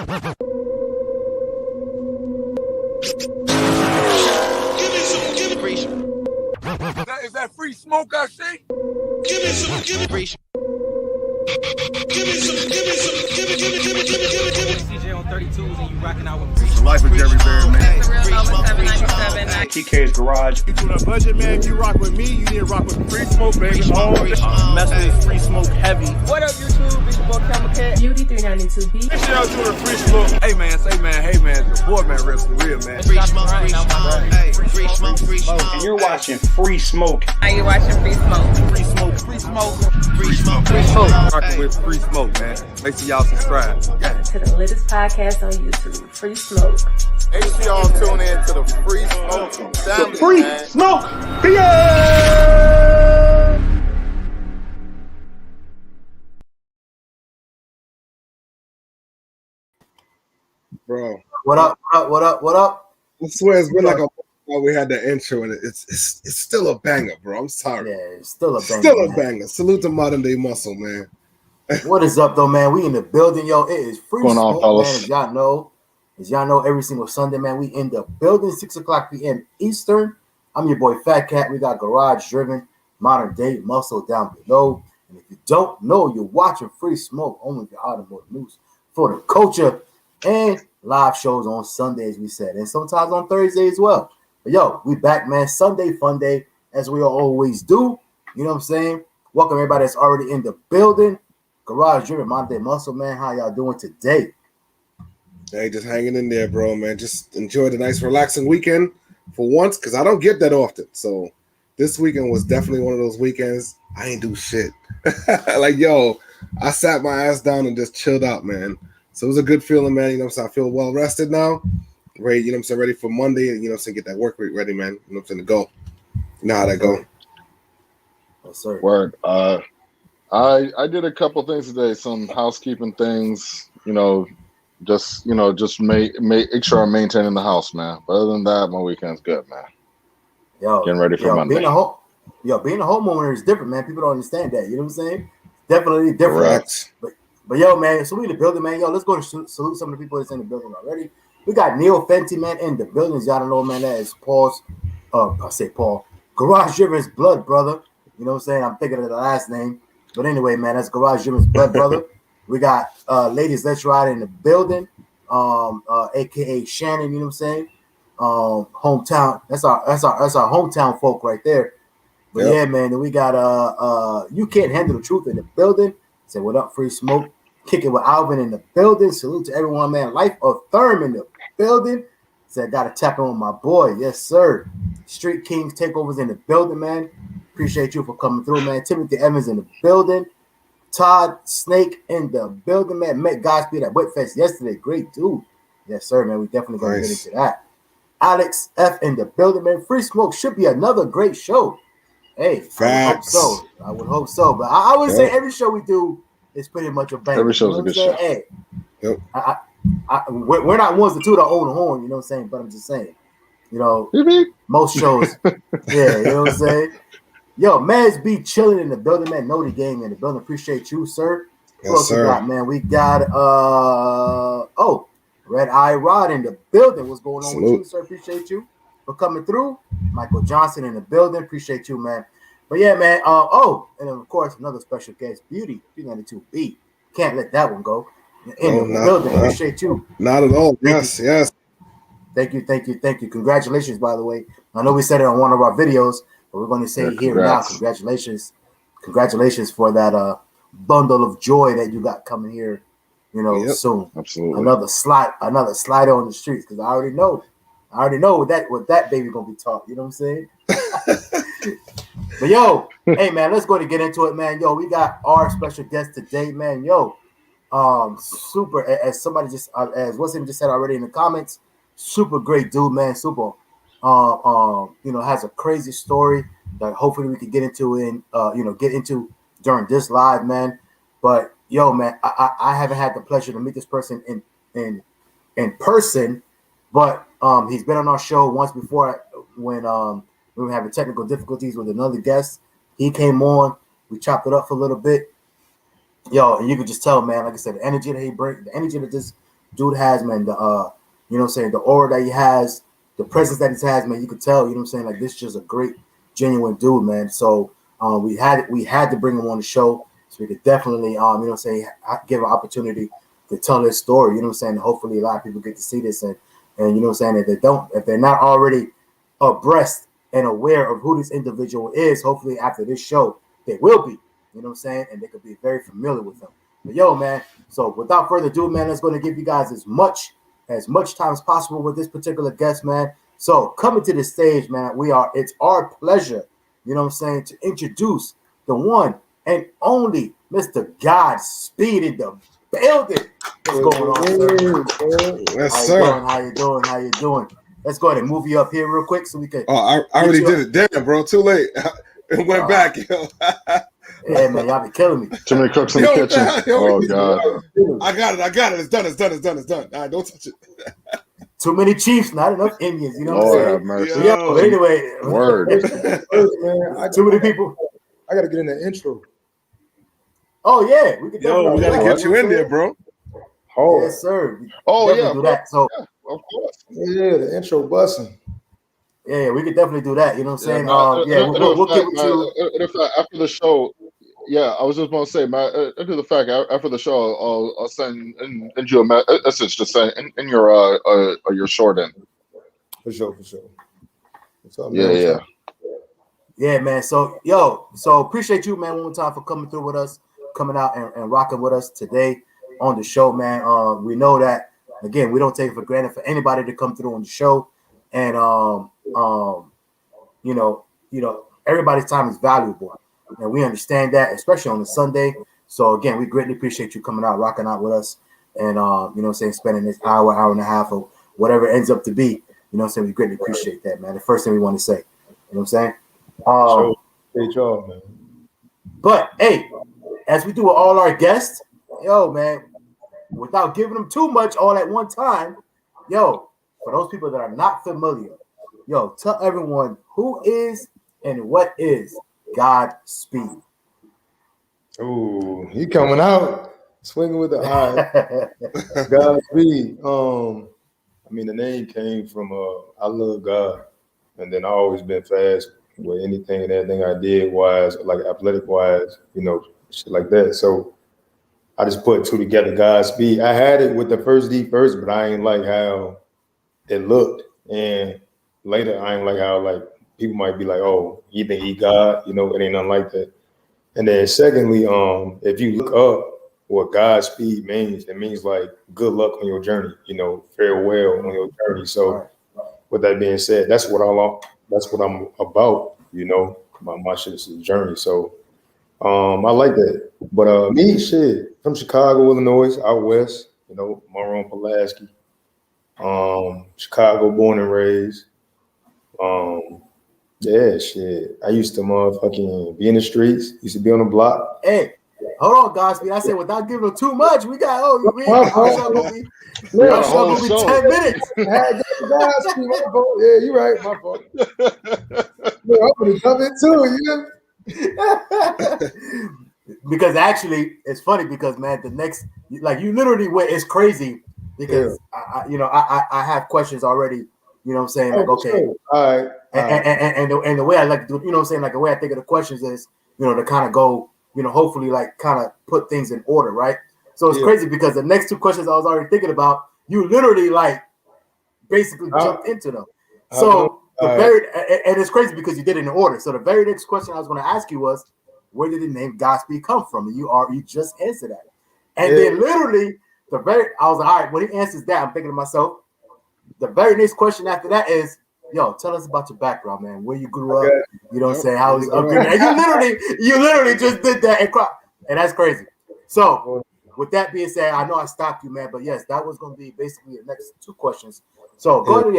Is that free smoke I see? Give me some, give me free. Give me some. CJ on 32s and you rocking out with free. The life of Jerry Bear, man. The real Elvis 797. TK's Garage. You doing a budget, man? If you rock with me, you need to rock with free smoke, baby. Mess with free smoke heavy. What up, YouTube? It's your boy CashApp. Beauty 392B. This y'all doing a free smoke. Hey, man, say, man, hey, man, the boy, man, real for real, man. Free smoke, free smoke. Free smoke. And you're watching Free Smoke. Are you watching Free Smoke? Free Smoke. Free Smoke. Free smoke. Free smoke. Rocking with free smoke, man. Make sure y'all subscribe. Yeah. To the latest podcast on YouTube, Free Smoke. Make sure y'all tune in to the Free Smoke family, Free man. Smoke. Yeah! Bro, What up? I swear it's been like a while we had the intro, and it's still a banger, bro. I'm sorry. Yeah, it's still a banger. Still a man. banger. Salute to Modern Day Muscle, man. What is up, though, man? We in the building, yo. It is Free Going on, Smoke, fellas? man. As y'all know, every single Sunday, man, we in the building, 6 o'clock p.m. Eastern. I'm your boy FaTKaT. We got Garage Driven, Modern Day Muscle down below. And if you don't know, you're watching Free Smoke, only the automotive news for the culture, and live shows on Sundays, we said, and sometimes on Thursday as well. But yo, we back, man. Sunday fun day, as we always do. You know what I'm saying? Welcome everybody that's already in the building. Garage Driven, Modern Day Muscle, man. How y'all doing today? Hey, just hanging in there, bro, man. Just enjoy the nice, relaxing weekend for once, because I don't get that often. So this weekend was definitely one of those weekends I ain't do shit. Like, yo, I sat my ass down and just chilled out, man. So it was a good feeling, man. You know what I'm saying? I feel well rested now. Ready, you know what I'm saying? Ready for Monday, and you know what I'm saying? Get that work week ready, man. You know what I'm saying? To go. You know how that go. Yes, sir. Word. I did a couple things today, some housekeeping things, just make sure I'm maintaining the house, man. But other than that, my weekend's good, man. Yo, Getting ready for Monday. Being a homeowner is different, man. People don't understand that. You know what I'm saying? Definitely different. Correct. But yo, man, so we in the building, man. Yo, let's go to salute some of the people that's in the building already. We got Neil Fenty, man, in the building. Y'all don't know, man, that is Paul's, Paul, Garage Driven's blood brother. You know what I'm saying? I'm thinking of the last name. But anyway, man, that's Garage Driven's blood brother. We got Ladies Let's Ride in the building, aka Shannon, you know what I'm saying? Hometown. That's our hometown folk right there. But yeah, man, then we got You Can't Handle the Truth in the building. Say what up, Free Smoke. Kick it with Alvin in the building. Salute to everyone, man. Life of Therm in the building. Said gotta tap in with my boy. Yes, sir. Street Kings takeovers in the building, man. Appreciate you for coming through, man. Timothy Evans in the building. Todd Snake in the building, man. Met Godspeed at Whitfest yesterday. Great dude. Yes, sir, man. We definitely gonna get into that. Alex F in the building, man. Free Smoke should be another great show. Hey, Facts. I would hope so. But I would say every show we do is pretty much a banger. Every show's a good show. Hey, Yep. we're not ones to own the horn, you know what I'm saying? But I'm just saying, most shows, yeah, you know what I'm saying? Yo, Maz B chilling in the building, man. Know the game in the building. Appreciate you, sir. Yes, sir. We got, man? We got Red Eye Rod in the building. What's going on with you, sir? Appreciate you for coming through. Michael Johnson in the building. Appreciate you, man. But yeah, man. And of course, another special guest, Beauty 392B. Can't let that one go. In the building. Appreciate you. Not at all. Yes. Thank you. Congratulations, by the way. I know we said it on one of our videos, but we're going to say it here now. Congratulations for that bundle of joy that you got coming here, soon. Absolutely. Another slide on the streets, because I already know what that baby gonna be taught. You know what I'm saying? But yo, hey man, let's go to get into it, man. Yo, we got our special guest today, man. Yo, super, as somebody just as Wilson just said already in the comments, super great dude, man. Super has a crazy story that hopefully we could get into during this live, man. But yo, man, I haven't had the pleasure to meet this person in person, but he's been on our show once before when we were having technical difficulties with another guest. He came on, we chopped it up for a little bit. Yo, and you could just tell, man, like I said, the energy that he brings, the energy that this dude has, man, the you know what I'm saying, the aura that he has, the presence that he has, man, you could tell, you know what I'm saying, like this is just a great, genuine dude, man. So we had to bring him on the show so we could definitely you know what I'm saying, give an opportunity to tell his story, you know what I'm saying. Hopefully a lot of people get to see this, and you know what I'm saying, if they're not already abreast and aware of who this individual is, hopefully after this show they will be, you know what I'm saying, and they could be very familiar with him. But yo, man, so without further ado, man, let's going to give you guys as much time as possible with this particular guest, man. So coming to the stage, man, it's our pleasure, you know what I'm saying, to introduce the one and only Mr. Godspeed in the building. What's going on, sir? Yes, sir. How you doing? Let's go ahead and move you up here real quick so we can. Oh, I already did it. Damn, bro, too late. It went back, yo. Yeah, man, y'all be killing me. Too many cooks in the kitchen. Oh God. I got it. It's done. All right, don't touch it. Too many Chiefs, not enough Indians. You know what I'm Lord saying? have mercy. Yeah, but anyway, Word. Man, too many people. I gotta get in the intro. Oh yeah, we can. Yo, we gotta get you in there, bro. Oh, Yes, sir. Oh yeah, do that. So yeah, of course. yeah, the intro busting. yeah, we could definitely do that. You know what I'm saying? We'll get with you. After the show. Yeah, I was just going to say, man. To the fact, after the show, I'll send you a message to send in your short end. For sure. What's up, Yeah. Yeah, man. So appreciate you, man, one more time for coming through with us, coming out and rocking with us today on the show, man. We know that, again, we don't take it for granted for anybody to come through on the show, and you know, everybody's time is valuable, and we understand that, especially on a Sunday. So again, we greatly appreciate you coming out, rocking out with us, and you know what I'm saying, spending this hour and a half, or whatever it ends up to be. You know what I'm saying? We greatly appreciate that, man. The first thing we want to say. You know what I'm saying? Great job, man. But hey, as we do with all our guests, yo, man, without giving them too much all at one time, yo, for those people that are not familiar, yo, tell everyone who is and what is Godspeed. Ooh, he coming out swinging with the eye. Godspeed. I mean, the name came from I love God, and then I always been fast with anything and everything I did wise, like athletic wise, you know, shit like that. So I just put two together, Godspeed. I had it with the first D first, but I ain't like how it looked, and later I ain't like how like people might be like, oh, you think he God, you know, it ain't nothing like that. And then secondly, if you look up what Godspeed means, it means like good luck on your journey, you know, farewell on your journey. So with that being said, that's what I'm about, you know, my shit is a journey. So I like that. But me, shit, from Chicago, Illinois, out west, you know, Monroe, Pulaski, Chicago born and raised. Yeah, shit. I used to motherfucking be in the streets, used to be on the block. Hey, hold on, Godspeed. I said without giving them too much, we got our show gonna be 10 minutes. Godspeed, my fault. Yeah, you right, my fault. Look, I'm gonna jump in too, you know? Because actually, it's funny because, man, the next, like, you literally went, it's crazy because I have questions already. You know what I'm saying? Like, okay, sure. All right. And the way I like to do, you know what I'm saying? Like, the way I think of the questions is, you know, to kind of go, you know, hopefully like kind of put things in order, right? So it's crazy because the next two questions I was already thinking about, you literally like basically jumped into them. So and it's crazy because you did it in order. So the very next question I was going to ask you was, where did the name Godspeed come from? And you just answered that. And then literally I was like, all right, when he answers that, I'm thinking to myself, the very next question after that is, yo, tell us about your background, man. Where you grew up, you know what I'm saying? How was upbringing? And you literally just did that and that's crazy. So with that being said, I know I stopped you, man, but yes, that was going to be basically the next two questions. So go ahead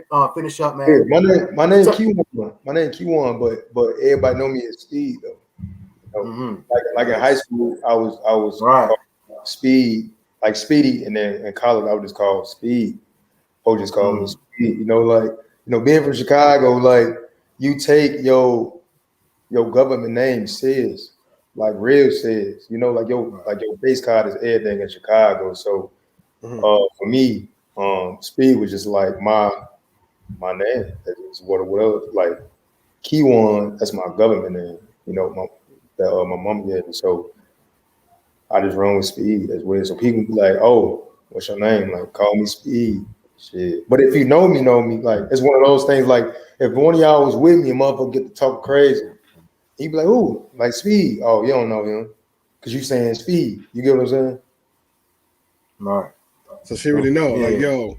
and finish up, man. My name Q1. My name Q1, but everybody know me as Speed though. You know, like in high school, I was called Speed, like Speedy, and then in college I was just called Speed. Folks just call me Speed. You know, like, you know, being from Chicago, like you take your government name serious, like real serious. You know, like your base card is everything in Chicago. So For me, speed was just like my name. It's what else. Like Keywan, that's my government name. You know, my mom gave me. So I just run with Speed as well. So people be like, "Oh, what's your name?" Like, call me Speed. Shit. But if you know me, like it's one of those things. Like if one of y'all was with me, a motherfucker get to talk crazy. He'd be like, "Ooh, like Speed." Oh, you don't know him because you saying Speed. You get what I'm saying? Right. So she really know, like, yo,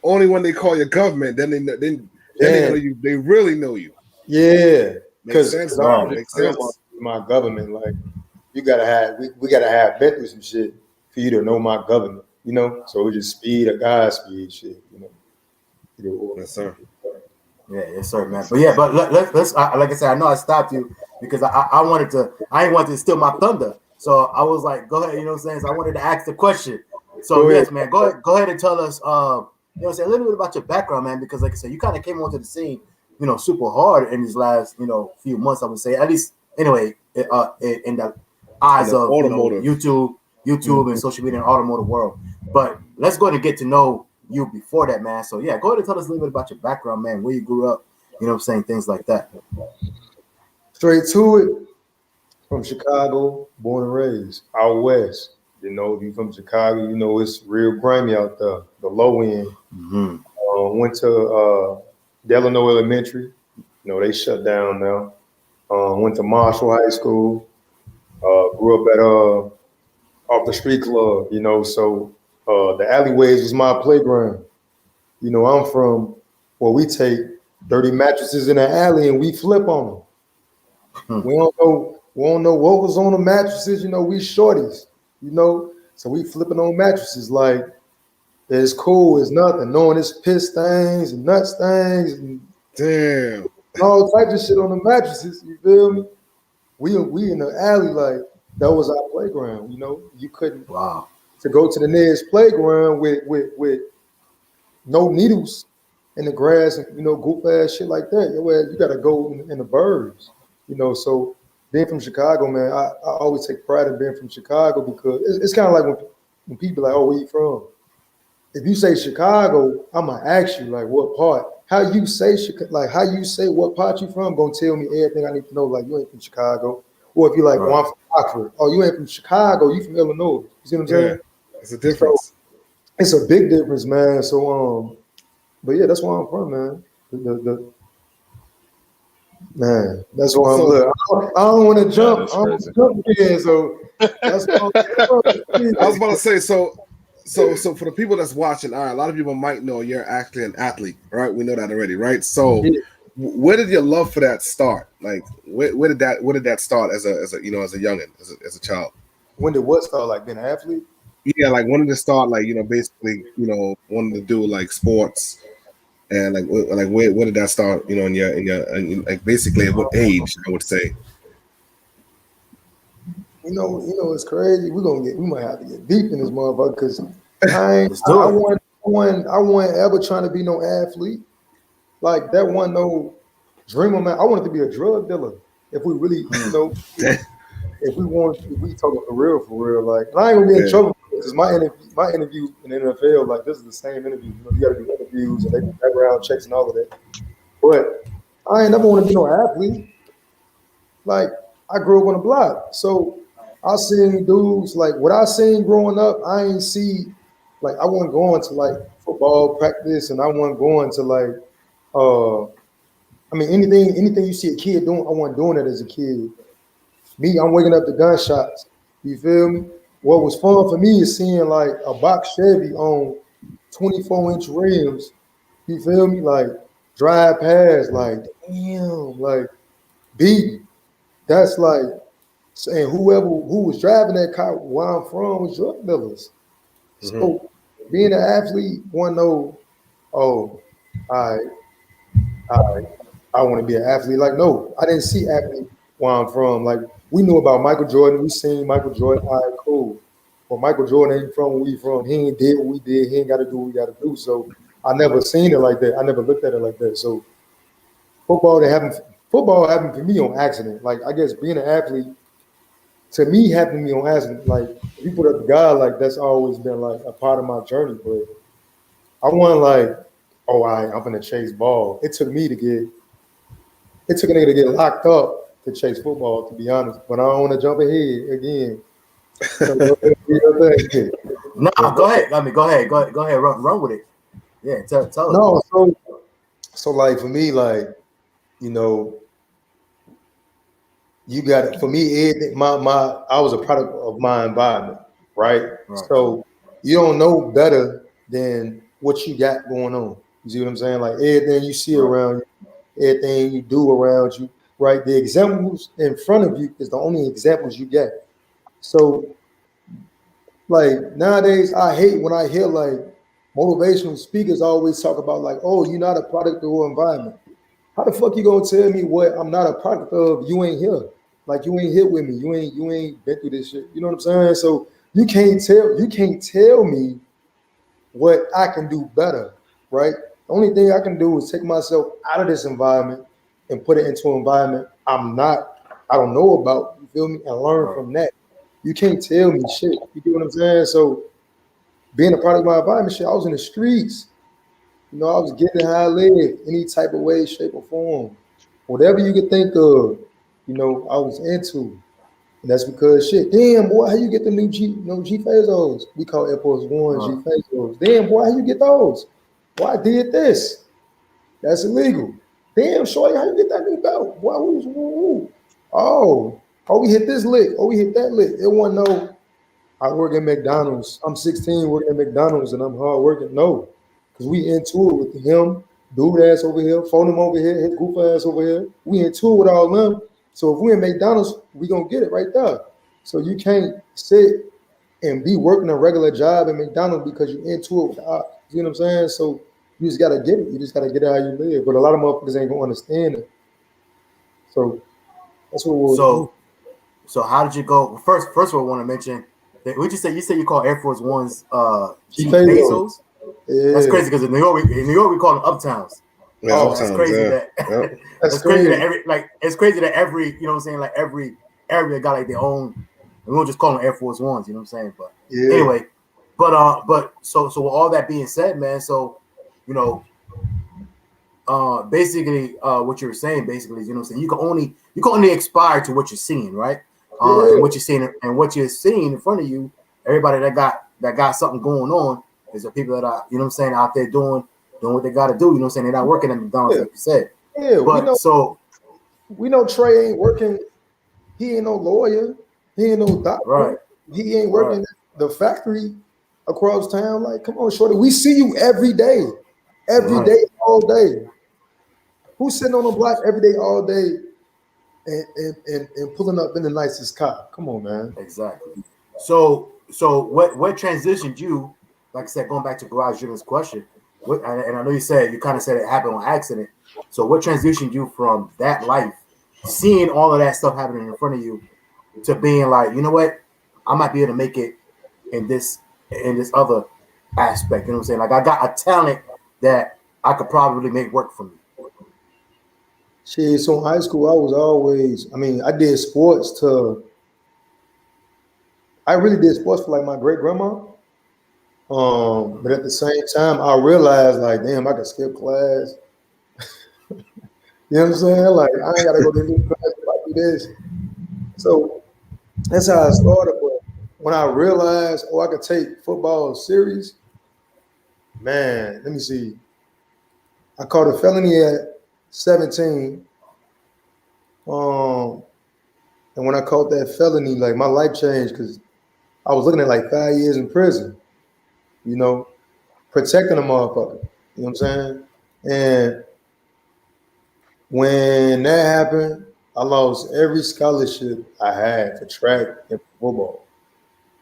only when they call your government, then they know you. They really know you. Yeah, because makes sense. My government, like, you gotta have we gotta have been through some shit for you to know my government. You know, so it just Speed or Godspeed shit. You know. Yes, sir. Yeah, yes, sir, man. But yeah, but let's like I said, I know I stopped you because I didn't want to steal my thunder. So I was like, go ahead, you know what I'm saying? So I wanted to ask the question. So yes, man, go ahead and tell us, you know what I'm saying, a little bit about your background, man, because like I said, you kind of came onto the scene, you know, super hard in these last, you know, few months, I would say, at least anyway, in the eyes of YouTube and social media and automotive world. But let's go ahead and get to know you before that, man. So yeah, go ahead and tell us a little bit about your background, man, where you grew up, you know what I'm saying, things like that. Straight to it. From Chicago, born and raised, out west. You know, if you're from Chicago, you know it's real grimy out there, the low end. Went to Delano Elementary. You know, they shut down now. Went to Marshall High School. Grew up at off the street club, you know, so the alleyways was my playground. You know, I'm from where we take dirty mattresses in the alley and we flip on them. We don't know what was on the mattresses, you know, we shorties, you know, so we flipping on mattresses like it's cool, it's nothing, knowing it's piss stains and nut stains and damn all types of shit on the mattresses, you feel me? We in the alley, like that was our playground, you know. You couldn't to go to the nearest playground with no needles in the grass and, you know, goof ass shit like that. You gotta go in the burbs, you know. So being from Chicago, man, I always take pride in being from Chicago because it's kind of like when people are like, oh, where you from? If you say Chicago, I'm gonna ask you like what part. How you say what part you from, gonna tell me everything I need to know. Like you ain't from Chicago, or if you're like, oh, I'm from Rockford. Oh, you ain't from Chicago, you from Illinois. You see what I'm saying? It's a difference. So, it's a big difference, man. So but yeah, that's where I'm from, man. Man, that's why I'm. Look, I don't want to jump. I don't want to jump again. So that's what I was about to say. So for the people that's watching, all right, a lot of people might know you're actually an athlete, right? We know that already, right? So where did your love for that start? Like, where did that start as a you know, as a youngin, as a child? When did what start? Like being an athlete? Yeah, like when did it start? Like, you know, basically, you know, wanting to do like sports, and like where did that start? You know, in your like basically at what age? I would say. You know, it's crazy. We might have to get deep in this motherfucker because I wasn't ever trying to be no athlete. Like that wasn't no dream of mine. I wanted to be a drug dealer. If we really, you know, if we talking for real, like, and I ain't gonna get in trouble because my interview in the NFL, like this is the same interview. You know, you gotta do interviews and they do background checks and all of that. But I ain't never want to be no athlete. Like I grew up on the block, so I seen dudes like what I seen growing up. I ain't see like I wasn't going to like football practice, and I wasn't going to like I mean anything you see a kid doing. I wasn't doing it as a kid. Me, I'm waking up to gunshots. You feel me? What was fun for me is seeing like a box Chevy on 24-inch rims. You feel me? Like drive past, like damn, like beating. That's like. And who was driving that car where I'm from was drug dealers. So being an athlete, one know, oh, I want to be an athlete. Like, no, I didn't see athlete where I'm from. Like, we knew about Michael Jordan. We seen Michael Jordan. All right, cool. But Michael Jordan ain't from where we from. He ain't did what we did. He ain't got to do what we got to do. So I never seen it like that. I never looked at it like that. So football happened for me on accident. Like, I guess being an athlete, to me, happened to me on accident. Like, if you put up God, like, that's always been like a part of my journey. But I wasn't like, oh, I'm gonna chase ball. It took a nigga to get locked up to chase football, to be honest. But I don't want to jump ahead again. So No, go ahead. Go ahead. Run with it. Yeah, tell us. No, so like for me, like, you know, you got it. For me, everything, I was a product of my environment, right? So you don't know better than what you got going on. You see what I'm saying? Like everything you see around you, everything you do around you, right? The examples in front of you is the only examples you get. So, like nowadays, I hate when I hear like motivational speakers always talk about like, oh, you're not a product of your environment. How the fuck you gonna tell me what I'm not a product of? You ain't here. Like you ain't here with me. You ain't been through this shit. You know what I'm saying? So you can't tell me what I can do better, right? The only thing I can do is take myself out of this environment and put it into an environment I don't know about, you feel me? And learn from that. You can't tell me shit. You get what I'm saying? So being a part of my environment, shit, I was in the streets. You know, I was getting how I live, any type of way, shape, or form. Whatever you could think of, you know, I was into. And that's because shit, damn boy, how you get the new G Fazos? We call Air Force Ones G Fazos. Damn boy, how you get those? Boy, I did this. That's illegal. Damn, shorty, how you get that new belt? Boy, woo. Oh, we hit this lick. Oh, we hit that lick. It wasn't no, I work at McDonald's. I'm 16 working at McDonald's and I'm hard working. No, because we into it with him, dude ass over here, phone him over here, his goof ass over here. We into it with all them. So if we in McDonald's, we gonna get it right there. So you can't sit and be working a regular job at McDonald's because you're into it with the ops. You know what I'm saying? So you just gotta get it. You just gotta get it how you live. But a lot of motherfuckers ain't gonna understand it. So that's what we'll do. So how did you go? First of all, I want to mention that you said you call Air Force Ones G Fazos. Yeah. That's crazy because in New York we call them Uptowns. Yeah, oh, that's crazy. Yeah. That that's crazy that every you know what I'm saying, like every area got like their own. We won't just call them Air Force Ones, you know what I'm saying? But anyway, but so with all that being said, man, so you know, basically what you were saying basically is, you know what I'm saying, you can only aspire to what you're seeing, right? And what you're seeing in front of you, everybody that got something going on is the people that are, you know what I'm saying, out there doing what they got to do. You know what I'm saying? They're not working at McDonald's, like you said. Yeah, but we know Trey ain't working. He ain't no lawyer. He ain't no doctor. Right. He ain't working at the factory across town. Like, come on, shorty. We see you every day, day, all day. Who's sitting on the block every day, all day, and pulling up in the nicest car? Come on, man. Exactly. So what transitioned you? Like I said, going back to Garage Driven's question, and I know you kind of said it happened on accident. So what transitioned you from that life, seeing all of that stuff happening in front of you, to being like, you know what, I might be able to make it in this other aspect. You know what I'm saying? Like I got a talent that I could probably make work for me. Shit, so in high school, I did sports I really did sports for like my great grandma. But at the same time, I realized like, damn, I could skip class. You know what I'm saying? Like, I ain't gotta go to this class if I do this. So that's how I started. But when I realized, I could take football serious, man, let me see. I caught a felony at 17. And when I caught that felony, like my life changed because I was looking at like 5 years in prison, you know, protecting a motherfucker. You know what I'm saying? And when that happened, I lost every scholarship I had for track and football.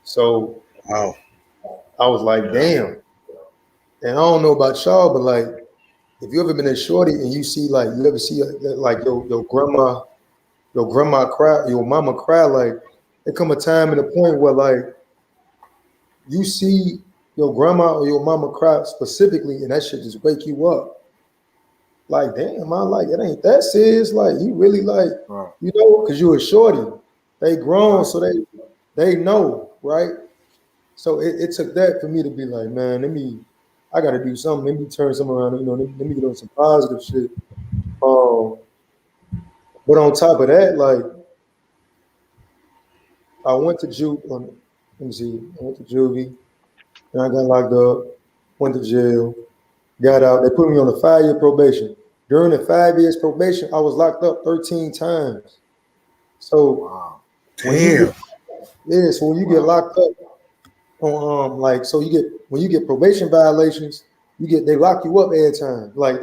So wow, I was like, damn. And I don't know about y'all, but like, if you ever been a shorty and you ever see like your grandma cry, your mama cry, like there come a time and a point where like you see your grandma or your mama cry specifically, and that shit just wake you up. Like, damn, it ain't that serious. Like, you really like, you know, because you a shorty. They grown, so they know, right? So it took that for me to be like, man, I got to do something. Let me turn something around. Let me get on some positive shit. But on top of that, like, I went to let me see. I went to juvie, and I got locked up. Went to jail. Got out. They put me on a 5-year probation. During the 5 years probation, I was locked up 13 times. So, damn. So when you get locked up, when you get probation violations, they lock you up every time. Like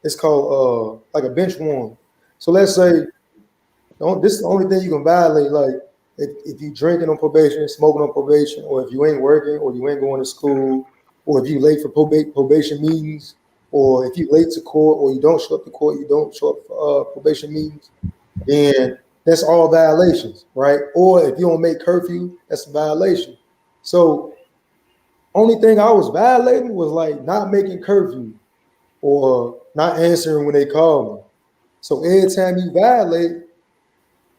it's called like a bench warrant. So let's say this is the only thing you can violate. Like if you drinking on probation, smoking on probation, or if you ain't working, or you ain't going to school, or if you late for probation meetings, or if you late to court, or you don't show up to court, you don't show up for probation meetings, then that's all violations, right? Or if you don't make curfew, that's a violation. So only thing I was violating was like not making curfew or not answering when they call me. So every time you violate,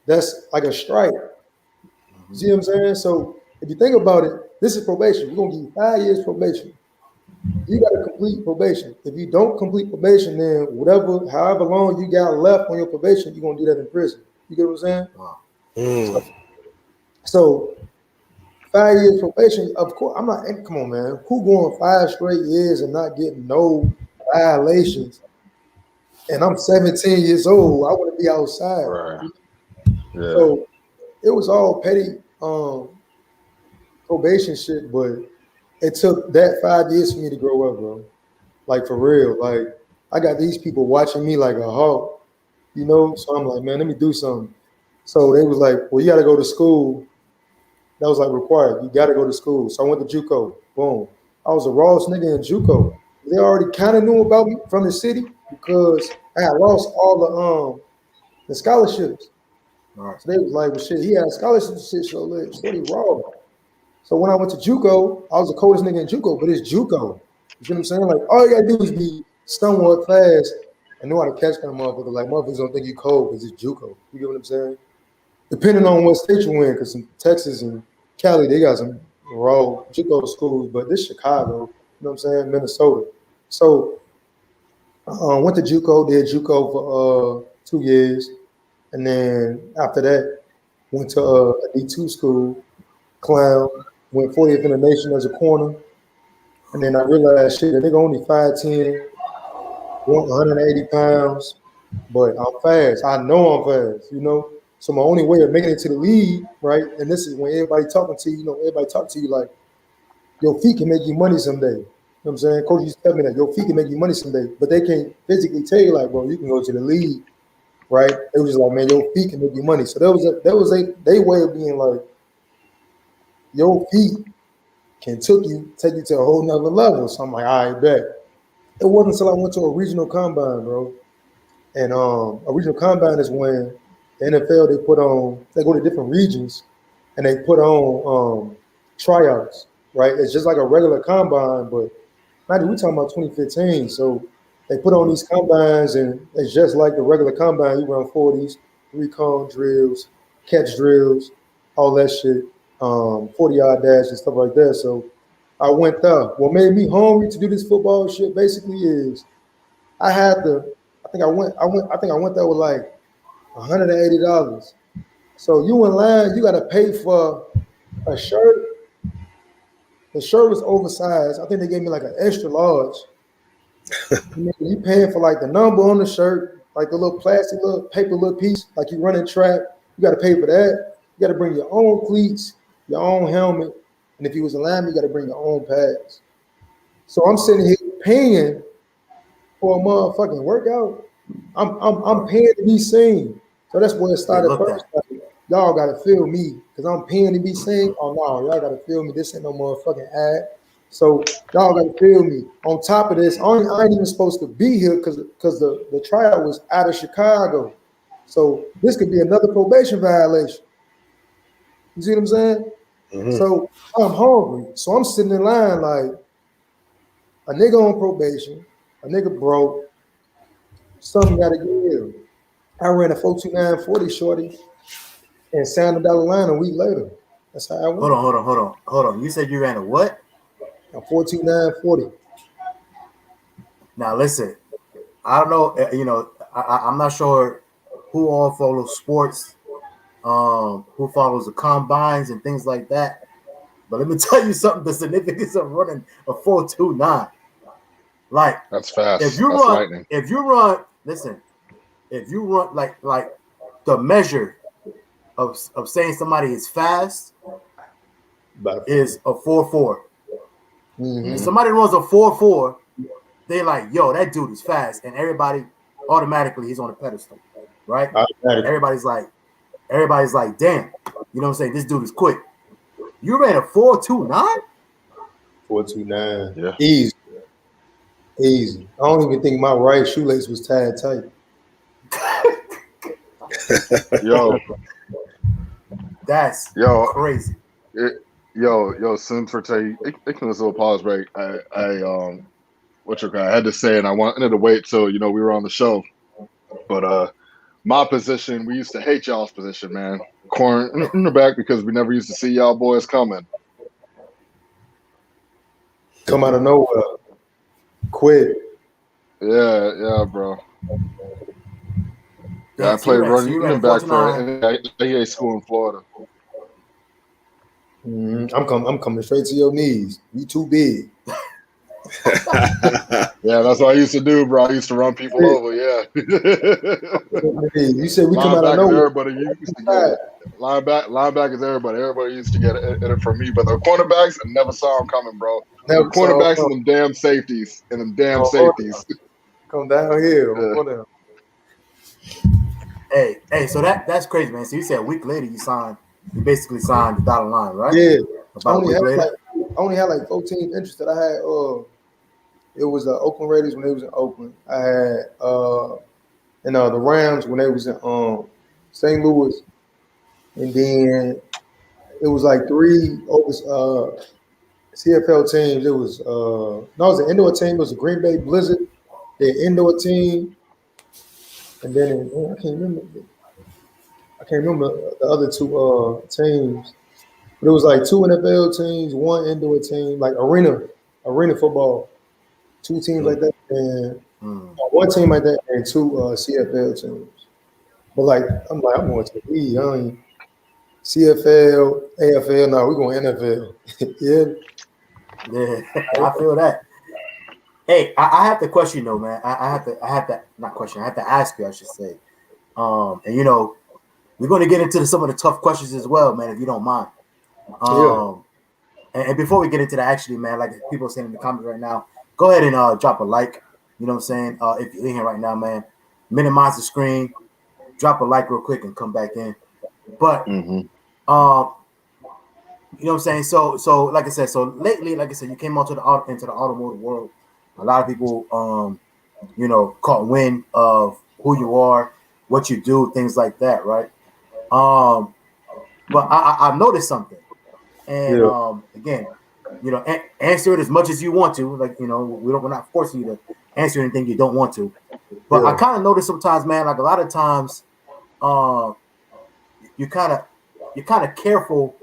that's like a strike. You see what I'm saying? So if you think about it, this is probation. We're gonna give you 5 years probation. You got to complete probation. If you don't complete probation, then however long you got left on your probation, you're gonna do that in prison. You get what I'm saying? Wow. So 5 years probation, of course, I'm not, come on, man. Who going 5 straight years and not getting no violations? And I'm 17 years old. I want to be outside. Right. Yeah. So it was all petty probation shit, but it took that 5 years for me to grow up, bro. Like, for real. Like, I got these people watching me like a hawk, you know? So I'm like, man, let me do something. So they was like, well, you got to go to school. That was like required. You got to go to school. So I went to JUCO. Boom. I was a rawest nigga in JUCO. They already kind of knew about me from the city because I had lost all the scholarships. Right. So they was like, well, shit, he had scholarships and shit, so he raw. So when I went to JUCO, I was the coldest nigga in JUCO, but it's JUCO. You know what I'm saying? Like, all you got to do is be somewhat fast and know how to catch that motherfucker. Like, motherfuckers don't think you cold because it's JUCO. You get what I'm saying? Depending on what state you in, because in Texas and Cali, they got some raw JUCO schools, but this Chicago, you know what I'm saying, Minnesota. So went to JUCO, did JUCO for 2 years, and then after that, went to a D2 school, clown, went 40th in the nation as a corner, and then I realized, shit, the nigga only 5'10", 180 pounds, but I'm fast. I know I'm fast, you know? So my only way of making it to the league, right? And this is when everybody talking to you, you know, everybody talk to you like, your feet can make you money someday. You know what I'm saying? Coach used to tell me that your feet can make you money someday, but they can't physically tell you like, bro, you can go to the league, right? It was just like, man, your feet can make you money. So that was their way of being like, your feet can take you to a whole nother level. So I'm like, all right, bet. It wasn't until I went to a regional combine, bro. And a regional combine is when the NFL, they go to different regions and they put on tryouts, right? It's just like a regular combine, but man, we're talking about 2015. So they put on these combines and it's just like the regular combine. You run 40s, 3-cone drills, catch drills, all that shit, 40-yard dash and stuff like that. So I went there. What made me hungry to do this football shit basically is I think I went there with like $180. So you in line, you got to pay for a shirt. The shirt was oversized. I think they gave me like an extra large. You paying for like the number on the shirt, like the little plastic, little paper, little piece, like you running track. You got to pay for that. You got to bring your own cleats, your own helmet, and if you was a lineman, you got to bring your own pads. So I'm sitting here paying for a motherfucking workout. I'm paying to be seen. So that's where it started first. Like, y'all gotta feel me because I'm paying to be seen. Oh no, y'all gotta feel me. This ain't no motherfucking ad. So y'all gotta feel me. On top of this, I ain't even supposed to be here because the tryout was out of Chicago. So this could be another probation violation. You see what I'm saying? Mm-hmm. So I'm hungry. So I'm sitting in line like a nigga on probation, a nigga broke, something gotta give. I ran a 4.29 40 shorty, and signed the dotted line a week later. That's how I went. Hold on. You said you ran a what? A 4.2940. Now listen, I don't know. I'm not sure who all follows sports, who follows the combines and things like that. But let me tell you something: the significance of running a 4.29. Like That's fast. If you That's run, lightning. if you run like the measure of saying somebody is fast is a 4.4. If somebody runs a 4.4, they like, yo, that dude is fast, and everybody automatically he's on a pedestal, right? Everybody's like, damn, you know what I'm saying? This dude is quick. You ran a 4.29? 4.29. Yeah. Easy. I don't even think my right shoelace was tied tight. Yo. That's crazy. Since for tell you, it can this little pause break. I had to say, and I wanted to wait till we were on the show. But my position, we used to hate y'all's position, man. Corn in the back because we never used to see y'all boys coming. Come out of nowhere. Quick. Yeah, bro. Yeah, I played running back for an AA school in Florida. I'm coming straight to your knees. You too big. Yeah, that's what I used to do, bro. I used to run people over. Yeah. You said we come out of nowhere. Everybody used to get it. Linebackers, everybody. Everybody used to get it from me. But the cornerbacks, I never saw them coming, bro. The cornerbacks and them damn safeties. Come down here. Yeah. Hey, so that's crazy, man. So you said a week later you basically signed the dotted line, right? Yeah. About a week later. I only had like 14 interests that I had. It was the Oakland Raiders when they was in Oakland. I had the Rams when they was in St. Louis, and then it was like 3 CFL teams. It was it was an indoor team. It was a Green Bay Blizzard, their indoor team, and then I can't remember the other 2 teams. But it was like 2 NFL teams, 1 indoor team, like arena football. 2 teams like that, and 1 team like that, and 2 CFL teams. But I'm going to the league. I ain't CFL, AFL. No, we're going NFL. Yeah, I feel that. Hey, I have to question though, man. I have to not question. I have to ask you, I should say. And we're going to get into some of the tough questions as well, man, if you don't mind. And before we get into that, actually, man, like people are saying in the comments right now, go ahead and drop a like. You know what I'm saying? If you're in here right now, man, minimize the screen, drop a like real quick, and come back in. But you know what I'm saying? So like I said, so lately, like I said, you came into the automotive world. A lot of people, caught wind of who you are, what you do, things like that, right? But I've noticed something, and again, answer it as much as you want to. Like, we're not forcing you to answer anything you don't want to. But I kind of notice sometimes, man, like a lot of times, you're kind of careful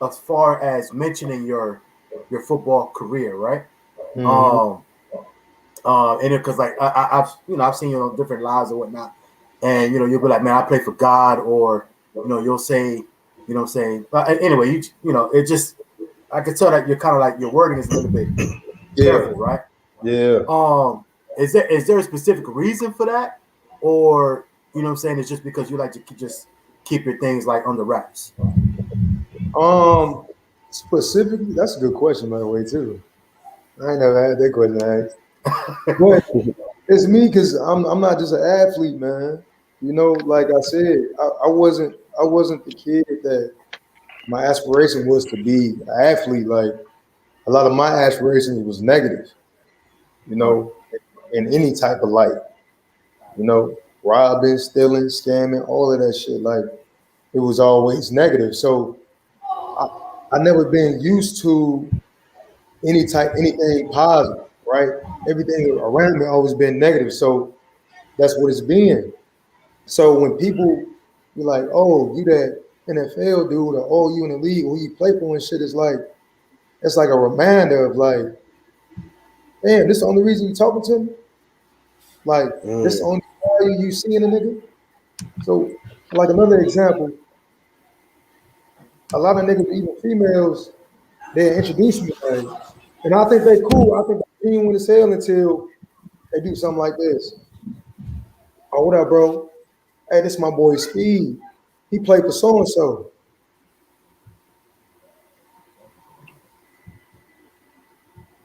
as far as mentioning your football career, right? And because like I've seen you on different lives or whatnot, and you'll be like, man, I play for God, or you'll say, anyway, it just, I can tell that you're kind of like your wording is a little bit careful, right? Yeah. Is there a specific reason for that, or it's just because you like to just keep your things like on the wraps? Specifically, that's a good question, by the way, too. I ain't never had that question asked. But it's me because I'm not just an athlete, man. Like I said, I wasn't the kid that my aspiration was to be an athlete. Like a lot of my aspirations was negative, in any type of light. Robbing, stealing, scamming, all of that shit. Like it was always negative. So I never been used to anything positive, right? Everything around me always been negative. So that's what it's been. So when people be like, oh, you that NFL dude or all you in the league who you play for and shit is like, it's like a reminder of like, damn, this the only reason you talking to me? Like, this the only value you see in a nigga? So, like another example, a lot of niggas, even females, they introduce me, like, and I think they cool. I think they're genuine as hell until they do something like this. Oh, what up, bro? Hey, this is my boy Speed. He played for so and so.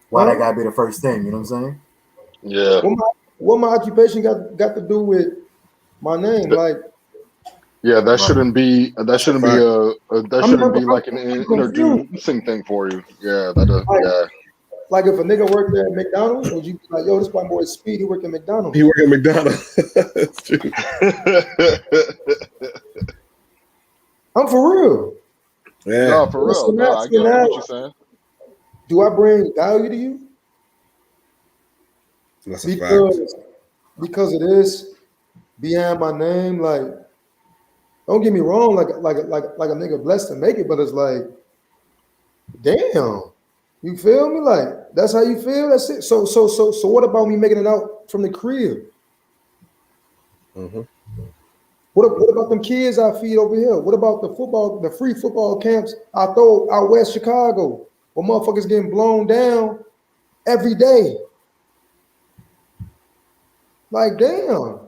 Why that gotta be the first thing? You know what I'm saying? Yeah. What my occupation got to do with my name? Like, yeah, that shouldn't be like an introducing thing for you. Yeah, yeah. Like if a nigga worked there at McDonald's, would you be like, yo, this my boy Speed, he work at McDonald's. He work at McDonald's. That's true. I'm for real. Yeah. No, for real. No, I get what you're saying. Do I bring value to you? That's a fact. Because it is behind my name, like, don't get me wrong, like a nigga blessed to make it, but it's like, damn, you feel me? Like, that's how you feel. That's it. So what about me making it out from the crib? Mm-hmm. What about them kids I feed over here? What about the free football camps I throw out West Chicago, where motherfuckers getting blown down every day? Like, damn. All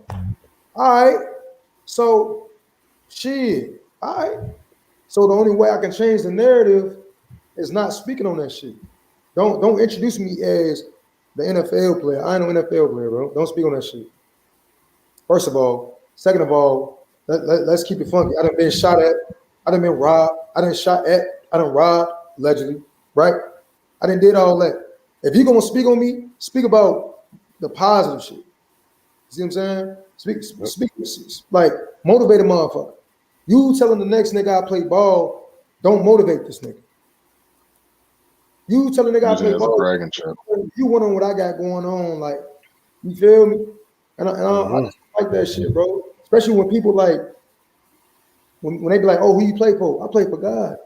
right. So, shit. All right. So the only way I can change the narrative is not speaking on that shit. Don't introduce me as the NFL player. I ain't no NFL player, bro. Don't speak on that shit. First of all. Second of all, let's keep it funky. I done been shot at. I done been robbed. I done shot at. I done robbed, allegedly, right? I done did all that. If you're going to speak on me, speak about the positive shit. See what I'm saying? Speak, like, motivate a motherfucker. You telling the next nigga I play ball, don't motivate this nigga. You telling the nigga I play ball, you wondering what I got going on, like, you feel me? And I just like that shit, bro. Especially when people like, when they be like, oh, who you play for? I play for God.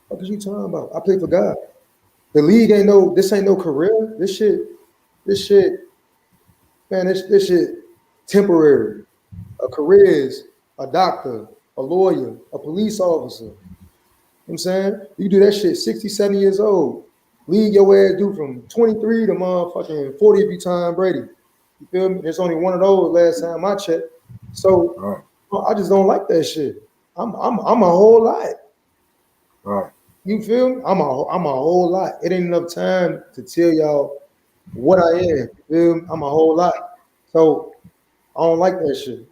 What are you talking about? I play for God. The league this ain't no career. This shit, man, this shit temporary. A career is a doctor, a lawyer, a police officer. You know what I'm saying? You do that shit 60, 70 years old. League your ass do from 23 to motherfucking 40 if you Tom Brady. You feel me? There's only one of those last time I checked. So I just don't like that shit. I'm a whole lot. Right. You feel me? I'm a whole lot. It ain't enough time to tell y'all what I am. You feel me? I'm a whole lot. So I don't like that shit.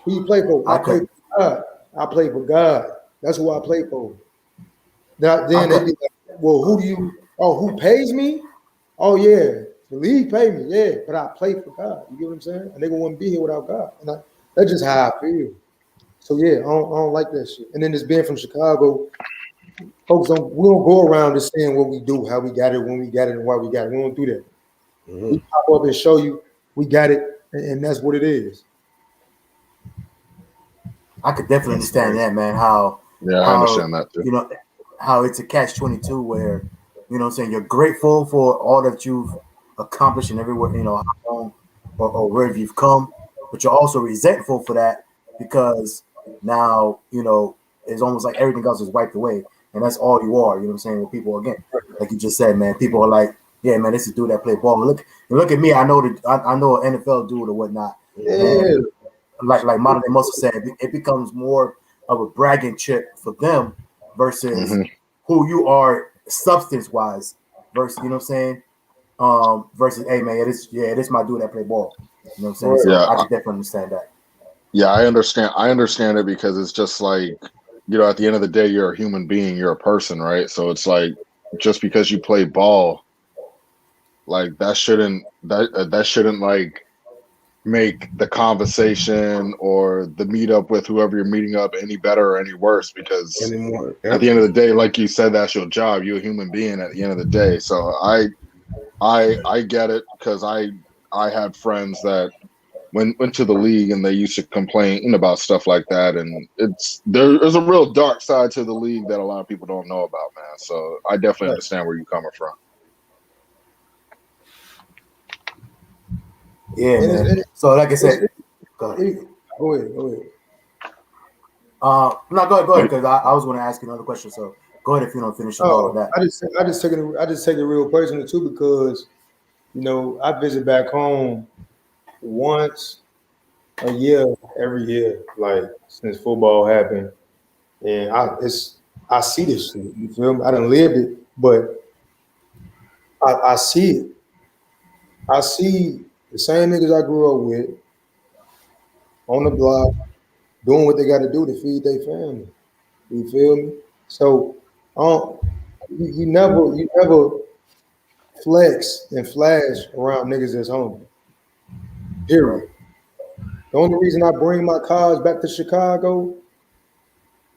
Who you play for? I play for God. I play for God. That's who I play for. Then they be like, well, who pays me? Oh yeah, the league pay me, yeah, but I play for God. You get what I'm saying? A nigga wouldn't be here without God. And that's just how I feel. So yeah, I don't like that shit. And then this being from Chicago, folks we don't go around just saying what we do, how we got it, when we got it, and why we got it. We don't do that. Mm-hmm. We pop up and show you we got it, and that's what it is. I could definitely understand that, man. I understand that too. You know, how it's a catch-22 where, you know what I'm saying, you're grateful for all that you've accomplished and everywhere, you know, how long or where you've come, but you're also resentful for that because now, you know, it's almost like everything else is wiped away, and that's all you are. You know what I'm saying? With people, again, like you just said, man, people are like, yeah, man, this is dude that play ball. Look at me. I know an NFL dude or whatnot. Yeah. And like Modern Day Muscle said, it becomes more of a bragging chip for them versus who you are substance-wise. Versus, you know what I'm saying? Versus, hey man, this my dude that play ball. You know what I'm saying? So yeah, I can definitely understand that. Yeah, I understand it because it's just like, you know, at the end of the day, you're a human being, you're a person, right? So it's like, just because you play ball, like that shouldn't like make the conversation or the meetup with whoever you're meeting up any better or any worse, because at the end of the day, like you said, that's your job. You're a human being at the end of the day. So I get it, because I had friends that went to the league, and they used to complain about stuff like that. And there's a real dark side to the league that a lot of people don't know about, man. So I definitely understand where you're coming from. Yeah, man. So like I said, go ahead. Go ahead. No, go ahead, because I was going to ask you another question. So go ahead if you don't finish all of that. I just take it real personal too, because I visit back home once a year, every year, like since football happened, and I see this shit. You feel me? I done lived it, but I see it. I see the same niggas I grew up with on the block doing what they got to do to feed their family. You feel me? So you never flex and flash around niggas that's hungry. Period. The only reason I bring my cars back to Chicago,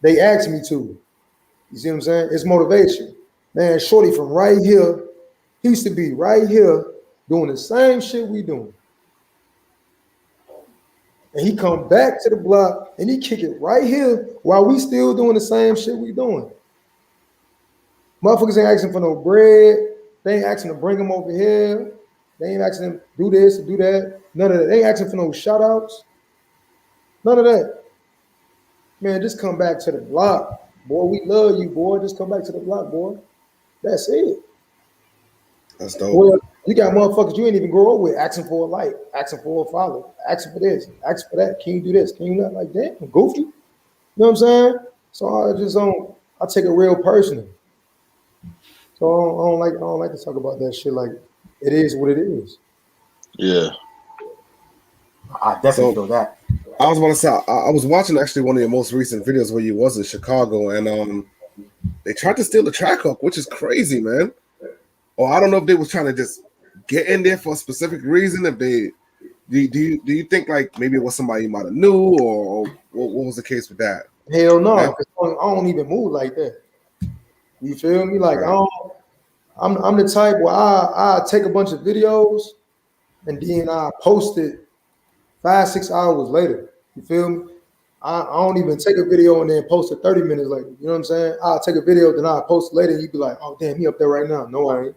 they asked me to. You see what I'm saying? It's motivation. Man, Shorty from right here, he used to be right here doing the same shit we doing. And he come back to the block and he kick it right here while we still doing the same shit we doing. Motherfuckers ain't asking for no bread. They ain't asking to bring them over here. They ain't asking them to do this, to do that. None of that. They ain't asking for no shout outs. None of that. Man, just come back to the block. Boy, we love you, boy. Just come back to the block, boy. That's it. That's dope. Well, you got motherfuckers you ain't even grow up with asking for a light, asking for a follow, asking for this, asking for that. Can you do this? Can you not? Like, damn, I'm goofy. You know what I'm saying? So I take it real personal. So I don't like to talk about that shit. Like, it is what it is. Yeah. I definitely feel that. I was want to say I was watching actually one of your most recent videos where you was in Chicago, and they tried to steal the track hook, which is crazy, man. Or I don't know if they was trying to just get in there for a specific reason. If they do you think like maybe it was somebody you might have knew, or what was the case with that? Hell no, I don't even move like that. You feel me? Like I'm the type where I take a bunch of videos and then I post it 5-6 hours later. You feel me? I don't even take a video and then post it 30 minutes later. You know what I'm saying? I'll take a video, then I'll post it later, and you be like, oh damn, he up there right now. No, I ain't.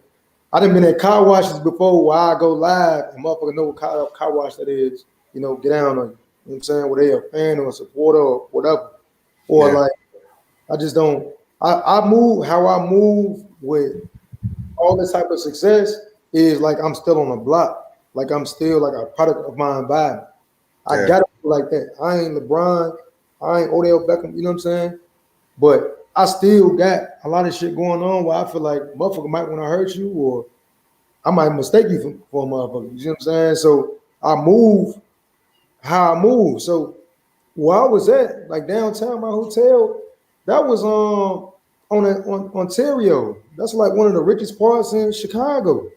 I done been at car washes before where I go live and motherfucker know what car wash that is, get down on you. You know what I'm saying? Where they a fan or a supporter or whatever. Or like, I just don't, I move how I move with all this type of success is like I'm still on the block. Like I'm still like a product of my environment. I gotta be like that. I ain't LeBron, I ain't Odell Beckham, you know what I'm saying? But I still got a lot of shit going on where I feel like motherfucker might want to hurt you, or I might mistake you for a motherfucker. You know what I'm saying? So I move how I move. So where I was at, like downtown, my hotel, that was on Ontario. That's like one of the richest parts in Chicago.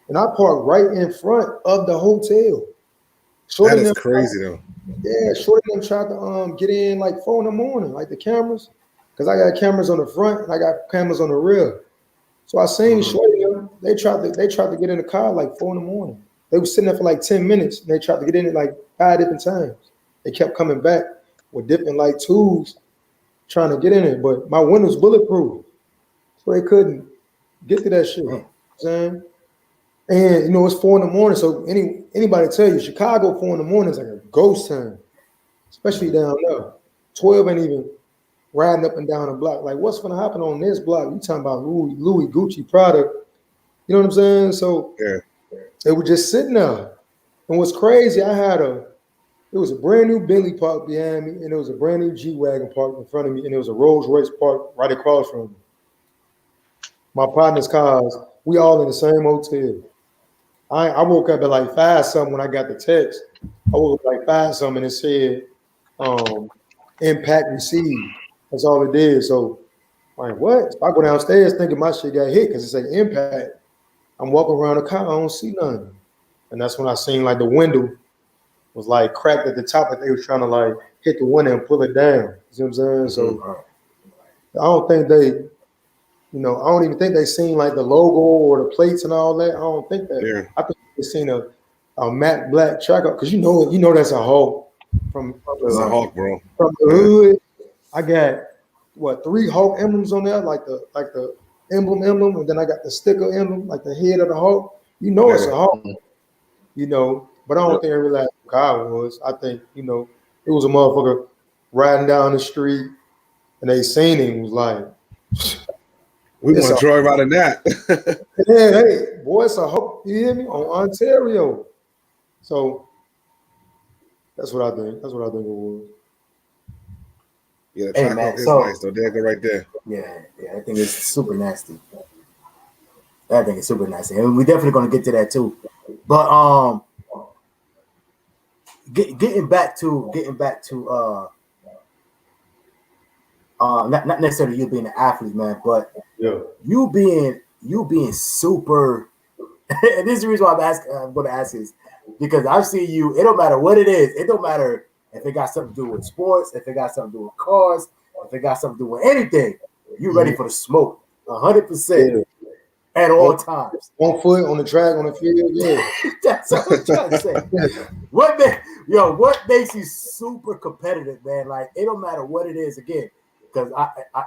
And I parked right in front of the hotel. That is crazy though. Yeah, Shorty them tried to get in like 4 in the morning, like the cameras, because I got cameras on the front and I got cameras on the rear. So I seen Shorty them. They tried to get in the car like 4 in the morning. They were sitting there for like 10 minutes and they tried to get in it like 5 different times. They kept coming back with different like tools trying to get in it, but my window's bulletproof, so they couldn't get to that shit. You know what I'm saying? And you know it's 4 in the morning, so anybody tell you Chicago 4 in the morning is like a ghost town, especially down there. 12 ain't even riding up and down the block. Like what's gonna happen on this block? You talking about Louis Gucci product? You know what I'm saying? So they were just sitting there. And what's crazy, it was a brand new Bentley parked behind me, and there was a brand new G-Wagon parked in front of me, and there was a Rolls Royce parked right across from me. My partner's cars, we all in the same hotel. I woke up at like 5 something when I got the text. I woke up like 5 something and it said impact received. That's all it did. So I'm like, what? So I go downstairs thinking my shit got hit because it said impact. I'm walking around the car, I don't see nothing. And that's when I seen like the window was like cracked at the top, like they was trying to like hit the window and pull it down. You know what I'm saying? So I don't think they, I don't even think they seen like the logo or the plates and all that. I don't think that. I think they seen a a matte black tracker, because you know that's a Hulk from It's a Hulk, bro. From the hood. I got 3 Hulk emblems on there, like the emblem, and then I got the sticker emblem, like the head of the Hulk. You know it's a Hulk. You know, but I don't think it really like God was. I think, you know, it was a motherfucker riding down the street and they seen him, was like, we want to drive out of that. Yeah, hey, boy, it's a Hulk, you hear me? On Ontario. So that's what I think. That's what I think it was. Yeah, the track is nice though. There, go right there. Yeah, I think it's super nasty. I think it's super nasty, and we're definitely gonna get to that too. But getting back to not necessarily you being an athlete, man, but you being super. And this is the reason why I'm going to ask this, because I've seen you. It don't matter what it is. It don't matter if it got something to do with sports, if it got something to do with cars, if it got something to do with anything. You ready for the smoke, 100% at all times. On foot, on the track, on the field. Yeah, that's what I'm trying to say. What makes you super competitive, man? Like it don't matter what it is. Again, because I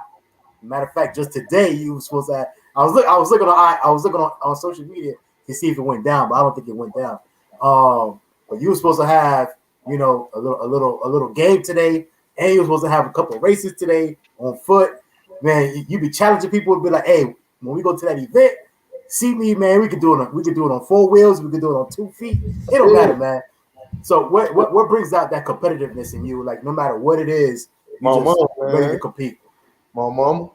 matter of fact, just today you were supposed to have, I was looking on social media to see if it went down, but I don't think it went down. But you were supposed to have, you know, a little game today, and you were supposed to have a couple of races today on foot. Man, you be challenging people to be like, hey, when we go to that event, see me, man. We could do it on 4 wheels. We could do it on 2 feet. It don't matter, man. So what brings out that competitiveness in you? Like no matter what it is, my mom ready to compete. My mom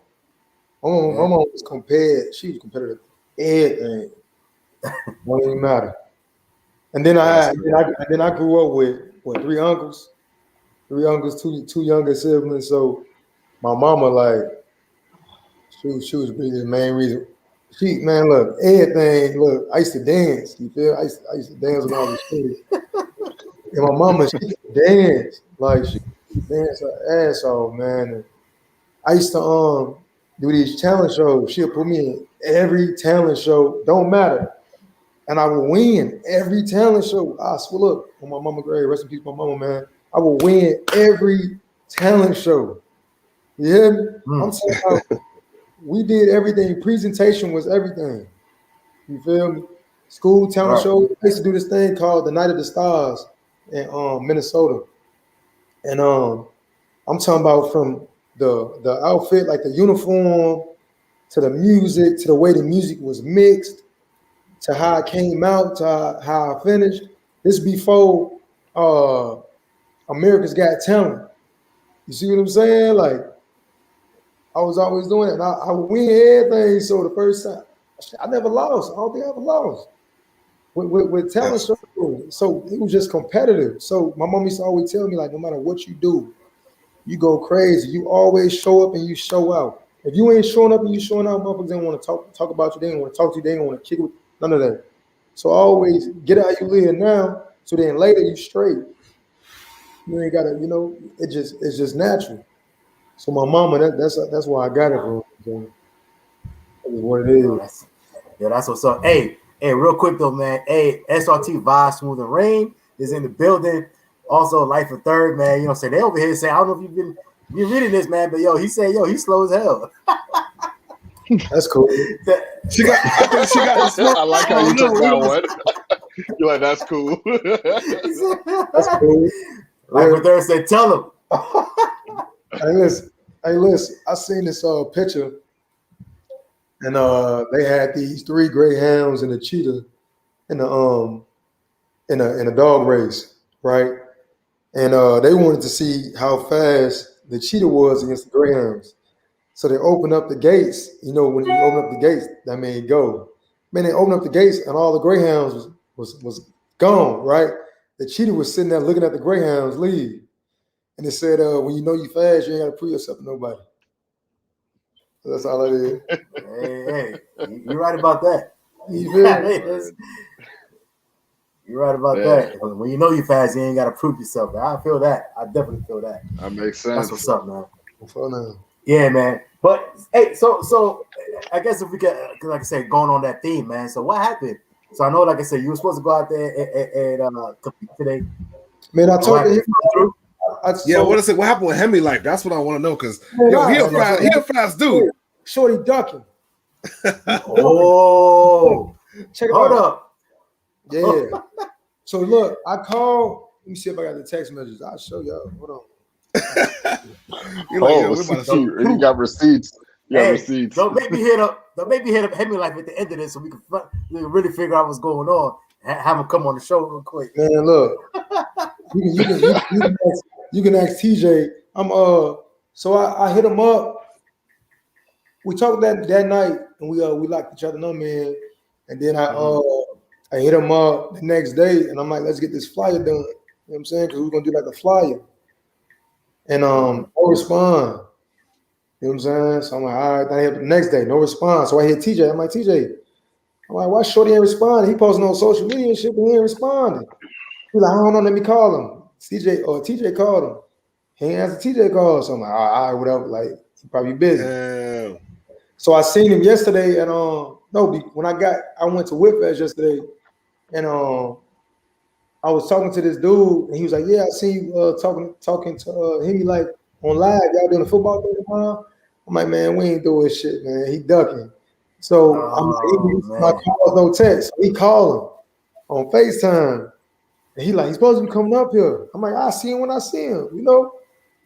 was compared. She was competitive. Everything. Don't even matter. And then I grew up with 3 uncles, 2 younger siblings. So my mama, like, she was really the main reason. Look, everything. Look, I used to dance. You feel? I used to dance when I was a kid. And my mama, she could dance. Like she could dance her ass off, man. And I used to do these talent shows. She'll put me in every talent show, don't matter. And I would win every talent show. I swear, look, on my mama grave, rest in peace, my mama, man. I would win every talent show. You hear me? I'm saying we did everything. Presentation was everything. You feel me? School talent show. I used to do this thing called the Night of the Stars in Minnesota. And I'm talking about from the outfit, like the uniform, to the music, to the way the music was mixed, to how it came out, to how I finished. This before America's Got Talent. You see what I'm saying? Like, I was always doing it. And I would win everything. So the first time, I never lost. I don't think I ever lost with talent show. So it was just competitive. So my mom used to always tell me, like, no matter what you do, you go crazy. You always show up and you show out. If you ain't showing up and you showing out, motherfuckers didn't want to talk about you. They didn't want to talk to you. They didn't want to kick with none of that. So always get how you live now. So then later you straight. You ain't gotta, you know, it's just natural. So my mama, that's why I got it from. So that is what it is. That's what's up. Hey, real quick though, man. Hey, SRT Vibe Smooth and Rain is in the building. Also, Life of Third, man. You know, say they over here say, I don't know if you've been reading this, man, but he said, he's slow as hell. That's cool. I like how you took that one. You're like, that's cool. That's cool. Life of Third said, tell him. Hey, listen. I seen this picture, and they had these 3 greyhounds and a cheetah in a dog race, right? And they wanted to see how fast the cheetah was against the greyhounds. So they opened up the gates. You know, when you open up the gates, that means go. Man, they opened up the gates, and all the greyhounds was gone, right? The cheetah was sitting there looking at the greyhounds leave. And it said, when you know you fast, you ain't got to prove yourself to nobody. So that's all it is. Hey, you're right about that. You're right about that. When you know you fast, you ain't got to prove yourself. I feel that. I definitely feel that. That makes sense. That's what's up, man. For now. Yeah, man. But hey, so I guess if we could, like I said, going on that theme, man. So what happened? So I know, like I said, you were supposed to go out there and compete today. Man, I told you. Yeah, what is it? What happened with Hemi Life? That's what I want to know. Because he a fast dude. Shorty ducking. Oh, check it hold out. up. Yeah. So look, I called. Let me see if I got the text messages. I'll show y'all. Hold on. You got receipts. You got receipts. Don't make me hit up Hemi Life at the end of this, so we can really figure out what's going on. Have him come on the show real quick. Man, look, you can ask TJ. So I hit him up. We talked that night, and we locked each other number in, and then I hit him up the next day, and I'm like, let's get this flyer done. You know what I'm saying? Because we're gonna do like a flyer, and no respond. You know what I'm saying? So I'm like, all right. Then I hit the next day, no response. So I hit TJ. I'm like, TJ. I'm like, why Shorty ain't responding? He posting on social media and shit, but he ain't responding. He's like, I don't know, let me call him. TJ called him. He ain't answer TJ call. So I'm like, all right, whatever. Like, he probably busy. So I seen him yesterday, and when I went to Whitfest yesterday, and I was talking to this dude, and he was like, yeah, I see you talking to him like on live. Y'all doing a football thing tomorrow? I'm like, man, we ain't doing shit, man. He ducking. So I'm like, my calls, no text. He called him on FaceTime. And he's supposed to be coming up here. I'm like, I'll see him when I see him, you know?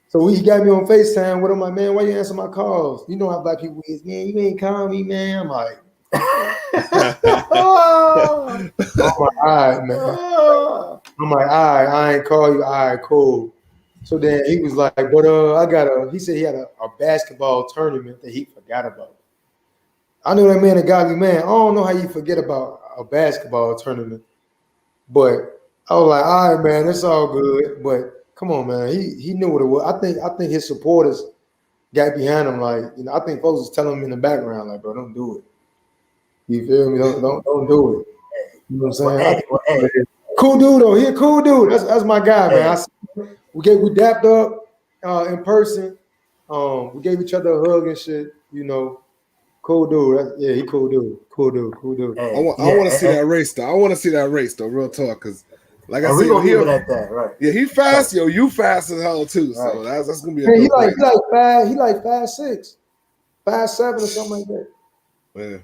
So he got me on FaceTime with him. Like, man, why you answer my calls? You know how black people is, man. You ain't calling me, man. I'm like, all right, man. I'm like, all right, I ain't call you. All right, cool. So then he was like, but he said he had a basketball tournament that he forgot about. I know that man a godly man. I don't know how you forget about a basketball tournament. But I was like, all right, man, it's all good. But come on, man. He knew what it was. I think his supporters got behind him. Like, you know, I think folks was telling him in the background, like, bro, don't do it. You feel me? Don't do it. You know what I'm saying? Cool dude though. He a cool dude. That's my guy, man. We dapped up in person. We gave each other a hug and shit, you know. Cool dude. He cool dude. Cool dude. I want to see that race though. Real talk, because like I said, we gonna leave it at that, right? Yeah, he fast, yo. You fast as hell too. So that's gonna be. He like 5'6", 5'7" or something like that. Yeah. You know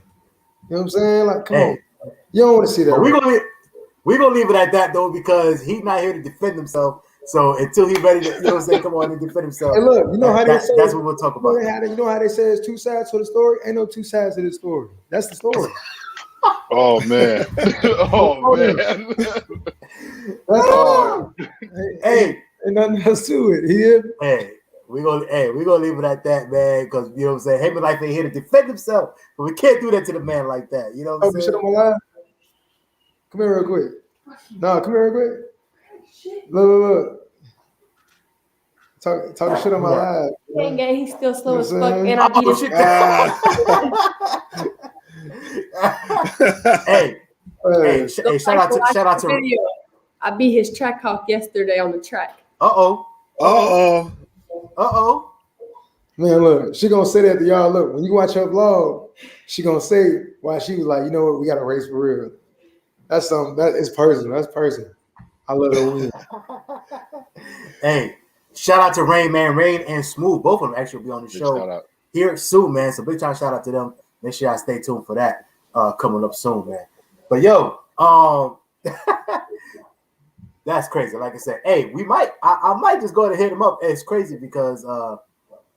what I'm saying? Like, come on. You don't want to see that. We're gonna leave it at that though, because he's not here to defend himself. So until he's ready to, you know what I'm saying, come on and defend himself. Hey, look, you know how they say that's what we'll talk about. You know how they say there's two sides to the story? Ain't no two sides to the story. That's the story. Oh man. Oh man. That's all. Hey, ain't nothing else to it. Hey, we're gonna leave it at that, man, because you know what I'm saying, him and life ain't here to defend himself, but we can't do that to the man like that. You know what I'm saying? Shit on my live? Come here real quick. No, come here real quick. Look. Talk shit on my live. He's still slow as fuck, and I beat his Hey, shout out to video. I beat his track hawk yesterday on the track. Uh-oh. Man, look, she gonna say that to y'all. Look, when you watch her vlog, she gonna say why she was like, you know what, we got to race for real. That's something that is personal. That's personal. I love her win. Hey, shout out to Rain, man. Rain and Smooth. Both of them actually will be on the show here soon, man. So big time shout out to them. Make sure y'all stay tuned for that coming up soon, man. But yo, that's crazy. Like I said, hey, I might just go ahead and hit him up. It's crazy because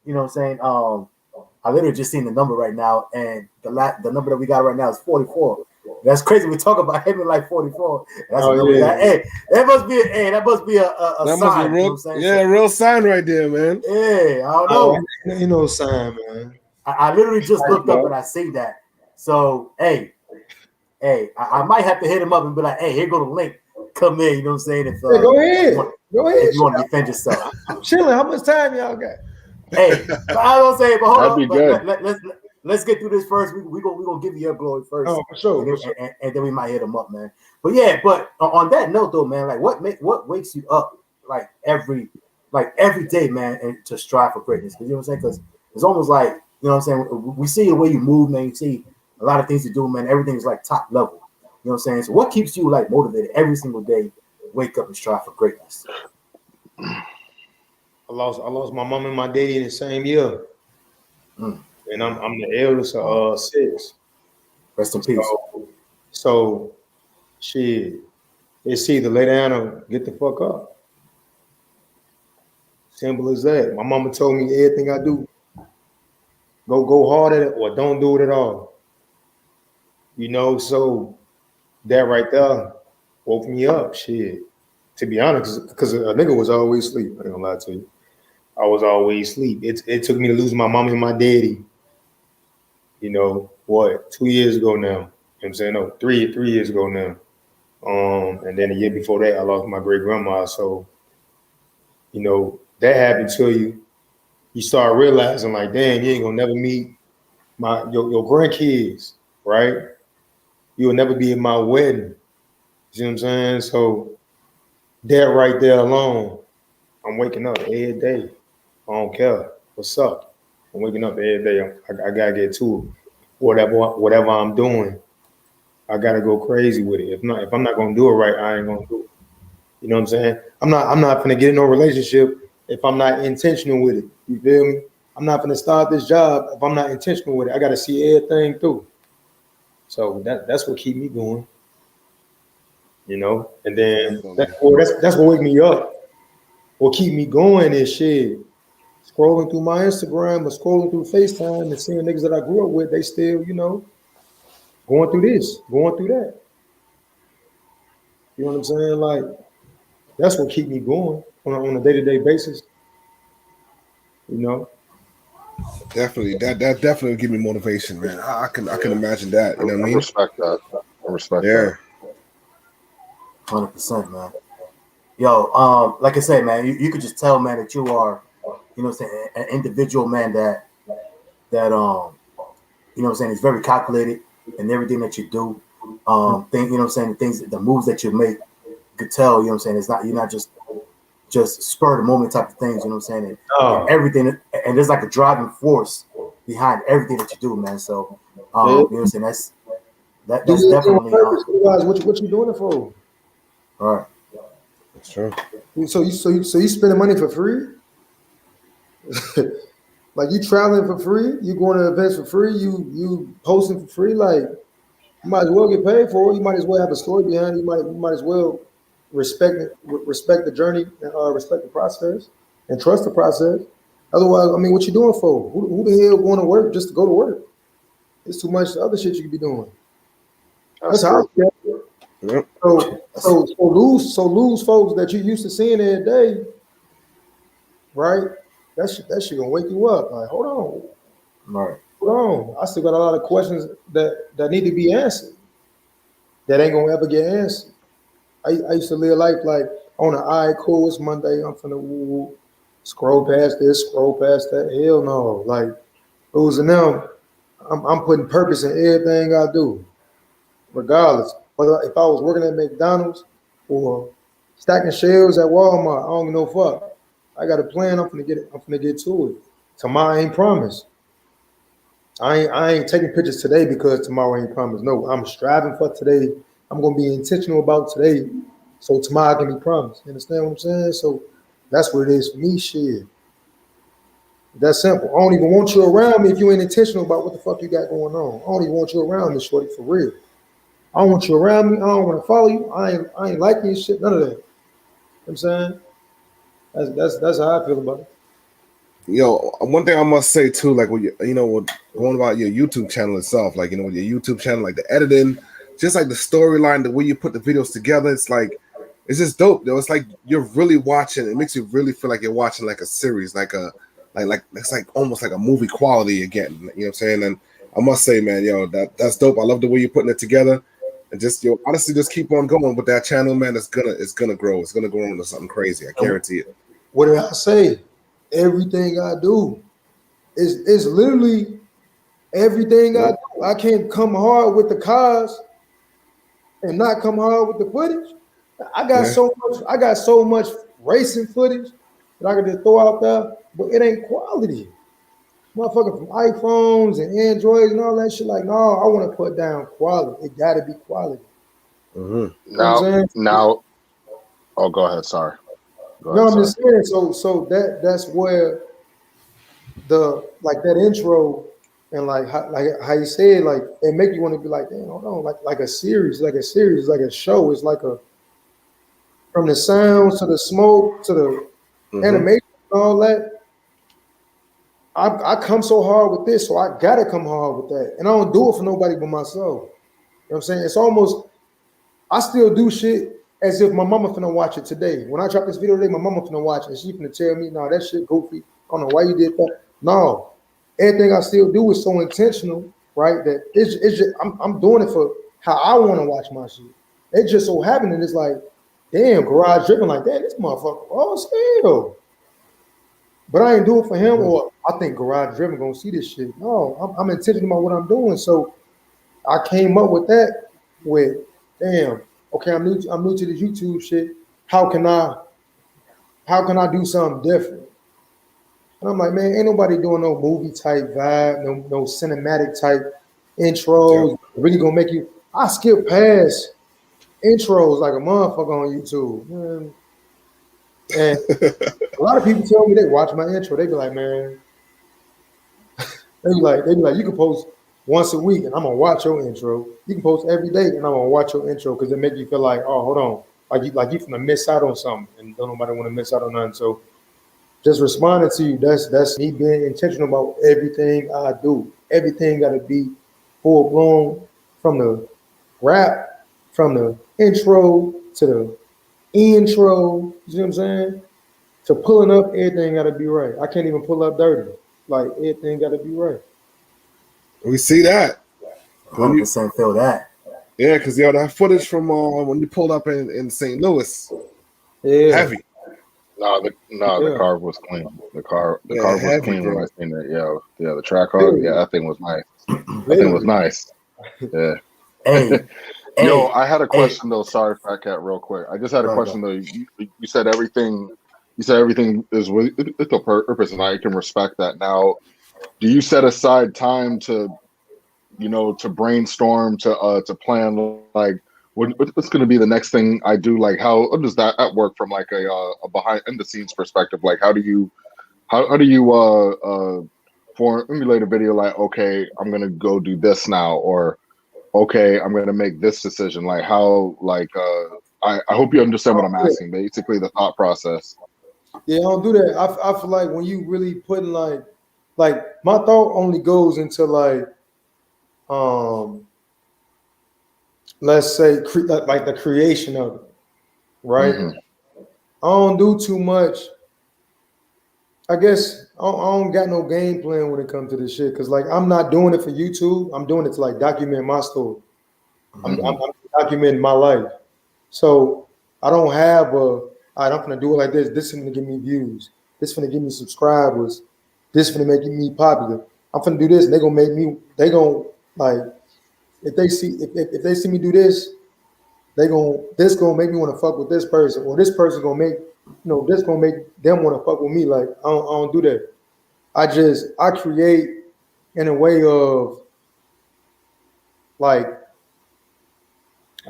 you know what I'm saying? I literally just seen the number right now, and the number that we got right now is 44. That's crazy. We talk about him like 44. That's hey, that must be a sign. Must be real, you know what I'm saying? Yeah, real sign right there, man. Yeah, I don't know. Ain't no sign, man. I literally just looked up and I see that. So hey, I might have to hit him up and be like, hey, here go the link. Come in, you know what I'm saying? If, go ahead. If you want to defend yourself. I'm chilling. How much time y'all got? Hey, I don't say, but hold on. Good. Let's get through this first. We gonna give you your glory first. Oh, for sure. And then we might hit them up, man. But yeah, but on that note though, man, like what wakes you up like every day, man, and to strive for greatness? You know what I'm saying? Because it's almost like, you know what I'm saying, we see the way you move, man. You see a lot of things you do, man. Everything's like top level. You know know what I'm saying? So what keeps you like motivated every single day? Wake up and strive for greatness. I lost my mom and my daddy in the same year. And I'm the eldest of 6. Rest in peace. So shit, it's either lay down or get the fuck up. Simple as that. My mama told me everything I do, go hard at it or don't do it at all. You know, so that right there woke me up. Shit. To be honest, because a nigga was always asleep. I ain't gonna lie to you. I was always asleep. It took me to lose my mom and my daddy. You know, what, 2 years ago now. You know what I'm saying? No, 3 years ago now. And then a year before that, I lost my great grandma. So, you know, that happened to you. You start realizing like, damn, you ain't gonna never meet your grandkids, right? You'll never be at my wedding. You know what I'm saying? So that right there alone, I'm waking up every day. I don't care. What's up? I'm waking up every day. I gotta get to it. Whatever I'm doing, I gotta go crazy with it. If I'm not gonna do it right, I ain't gonna do it. You know what I'm saying? I'm not gonna get in no relationship if I'm not intentional with it. You feel me? I'm not gonna start this job if I'm not intentional with it. I gotta see everything through. So that's what keep me going. You know, and then that's what wake me up. What keep me going is shit. Scrolling through my Instagram or scrolling through FaceTime and seeing niggas that I grew up with, they still, you know, going through this, going through that. You know what I'm saying? Like, that's what keep me going on a day-to-day basis. You know? Definitely. That definitely give me motivation, man. I can imagine that. You know what I mean? Respect that. I respect that. 100%, man. Yo, like I said, man, you could just tell, man, that you are, you know what I'm saying, an individual, man, that you know what I'm saying, is very calculated in everything that you do. You know what I'm saying, the moves that you make, you could tell, you know what I'm saying, you're not just spur of the moment type of things, you know what I'm saying, and everything, and there's like a driving force behind everything that you do, man. So, you know what I'm saying, that's definitely what you doing it for? All right. That's true. So you spending money for free? Like you traveling for free? You going to events for free? You posting for free? Like you might as well get paid for it. You might as well have a story behind it. You might as well respect the journey and respect the process and trust the process. Otherwise, I mean, what you doing for? Who the hell going to work just to go to work? There's too much other shit you could be doing. That's how I feel. Yep. So lose folks that you used to seeing every day, right? That shit gonna wake you up. Like, hold on. Right. Hold on. I still got a lot of questions that need to be answered. That ain't gonna ever get answered. I used to live life like on an all right, cool, it's Monday, I'm finna woo, scroll past this, scroll past that. Hell no. Like it was now I'm putting purpose in everything I do, regardless. Whether if I was working at McDonald's or stacking shelves at Walmart, I don't give no fuck. I got a plan. I'm finna get to it. Tomorrow ain't promised. I ain't taking pictures today because tomorrow ain't promised. No, I'm striving for today. I'm gonna be intentional about today, so tomorrow can be promised. You understand what I'm saying? So that's what it is for me. Shit, that's simple. I don't even want you around me if you ain't intentional about what the fuck you got going on. I don't even want you around me, shorty, for real. I don't want you around me. I don't want to follow you. I ain't liking your shit. None of that. You know what I'm saying? That's how I feel about it. Yo, one thing I must say too, like when going about your YouTube channel itself, like with your YouTube channel, like the editing, just like the storyline, the way you put the videos together, it's it's just dope, though. It's like you're really watching. It makes you really feel like you're watching like a series, like it's like almost like a movie quality again. You know what I'm saying? And I must say, man, yo, that's dope. I love the way you're putting it together. And just honestly, just keep on going with that channel, man. It's gonna grow. It's gonna grow into something crazy. I guarantee it. What did I say? Everything I do is literally everything I do. I can't come hard with the cars and not come hard with the footage. I got so much racing footage that I can just throw out there, but it ain't quality. Motherfucker from iPhones and Androids and all that shit. Like, no, I want to put down quality. It gotta be quality. Mm-hmm. Now. Oh, go ahead. Sorry. I'm just saying. So that's where that intro and like how you said, like it make you want to be like, damn, hold on, like a series, like a show. It's like from the sounds to the smoke to the animation and all that. I come so hard with this, so I gotta come hard with that. And I don't do it for nobody but myself. You know what I'm saying? It's almost, I still do shit as if my mama finna watch it today. When I drop this video today, my mama finna watch it. And she finna tell me, no, that shit goofy. I don't know why you did that. No. Everything I still do is so intentional, right? That it's just, I'm doing it for how I want to watch my shit. It just so happened that it's like, damn, garage driven, like, damn, this motherfucker, oh, still. But I ain't do it for him, or I think garage driven gonna see this shit. No, I'm intentional about what I'm doing. So I came up with that with, damn, okay, I'm new to this YouTube shit. How can I do something different? And I'm like, man, ain't nobody doing no movie type vibe, no cinematic type intros. Really gonna make you. I skip past intros like a motherfucker on YouTube. Man. And a lot of people tell me they watch my intro. They be like, man, they be like, you can post once a week and I'm gonna watch your intro. You can post every day and I'm gonna watch your intro because it make you feel like, oh, hold on, like you finna miss out on something, and don't nobody want to miss out on nothing. So just responding to you, that's me being intentional about everything I do. Everything got to be full blown, from the rap, from the intro to the intro. You see what I'm saying? To pulling up, everything got to be right. I can't even pull up dirty. Like, everything got to be right. We see that. 100% feel that. Yeah, because that footage from when you pulled up in St. Louis, heavy. The car was clean. The car was clean when I seen it. Yeah, the track car. Yeah, that thing was nice. That thing was nice. Yeah. Yo, I had a question though. Sorry, FaTKaT, real quick. I just had a question though. You said everything. You said everything is with a purpose, and I can respect that. Now, do you set aside time to, to brainstorm, to plan, like, what's going to be the next thing I do? Like, how does that work from like a behind the scenes perspective? Like, how do you formulate a video? Like, okay, I'm going to go do this now, or okay, I'm going to make this decision. Like, how? Like, I hope you understand what I'm asking. Basically, the thought process. Yeah, I don't do that. I feel like when you really putting like my thought only goes into like, let's say like the creation of it, right? I don't do too much. I guess I don't got no game plan when it comes to this shit, because like I'm not doing it for YouTube. I'm doing it to like document my story. I'm documenting my life. So I don't have I'm gonna do it like this. This is gonna give me views. This is gonna give me subscribers. This is gonna make me popular. I'm gonna do this, and they gonna like, if they see me do this, this gonna make me want to fuck with this person, or this person gonna make, this gonna make them want to fuck with me. Like, I don't do that. I create in a way of like,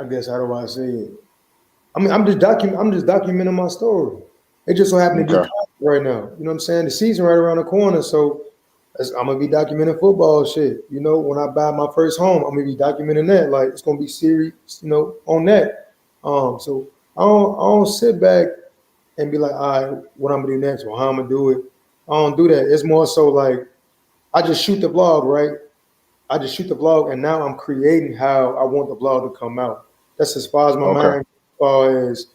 I guess, how do I say it? I mean, I'm just documenting my story. It just so happened to be right now. You know what I'm saying? The season right around the corner, so I'm gonna be documenting football shit. When I buy my first home, I'm gonna be documenting that. Like, it's gonna be serious, on that. So I don't sit back and be like, all right, what I'm gonna do next, or how I'm gonna do it. I don't do that. It's more so like, I just shoot the vlog, right? I just shoot the vlog, and now I'm creating how I want the vlog to come out. That's as far as my mind, as far as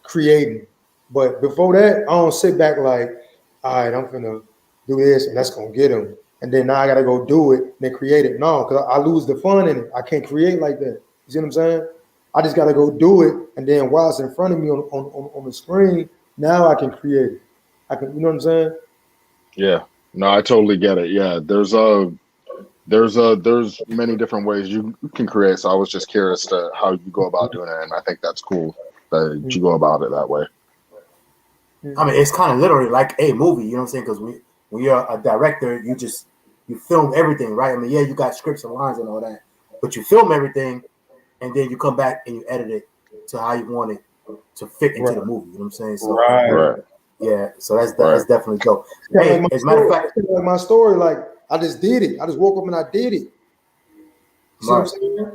creating. But before that, I don't sit back like, all right, I'm gonna do this, and that's gonna get them. And then now I gotta go do it, and then create it. No, because I lose the fun in it. I can't create like that. You see what I'm saying? I just gotta go do it, and then while it's in front of me on the screen, now I can create it. I can, you know what I'm saying? Yeah. No, I totally get it. Yeah, there's many different ways you can create. So I was just curious to how you go about doing it, and I think that's cool that you go about it that way. I mean, it's kind of literally like a movie, you know what I'm saying? Because when you're a director, you film everything, right? I mean, yeah, you got scripts and lines and all that, but you film everything, and then you come back and you edit it to how you want it to fit into the movie. You know what I'm saying? So Right. yeah, so that's definitely dope. Kinda Hey, like as a matter of fact, like my story, like I just did it. I just woke up and I did it. You see what I'm saying?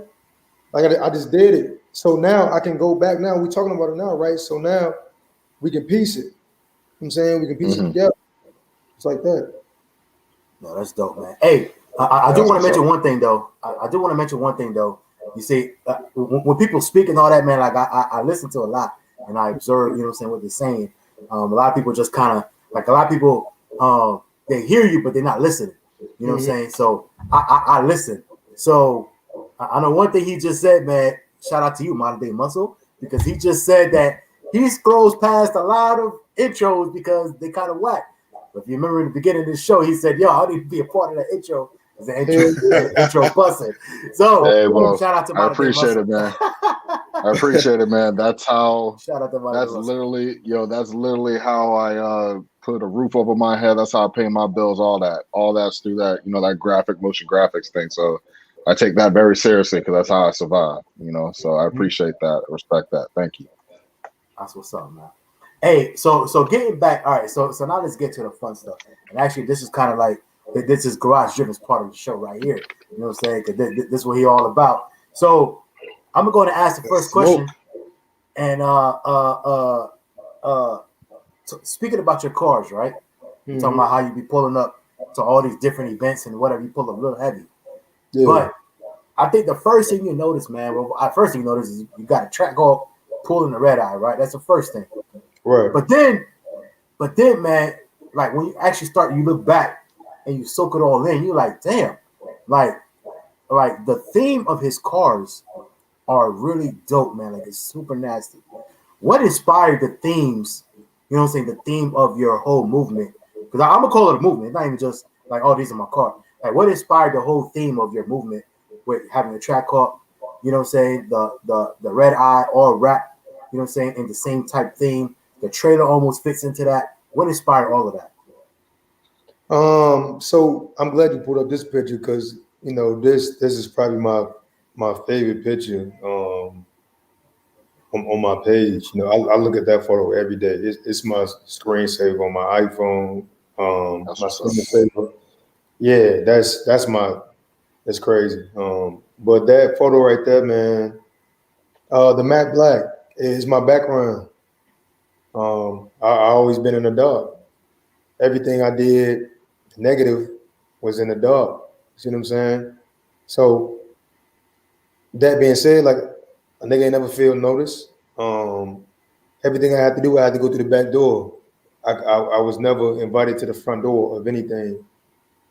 Like I just did it. So now I can go back. Now we're talking about it now, right? So now we can piece it. You know what I'm saying? We can piece it together. It's like that. No, that's dope, man. Hey, I do want to mention one thing though. I do want to mention one thing though. You see, when people speak and all that, man, like I listen to a lot and I observe, you know what I'm saying, what they're saying. A lot of people just kind of like a lot of people they hear you, but they're not listening. You know what I'm saying? So I listen. So I know one thing he just said, man. Shout out to you, Modern Day Muscle, because he just said that he scrolls past a lot of intros because they kind of whack. But if you remember in the beginning of the show, he said, "Yo, I need to be a part of that intro." As the intro busting. So hey, well, shout out to I appreciate it, man. I appreciate it, man. That's how. Shout out to that's literally, that's literally how I put a roof over my head. That's how I pay my bills. All that's through that, that motion graphics thing. So I take that very seriously because that's how I survive. So I appreciate that, respect that. Thank you. That's what's up, man. Hey, so getting back, all right. So now let's get to the fun stuff. And actually, this is kind of like this is Garage Driven's part of the show right here. You know what I'm saying? Because this is what he all about. So I'm going to ask the first question. And speaking about your cars, right? You're talking about how you be pulling up to all these different events and whatever. You pull up real heavy. Yeah. But I think the first thing you notice, man, first thing you notice is you got a track off pulling the red eye, right? That's the first thing. Right. But then, man, like when you actually start, you look back and you soak it all in. You're like, damn, like the theme of his cars are really dope, man. Like it's super nasty. What inspired the themes? You know what I'm saying? The theme of your whole movement. Because I'm gonna call it a movement. It's not even just like, oh, these are my cars. Like, what inspired the whole theme of your movement with having a track car? You know what I'm saying? The red eye, all rap. You know what I'm saying? In the same type theme. The trailer almost fits into that. What inspired all of that? So I'm glad you pulled up this picture because this is probably my favorite picture on my page. I look at that photo every day. It's my screensaver on my iPhone. My screensaver. Yeah, that's crazy. But that photo right there, man, the matte black is my background. I always been in the dark. Everything I did negative was in the dark. See what I'm saying? So that being said, like a nigga ain't never feel notice. Everything I had to do, I had to go through the back door. I was never invited to the front door of anything.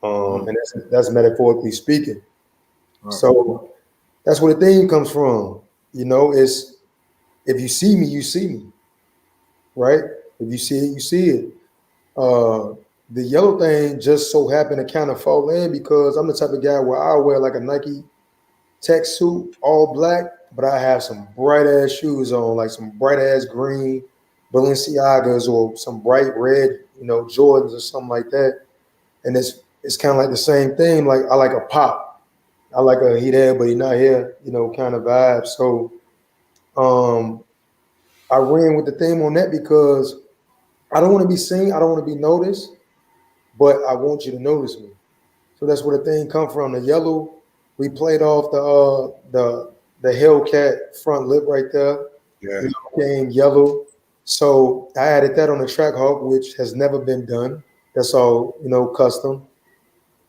And that's metaphorically speaking. Right. So that's where the theme comes from. It's if you see me, you see me. Right? If you see it, you see it. The yellow thing just so happened to kind of fall in because I'm the type of guy where I wear like a Nike tech suit, all black, but I have some bright ass shoes on, like some bright ass green Balenciagas or some bright red, Jordans or something like that. And it's kind of like the same thing. Like I like a pop. I like a he there, but he not here, kind of vibe. So I ran with the theme on that because I don't want to be seen. I don't want to be noticed, but I want you to notice me. So that's where the thing come from. The yellow, we played off the Hellcat front lip right there. Yeah. It became yellow. So I added that on the Trackhawk, which has never been done. That's all, custom.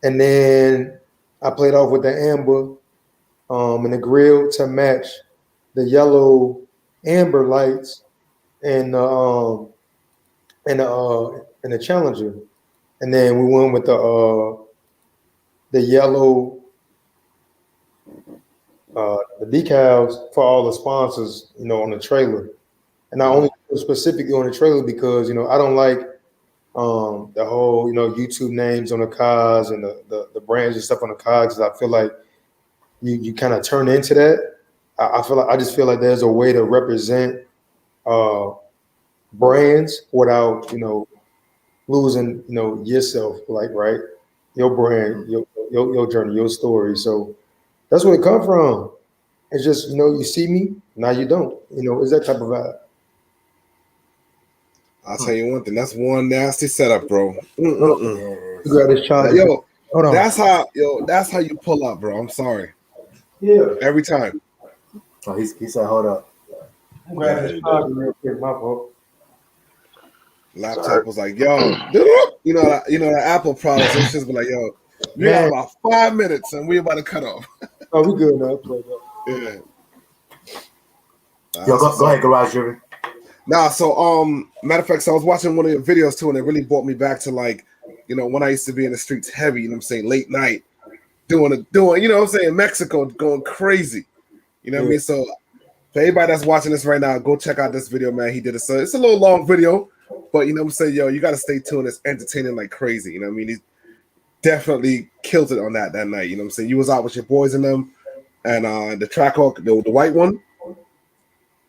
And then I played off with the amber and the grill to match the yellow amber lights and the Challenger. And then we went with the yellow the decals for all the sponsors, on the trailer. And I only specifically on the trailer because, I don't like the whole, YouTube names on the cars and the brands and stuff on the cars. I feel like you kind of turn into that. I just feel like there's a way to represent brands without, losing, yourself, like, right? Your brand, your journey, your story. So that's where it come from. It's just, you know, you see me, now you don't. You know, it's that type of vibe. I'll tell you one thing. That's one nasty setup, bro. You got this charger. Yo, hold on. That's how you pull up, bro. I'm sorry. Yeah. Every time. Oh, he said, hold up. I'm grabbing this charger real quick, my fault. Laptop was like, yo, you know the Apple products. It's just be like, yo, you got about 5 minutes and we about to cut off. Oh, we good now. Yeah. Yo, go ahead, Garage Driven. Nah, so matter of fact, so I was watching one of your videos too, and it really brought me back to like, you know, when I used to be in the streets heavy, you know what I'm saying, late night, doing, you know what I'm saying, Mexico, going crazy. You know what I mean? So for everybody that's watching this right now, go check out this video, man. He did it. So it's a little long video, but you know what I'm saying, yo, you gotta stay tuned. It's entertaining like crazy. You know what I mean? He definitely killed it on that night. You know what I'm saying? You was out with your boys in them, and the Trackhawk, the white one.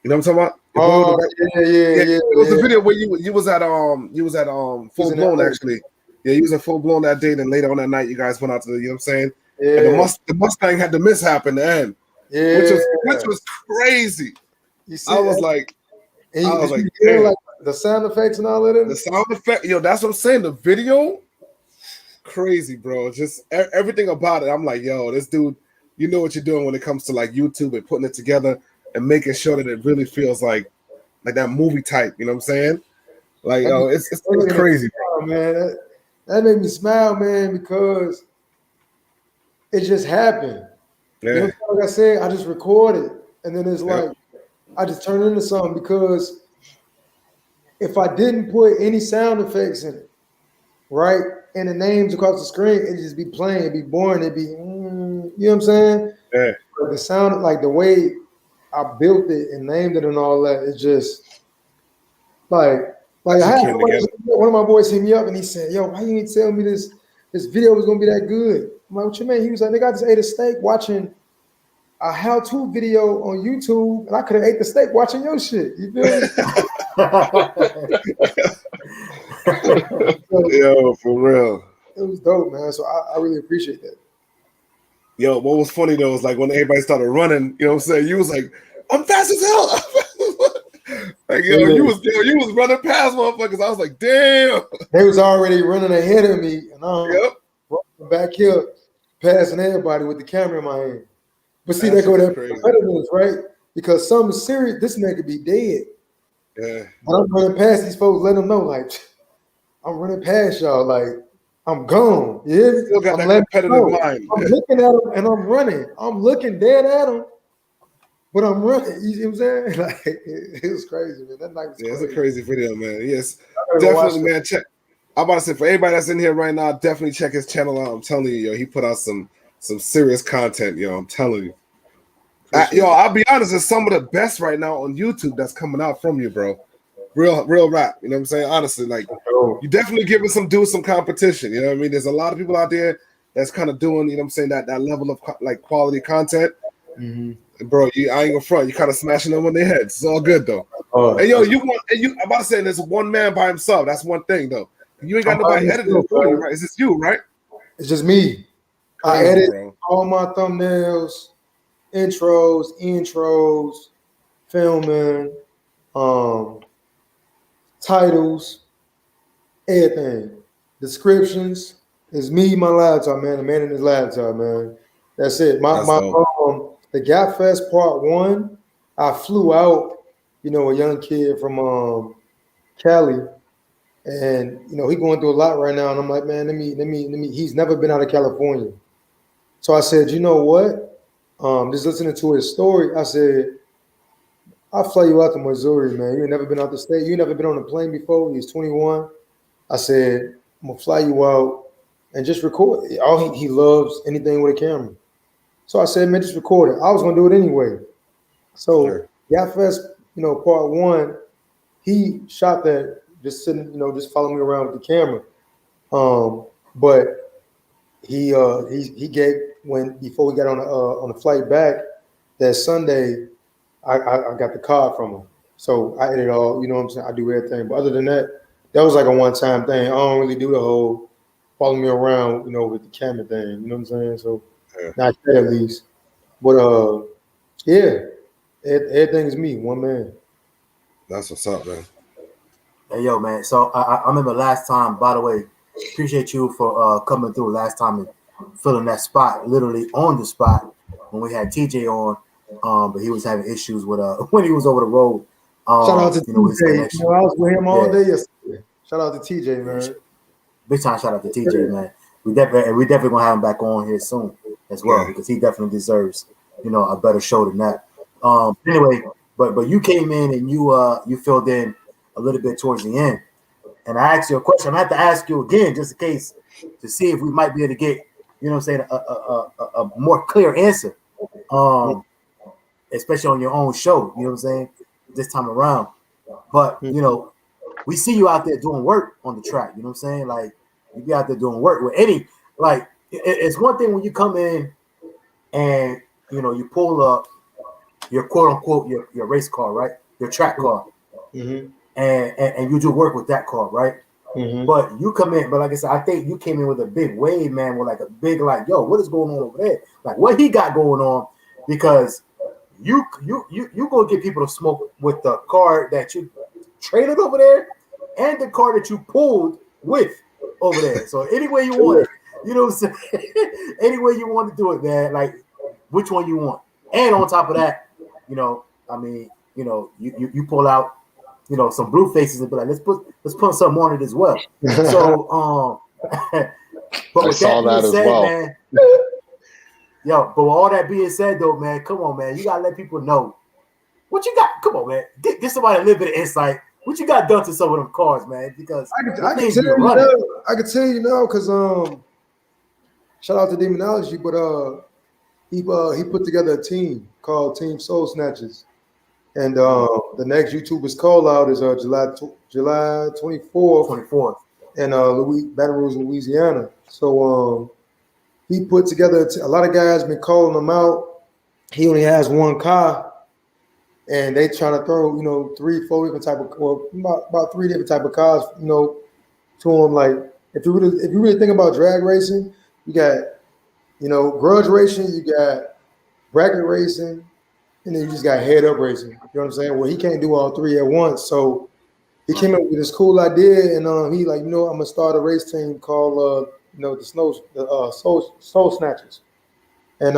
You know what I'm talking about? Oh, yeah. It was a video where you was at full blown actually. Yeah, you was at full blown that day. Then later on that night, you guys went out to the, you know what I'm saying? Yeah. And the Mustang had the mishap in the end. Yeah. Which was crazy. You see, I was like, like the sound effects and all of that. The sound effect, yo, that's what I'm saying. The video, crazy, bro. Just everything about it. I'm like, yo, this dude, you know what you're doing when it comes to like YouTube and putting it together and making sure that it really feels like that movie type. You know what I'm saying? Like, yo, it's crazy, bro. Man, that made me smile, man, because it just happened. Yeah. You know, like I said, I just recorded, and then it's like I just turned into something, because if I didn't put any sound effects in it, right, and the names across the screen, it'd just be plain, it'd be boring, it'd be, you know what I'm saying? Yeah. But the sound, like the way I built it and named it and all that, it's just like I had one of my boys hit me up and he said, yo, why you didn't tell me this video was gonna be that good? I'm like, what you mean? He was like, nigga, I just ate a steak watching a how-to video on YouTube, and I could have ate the steak watching your shit. You feel me? Yo, for real. It was dope, man. So I really appreciate that. Yo, what was funny though was like when everybody started running, you know what I'm saying? You was like, I'm fast as hell. Like, yo, you was running past motherfuckers. I was like, damn. They was already running ahead of me, and I'm running back here, passing everybody with the camera in my hand. But see, they go that competitiveness, right? Because something serious, this man could be dead. Yeah. But I'm running past these folks, let them know, like, I'm running past y'all, like, I'm gone. You hear me? Still got that competitive mind. I'm looking at them and I'm running. I'm looking dead at them, but I'm running. You know what I'm saying? Like, it was crazy, man. That night was crazy. It's a crazy video, man. Yes, definitely, man. Check. I'm about to say, for everybody that's in here right now, definitely check his channel out. I'm telling you, yo, he put out some serious content, yo. I'm telling you. Yo, I'll be honest, it's some of the best right now on YouTube that's coming out from you, bro. Real rap. You know what I'm saying? Honestly, like, you definitely giving some dudes some competition. You know what I mean? There's a lot of people out there that's kind of doing, you know what I'm saying, that level of like quality content. Mm-hmm. Bro, I ain't gonna front. You kind of smashing them on their heads. It's all good though. And yo, I'm about to say there's one man by himself. That's one thing though. You ain't got nobody editing for you, right? It's just you, right? It's just me. I edit all my thumbnails, intros, filming, titles, everything. Descriptions. It's me, my laptop, man. The man in his laptop, man. That's it. The Gap Fest Part 1, I flew out, you know, a young kid from Cali, and you know, he going through a lot right now. And I'm like, man, let me. He's never been out of California. So I said, you know what? Just listening to his story, I said, I'll fly you out to Missouri, man. You ain't never been out the state. You ain't never been on a plane before. He's 21. I said, I'm gonna fly you out and just record. All he loves anything with a camera. So I said, man, just record it. I was gonna do it anyway. So Gap Fest, you know, Part 1, he shot that just sitting, you know, just following me around with the camera. But he gave before we got on the flight back that Sunday, I got the card from him. So I edit all, you know what I'm saying? I do everything. But other than that, that was like a one-time thing. I don't really do the whole follow me around, you know, with the camera thing. You know what I'm saying? So not that at least. But Yeah, everything is me, one man. That's what's up, man. Hey, yo, man. So I remember last time, by the way, appreciate you for coming through last time and filling that spot, literally on the spot when we had TJ on. But he was having issues with when he was over the road. Shout out to with his TJ. connection. I was with him all day yesterday. Shout out to TJ, man. Big time shout out to TJ, man. We definitely gonna have him back on here soon as well because he definitely deserves, a better show than that. Anyway, but you came in and you filled in a little bit towards the end, and I asked you a question. I have to ask you again just in case to see if we might be able to get, a more clear answer, especially on your own show. You know what I'm saying? This time around, but we see you out there doing work on the track. You know what I'm saying? Like you be out there doing work with any it's one thing when you come in and you pull up your quote unquote your race car, right? Your track car. Mm-hmm. And you do work with that car, right? Mm-hmm. But you come in, but like I said, I think you came in with a big wave, man, with like a big yo, what is going on over there? Like what he got going on, because you gonna get people to smoke with the car that you traded over there and the car that you pulled with over there. So any way you want it, you know what I'm saying? Any way you want to do it, man. Like which one you want. And on top of that, you pull out, some blue faces and be like, let's put something on it as well. So but with that being said, man, but with all that being said though, man, come on, man, you gotta let people know what you got. Come on, man, get somebody a little bit of insight. What you got done to some of them cars, man? Because I can tell you now, because shout out to Demonology, but he put together a team called Team Soul Snatchers. And the next YouTuber's call out is July 24th in Baton Rouge, Louisiana. So he put together a lot of guys been calling him out. He only has one car, and they trying to throw 3-4 different type of about 3 different type of cars to him. Like if you really think about drag racing, you got grudge racing, you got bracket racing. And then you just got head up racing. You know what I'm saying? Well, he can't do all 3 at once. So he came up with this cool idea, and he I'm gonna start a race team called Soul Snatchers. And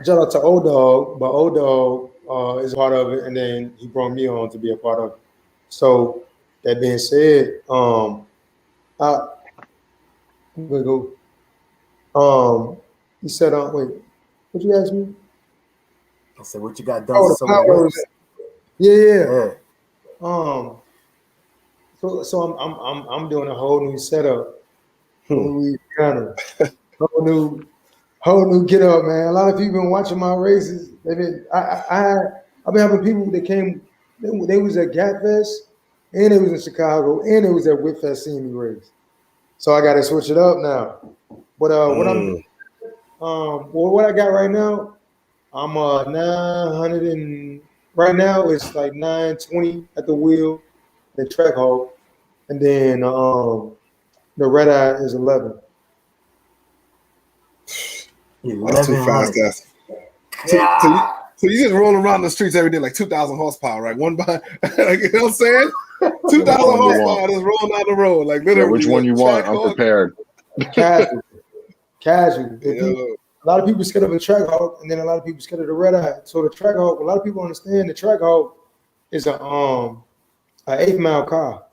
shout out to Old Dog, but Old Dog is part of it, and then he brought me on to be a part of it. So that being said, he said, wait, what you ask me? I said, what you got done to some of the Yeah. So I'm doing a whole new setup. Whole new get up, man. A lot of people been watching my races. I've been having people that came. They was at Gap Fest, and they was in Chicago, and they was at Whitfest seeing me race. So I got to switch it up now. But what I got right now, I'm 900 and right now it's like 920 at the wheel, the track hole, and then the red eye is 11. That's too fast, guys. So you just roll around the streets every day like 2,000 horsepower, right? One by, like, you know what I'm saying? 2,000 horsepower just rolling down the road, like literally. Yeah, which one you want? I'm prepared. Casual. A lot of people scared of a track hawk, and then a lot of people scared of the red eye. So the track hawk, a lot of people understand the track hawk is a 8-mile car,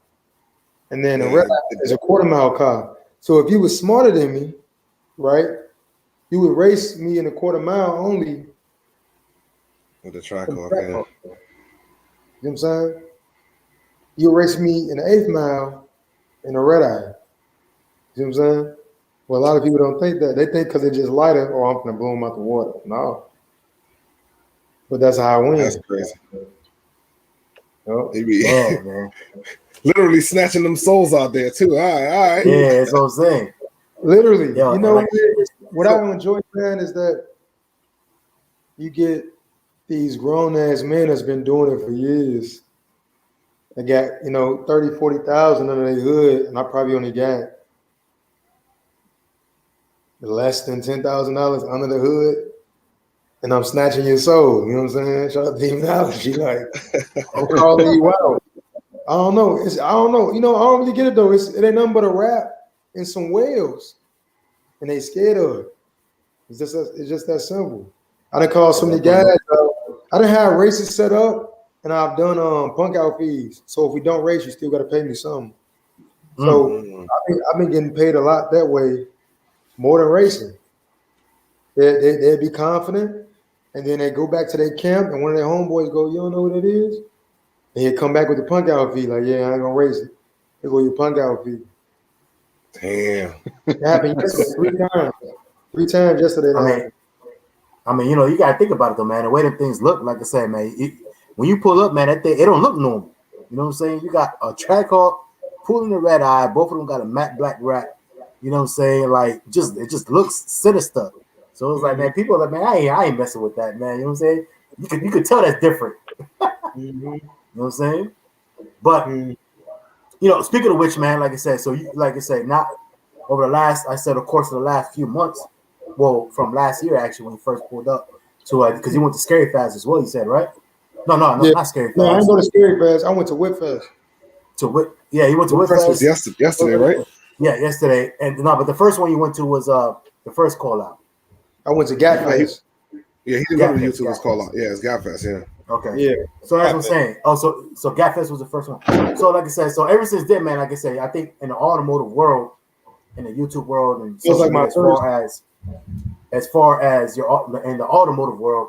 and then the red eye is a 1/4-mile car. So if you were smarter than me, right, you would race me in a 1/4 mile only with the track hawk. You know what I'm saying? You would race me in the 8th mile in a red eye. You know what I'm saying? Well, a lot of people don't think that. They think because they're just lighter, or I'm going to blow them out the water. No. But that's how I win. That's crazy. Man. Literally snatching them souls out there, too. All right. Yeah, that's what I'm saying. Literally. What I enjoy, man, is that you get these grown-ass men that's been doing it for years. They got, 30, 40,000 under their hood, and I probably only got less than $10,000 under the hood, and I'm snatching your soul. You know what I'm saying? Shout out to demonology. Like, I'm calling you out. I don't know. I don't know. You know, I don't really get it though. It ain't nothing but a rap and some whales, and they scared of it. It's just that simple. I done called so many guys. I done have races set up, and I've done punk out fees. So if we don't race, you still got to pay me something. So I've been getting paid a lot that way, more than racing. They'd be confident, and then they go back to their camp, and one of their homeboys go, "You don't know what it is?" And he'd come back with the punk out fee, like, "Yeah, I ain't gonna race it." They go, "Your punk out fee." Damn. It happened yesterday 3 times yesterday. I mean, you know, you gotta think about it though, man. The way them things look, like I said, man, when you pull up, man, that thing, it don't look normal. You know what I'm saying? You got a Trackhawk pulling the red eye, both of them got a matte black rack. You know what I'm saying? Like, it just looks sinister. So it's like, man, people are like, man, I ain't messing with that, man. You know what I'm saying? You could tell that's different. You know what I'm saying? But you know, speaking of which, man, like I said, not over the last, of course, of the last few months. Well, from last year actually, when he first pulled up to because he went to Scary Fast as well. You said, right? No, not Scary Fast. No, I didn't go to Scary Fast. I went to Whip Fest. Yeah, he went to Whip Fest. Was yesterday, right? Yeah, yesterday. And no, but the first one you went to was the first call out. I went to Gap Fest. Yeah, he didn't go to YouTube. It's call out. Yeah, it's Gap Fest. Yeah. Okay. Yeah. So that's what I'm saying. Oh, so Gap Fest was the first one. So like I said, so ever since then, man, like I say, I think in the automotive world, in the YouTube world, and as far as your in the automotive world,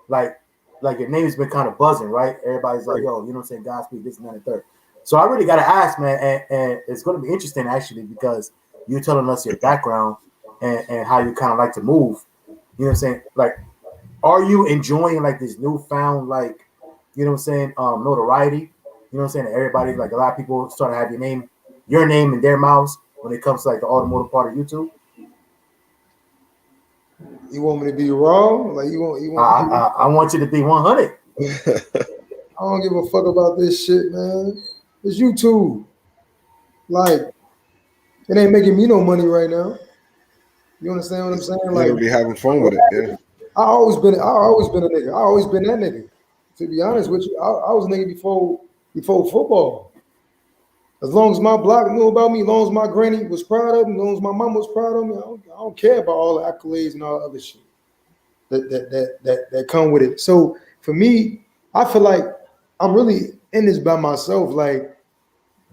like your name's been kind of buzzing, right? Everybody's like, yo, you know what I'm saying, Godspeed, this and that and third. So I really gotta ask, man, and it's gonna be interesting actually because you're telling us your background and how you kind of like to move. You know what I'm saying? Like, are you enjoying like this newfound, like, you know what I'm saying, notoriety? You know what I'm saying? Everybody, like a lot of people start to have your name in their mouths when it comes to like the automotive part of YouTube. You want me to be wrong? Like I want you to be 100. I don't give a fuck about this shit, man. It's YouTube. Like, it ain't making me no money right now. You understand what I'm saying? Like, you'll be having fun with it. Yeah. I always been a nigga. I always been that nigga. To be honest with you, I was a nigga before football. As long as my block knew about me, as long as my granny was proud of me, as long as my mom was proud of me, I don't care about all the accolades and all the other shit that come with it. So for me, I feel like I'm really in this by myself. Like,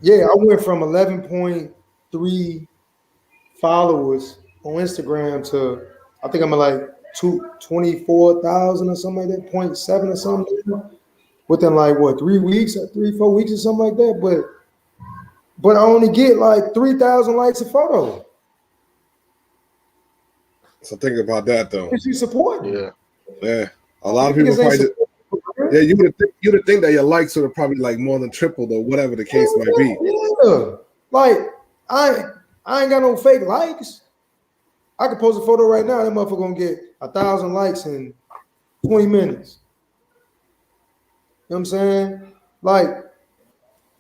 yeah, I went from 11.3 followers on Instagram to I think I'm at like 24,000 or something like that, 0.7 or something within like 3 weeks or 3-4 weeks or something like that. But I only get like 3,000 likes a photo. So think about that though. Is you support? Yeah. A lot of people probably you would think that your likes would have probably like more than tripled or whatever the case might be. Yeah. Like I ain't got no fake likes. I could post a photo right now. That motherfucker gonna get 1,000 likes in 20 minutes. You know what I'm saying? Like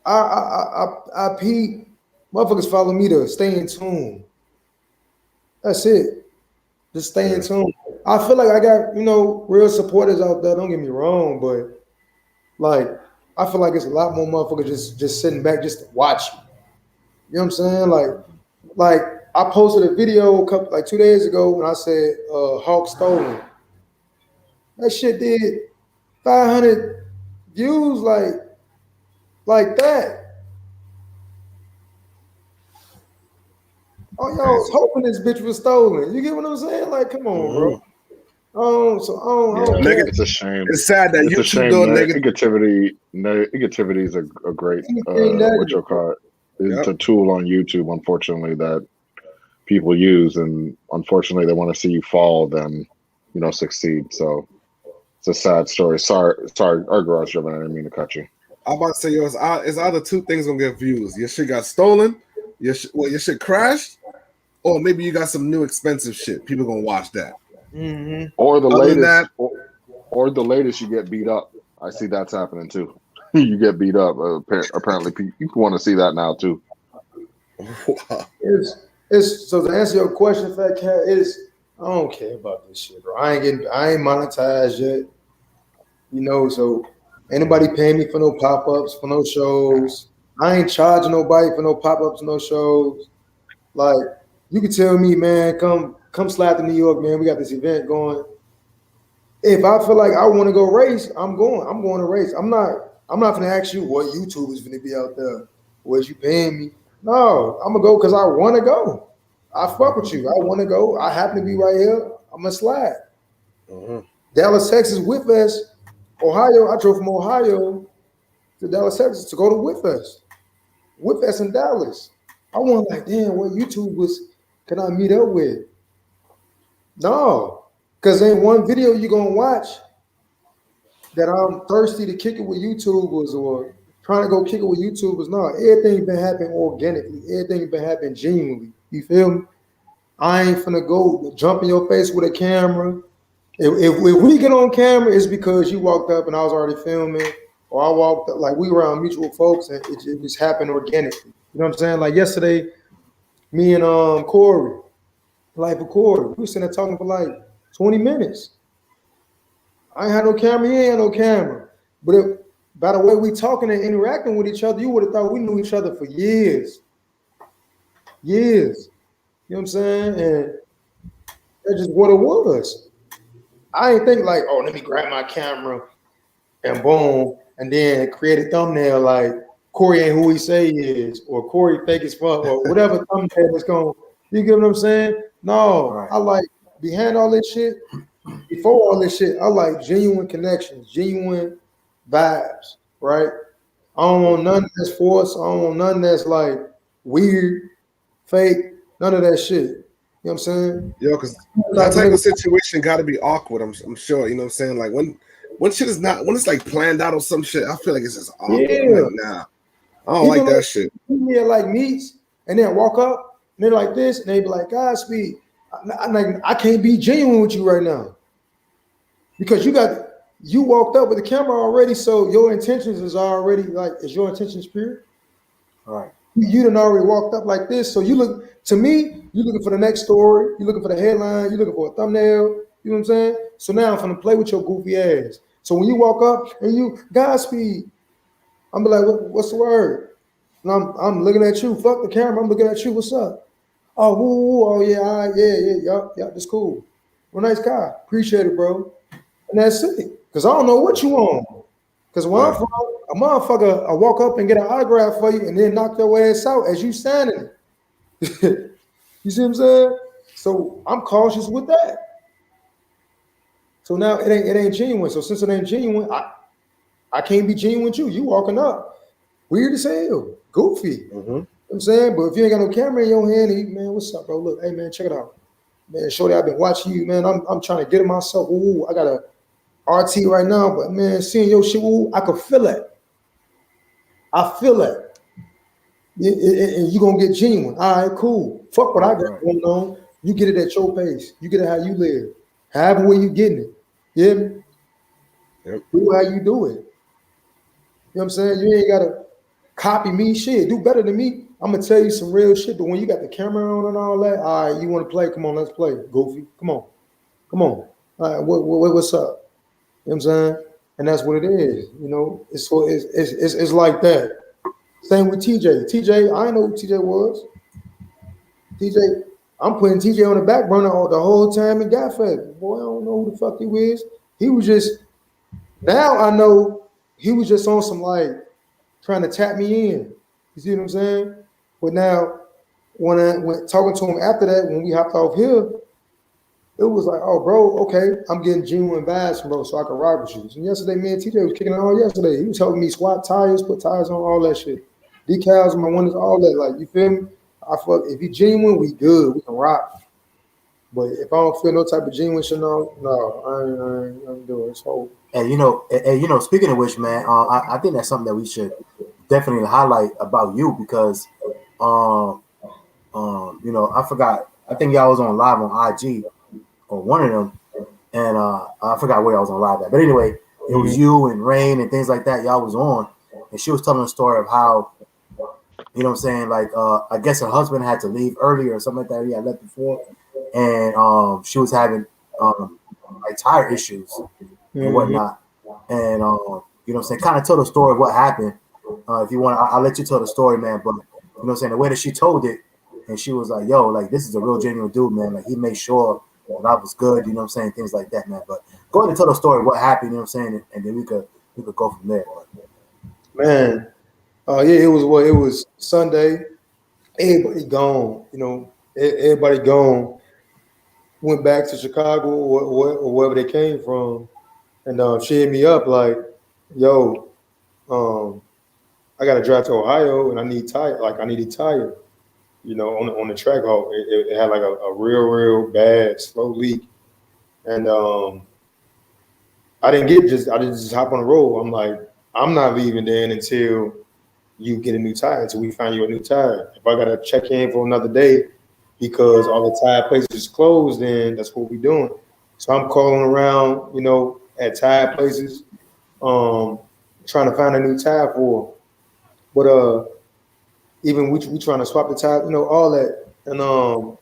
I peep. Motherfuckers follow me to stay in tune. That's it. Just stay in tune. I feel like I got, real supporters out there. Don't get me wrong, but like I feel like it's a lot more motherfuckers just sitting back just to watch you. You know what I'm saying? Like I posted a video 2 days ago when I said Hawk stolen. That shit did 500 views like that. Oh, y'all was hoping this bitch was stolen. You get what I'm saying? Like, come on, bro. It's a shame. It's sad that it's a shame. Negativity is a great what you call it. It's a tool on YouTube, unfortunately, that people use, and unfortunately, they want to see you fall than succeed. So it's a sad story. Sorry, our garage driven. I didn't mean to cut you. I'm about to say, it's either two things gonna get views. Your shit got stolen, your shit crashed, or maybe you got some new expensive shit. People gonna watch that. Mm-hmm. Or the latest, or the latest, you get beat up. I see that's happening too. You get beat up. Apparently, people want to see that now too. It's so to answer your question, FaTKaT, I don't care about this shit, bro. I ain't monetized yet. You know, so anybody paying me for no pop-ups, for no shows. I ain't charging nobody for no pop-ups, no shows. Like, you can tell me, man, come slap to New York, man. We got this event going. If I feel like I want to go race, I'm going to race. I'm not gonna ask you what YouTube is gonna be out there. Was you paying me? No, I'm gonna go because I want to go. I fuck with you. I want to go. I happen to be right here. I'm gonna slide. Dallas, Texas, Whitfest, Ohio. I drove from Ohio to Dallas, Texas to go to Whitfest in Dallas. I want like, damn, what YouTube can I meet up with? No, because ain't one video you're gonna watch that I'm thirsty to kick it with YouTubers or trying to go kick it with YouTubers. No, everything been happening organically. Everything been happening genuinely. You feel me? I ain't finna go jump in your face with a camera. If we get on camera, it's because you walked up and I was already filming, or I walked up, like we were around mutual folks and it just happened organically. You know what I'm saying? Like yesterday, me and Corey, Life of Corey, we were sitting there talking for like 20 minutes. I ain't had no camera, he ain't had no camera. But by the way we talking and interacting with each other, you would have thought we knew each other for years. Years. You know what I'm saying? And that's just what it was. I ain't think like, oh, let me grab my camera and boom, and then create a thumbnail like Corey ain't who he say he is, or Corey fake as fuck, or whatever thumbnail is going. You get what I'm saying? No, right. I like behind all this shit, before all this shit, I like genuine connections, genuine vibes, right? I don't want none that's forced. I don't want none that's like weird, fake, none of that shit. You know what I'm saying? Yo, because that type of situation got to be awkward. I'm sure. You know what I'm saying? Like when shit is not, when it's like planned out or some shit, I feel like it's just awkward. Yeah. Like, nah, I don't like that shit. Yeah, like meets and then walk up and they're like this and they be like, Godspeed. I can't be genuine with you right now because you walked up with the camera already, so your intentions is already like, is your intentions pure? All right. You done already walked up like this, so you look to me. You looking for the next story. You looking for the headline. You looking for a thumbnail. You know what I'm saying? So now I'm gonna play with your goofy ass. So when you walk up and you Godspeed, I'm be like, what's the word? And I'm looking at you. Fuck the camera. I'm looking at you. What's up? Oh, woo, oh yeah, all right, yeah. That's cool. Well, nice guy. Appreciate it, bro. And that's it. Cause I don't know what you want. Cause when I'm from, a motherfucker, I walk up and get an autograph for you and then knock your ass out as you signing it. You see what I'm saying? So I'm cautious with that. So now it ain't genuine. So since it ain't genuine, I can't be genuine with you. You walking up, weird as hell, goofy. You know what I'm saying? But if you ain't got no camera in your hand, man, what's up, bro? Look, hey man, check it out. Man, shorty, I've been watching you, man. I'm trying to get it myself. Ooh, I got a RT right now, but man, seeing your shit, ooh, I could feel it. I feel it. And you're gonna get genuine. All right, cool. Fuck what I got going on. You get it at your pace. You get it how you live. However way you getting it. Yeah. Yep. Do how you do it. You know what I'm saying? You ain't gotta copy me. Shit, do better than me. I'm gonna tell you some real shit. But when you got the camera on and all that, all right, you want to play? Come on, let's play. Goofy. Come on. All right, what's up? You know what I'm saying? And that's what it is. You know, it's like that. Same with TJ. TJ, I know who TJ was. TJ, I'm putting TJ on the back burner all the whole time and got fed. Boy, I don't know who the fuck he is. He was just, now I know he was just on some like trying to tap me in. You see what I'm saying? But now when I went talking to him after that, when we hopped off here, it was like, oh, bro, okay, I'm getting genuine vibes from bro, so I can ride with you. And yesterday, me and TJ was kicking it on yesterday. He was helping me swap tires, put tires on, all that shit. Decals on my windows, all that. Like, you feel me? If you genuine, we good. We can rock. But if I don't feel no type of genuine shit, no, I ain't doing it. So, and you know, speaking of which, man, I think that's something that we should definitely highlight about you because, you know, I forgot. I think y'all was on live on IG or one of them, and I forgot where I was on live at. But anyway, it was you and Rain and things like that. Y'all was on, and she was telling a story of how, you know what I'm saying, like I guess her husband had to leave earlier or something like that. He had left before, and she was having like tire issues and whatnot, and you know what I'm saying, kind of told the story of what happened. If you want, I'll let you tell the story, man. But you know what I'm saying, the way that she told it, and she was like, "Yo, like this is a real genuine dude, man. Like he made sure that I was good." You know what I'm saying, things like that, man. But go ahead and tell the story of what happened. You know what I'm saying, and then we could go from there. Man, yeah, it was Sunday. Everybody gone. You know, everybody gone. Went back to Chicago or wherever they came from, and she hit me up like, "Yo, I got to drive to Ohio and I need tire. Like I need a tire, you know, on the track halt. It had like a real bad slow leak, and I didn't just hop on the road. I'm like, I'm not leaving then until you get a new tire, until we find you a new tire. If I got to check in for another day because all the tire places is closed, then that's what we're doing. So I'm calling around, you know, at tire places, trying to find a new tire for her. But even we trying to swap the tire, you know, all that. And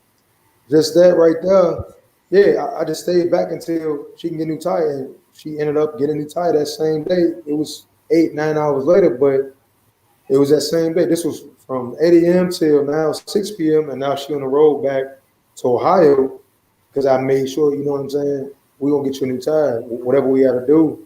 just that right there, yeah, I just stayed back until she can get a new tire. And she ended up getting a new tire that same day. It was 8-9 hours later, but it was that same day. This was from 8 a.m. till now 6 p.m. And now she on the road back to Ohio because I made sure, you know what I'm saying, we're going to get you a new tire, whatever we got to do.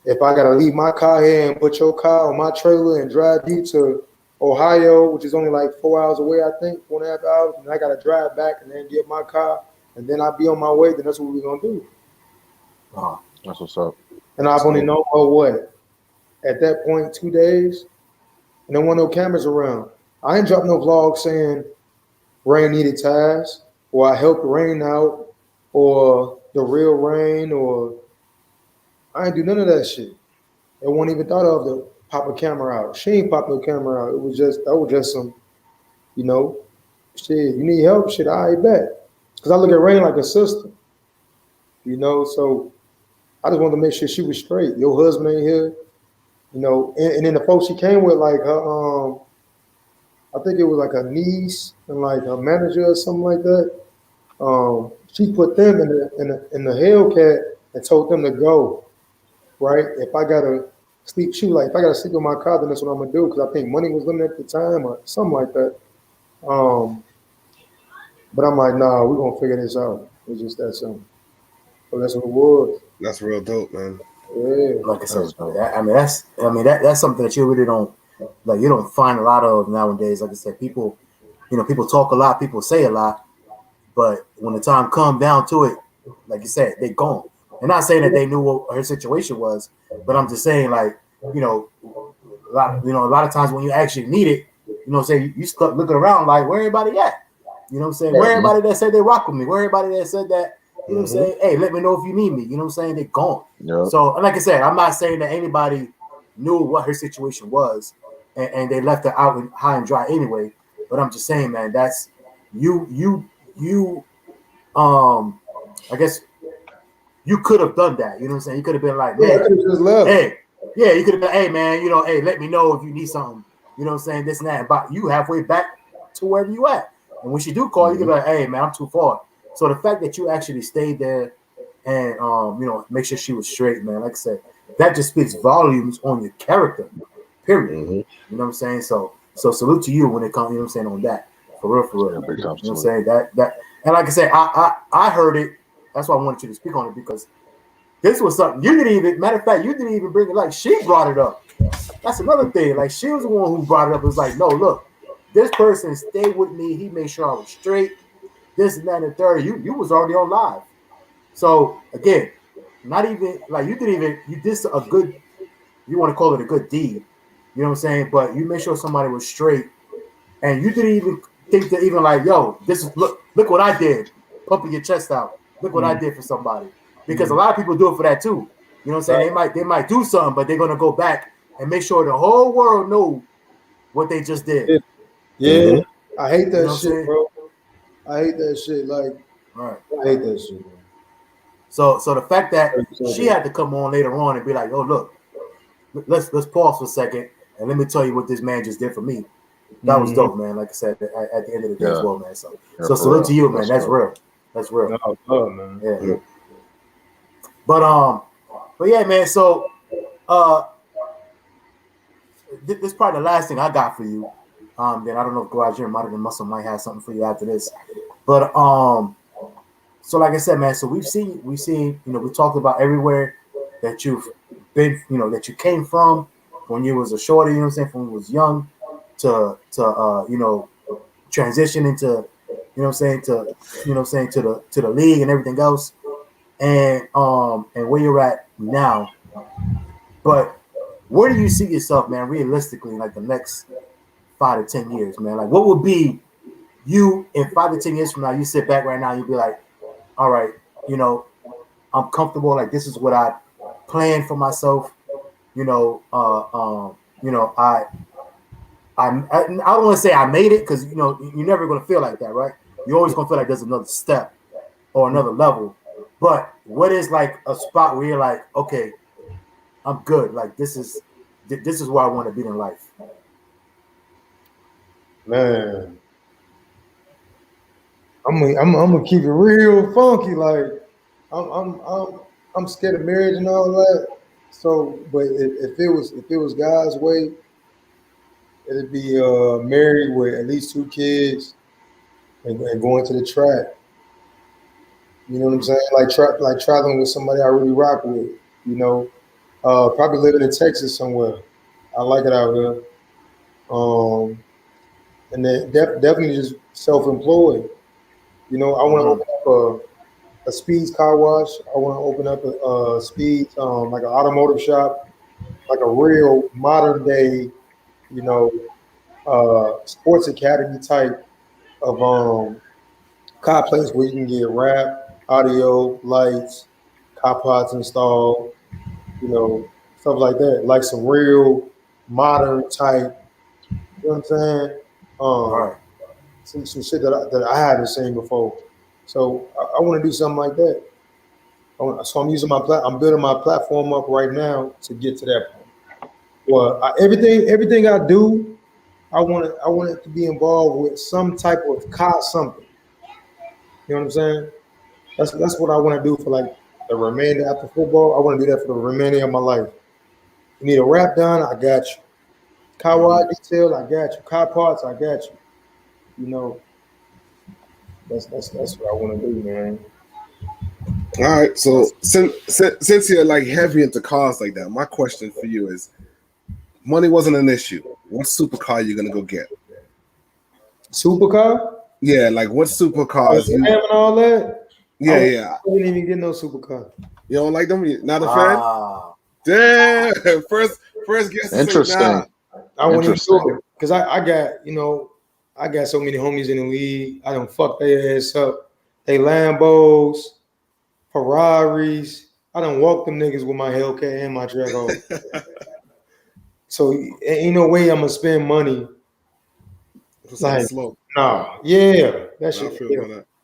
If I got to leave my car here and put your car on my trailer and drive you to Ohio, which is only like 4 hours away, I think, 4.5 hours, and I got to drive back and then get my car, and then I'll be on my way, then that's what we're going to do. That's what's up. And I've only known her, what, at that point, 2 days, and there weren't no cameras around. I ain't dropped no vlog saying Rain needed tires, or I helped Rain out, or the real Rain, or I ain't do none of that shit. They won't even thought of to pop a camera out. She ain't pop no camera out. That was just some, you know, shit, you need help? Shit, I bet. Because I look at Rain like a sister, you know, so I just wanted to make sure she was straight. Your husband ain't here, you know, and then the folks she came with, like her, I think it was like her niece and like her manager or something like that. She put them in the Hellcat and told them to go. Right? If I gotta sleep, she was like, if I gotta sleep in my car, then that's what I'm gonna do. Because I think money was limited at the time or something like that. But I'm like, nah, we're gonna figure this out. It's just that simple. So that's what it was. That's real dope, man. Yeah. Like I said, that's something that you really don't, like, you don't find a lot of nowadays. Like I said, people, you know, people talk a lot, people say a lot, but when the time comes down to it, like you said, they gone. I'm not saying that they knew what her situation was, but I'm just saying, like, you know, a lot of times when you actually need it, you know what I'm saying, you start looking around like, where everybody at? You know what I'm saying? Where everybody that said they rock with me? Where everybody that said that, you know what I'm saying, hey, let me know if you need me. You know what I'm saying? They're gone. Yep. So, like I said, I'm not saying that anybody knew what her situation was and they left her out high and dry anyway. But I'm just saying, man, that's you I guess you could have done that. You know what I'm saying? You could have been like, man, hey, yeah, you could have been, hey, man, you know, hey, let me know if you need something. You know what I'm saying? This and that. But you halfway back to wherever you at. And when she do call, you can be like, hey, man, I'm too far. So the fact that you actually stayed there and, you know, make sure she was straight, man, like I said, that just speaks volumes on your character, period. You know what I'm saying? So salute to you when it comes, you know what I'm saying, on that. For real. You know what I'm saying? That and like I said, I heard it. That's why I wanted you to speak on it, because this was something you didn't even, matter of fact, you didn't even bring it, like she brought it up. That's another thing. Like she was the one who brought it up. It was like, no, look, this person stayed with me. He made sure I was straight. This and that and the third. You was already on live. So again, not even like you did a good, you want to call it a good deed. You know what I'm saying? But you made sure somebody was straight, and you didn't even think to even like, yo, this is look what I did, pumping your chest out. Look what I did for somebody. Because a lot of people do it for that too. You know what I'm saying? They might do something, but they're gonna go back and make sure the whole world know what they just did. Yeah. I hate that shit, bro. I hate that shit. Like, I hate that shit, bro. So the fact that she had to come on later on and be like, oh, look, let's pause for a second and let me tell you what this man just did for me. That was dope, man. Like I said, at the end of the day as well, man. So salute to you, man. That's real. That's real. No, man. Yeah. But yeah, man. So, this is probably the last thing I got for you. Then I don't know if Garage Gym Muscle might have something for you after this. But so like I said, man. So we've seen. You know, we talked about everywhere that you've been. You know, that you came from when you was a shorty. You know what I'm saying? From when you was young to you know, transition into, you know what I'm saying, to, you know what I'm saying, to the league and everything else, and where you're at now. But where do you see yourself, man, realistically, in like the next 5 to 10 years, man? Like, what would be you in 5 to 10 years from now? You sit back right now, you'd be like, all right, you know, I'm comfortable. Like, this is what I planned for myself. You know, you know, I don't want to say I made it, because, you know, you're never going to feel like that, right? You're always going to feel like there's another step or another level. But what is like a spot where you're like, okay, I'm good. Like, this is where I want to be in life. Man, I'm gonna keep it real funky. Like, I'm scared of marriage and all that. So, but if it was God's way, it'd be married with at least 2 kids and going to the track. You know what I'm saying? Like traveling with somebody I really rock with. You know, probably living in Texas somewhere. I like it out here. And then definitely just self-employed. You know, I want to open up a Speeds car wash. I want to open up a Speeds, like an automotive shop, like a real modern day, you know, sports academy type of car place where you can get wrap, audio, lights, car pods installed, you know, stuff like that. Like some real modern type, you know what I'm saying? Right. Some shit that I haven't seen before. So I want to do something like that. So I'm using I'm building my platform up right now to get to that point. Well, everything I do, I want it to be involved with some type of something. You know what I'm saying? That's what I want to do for like the remainder after football. I want to do that for the remainder of my life. You need a wrap done, I got you. Car wash detail, I got you. Car parts, I got you. You know, that's what I want to do, man. All right, so since you're like heavy into cars like that, my question for you is: money wasn't an issue. What supercar are you gonna go get? Supercar? Yeah, like what supercars? And all that? Yeah. I didn't even get no supercar. You don't like them? You're not a fan? Damn! First guess. Interesting. I wouldn't even do it because I got, you know, I got so many homies in the league. I done fucked their ass up. They Lambos, Ferraris. I done walked them niggas with my Hellcat and my Drago. So ain't no way I'm gonna spend money. Like, slow. Nah, yeah, that shit.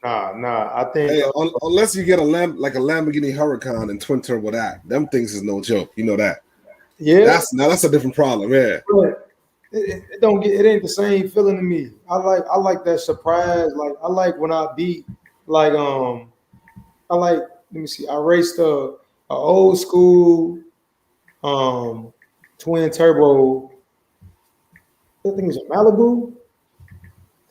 Nah. I think unless you get a Lamborghini Huracan and twin turbo that, them things is no joke. You know that. Yeah. That's a different problem. Yeah. But it ain't the same feeling to me. I like that surprise. Like I like when I beat like let me see. I raced a old school twin turbo. I think it was a Malibu.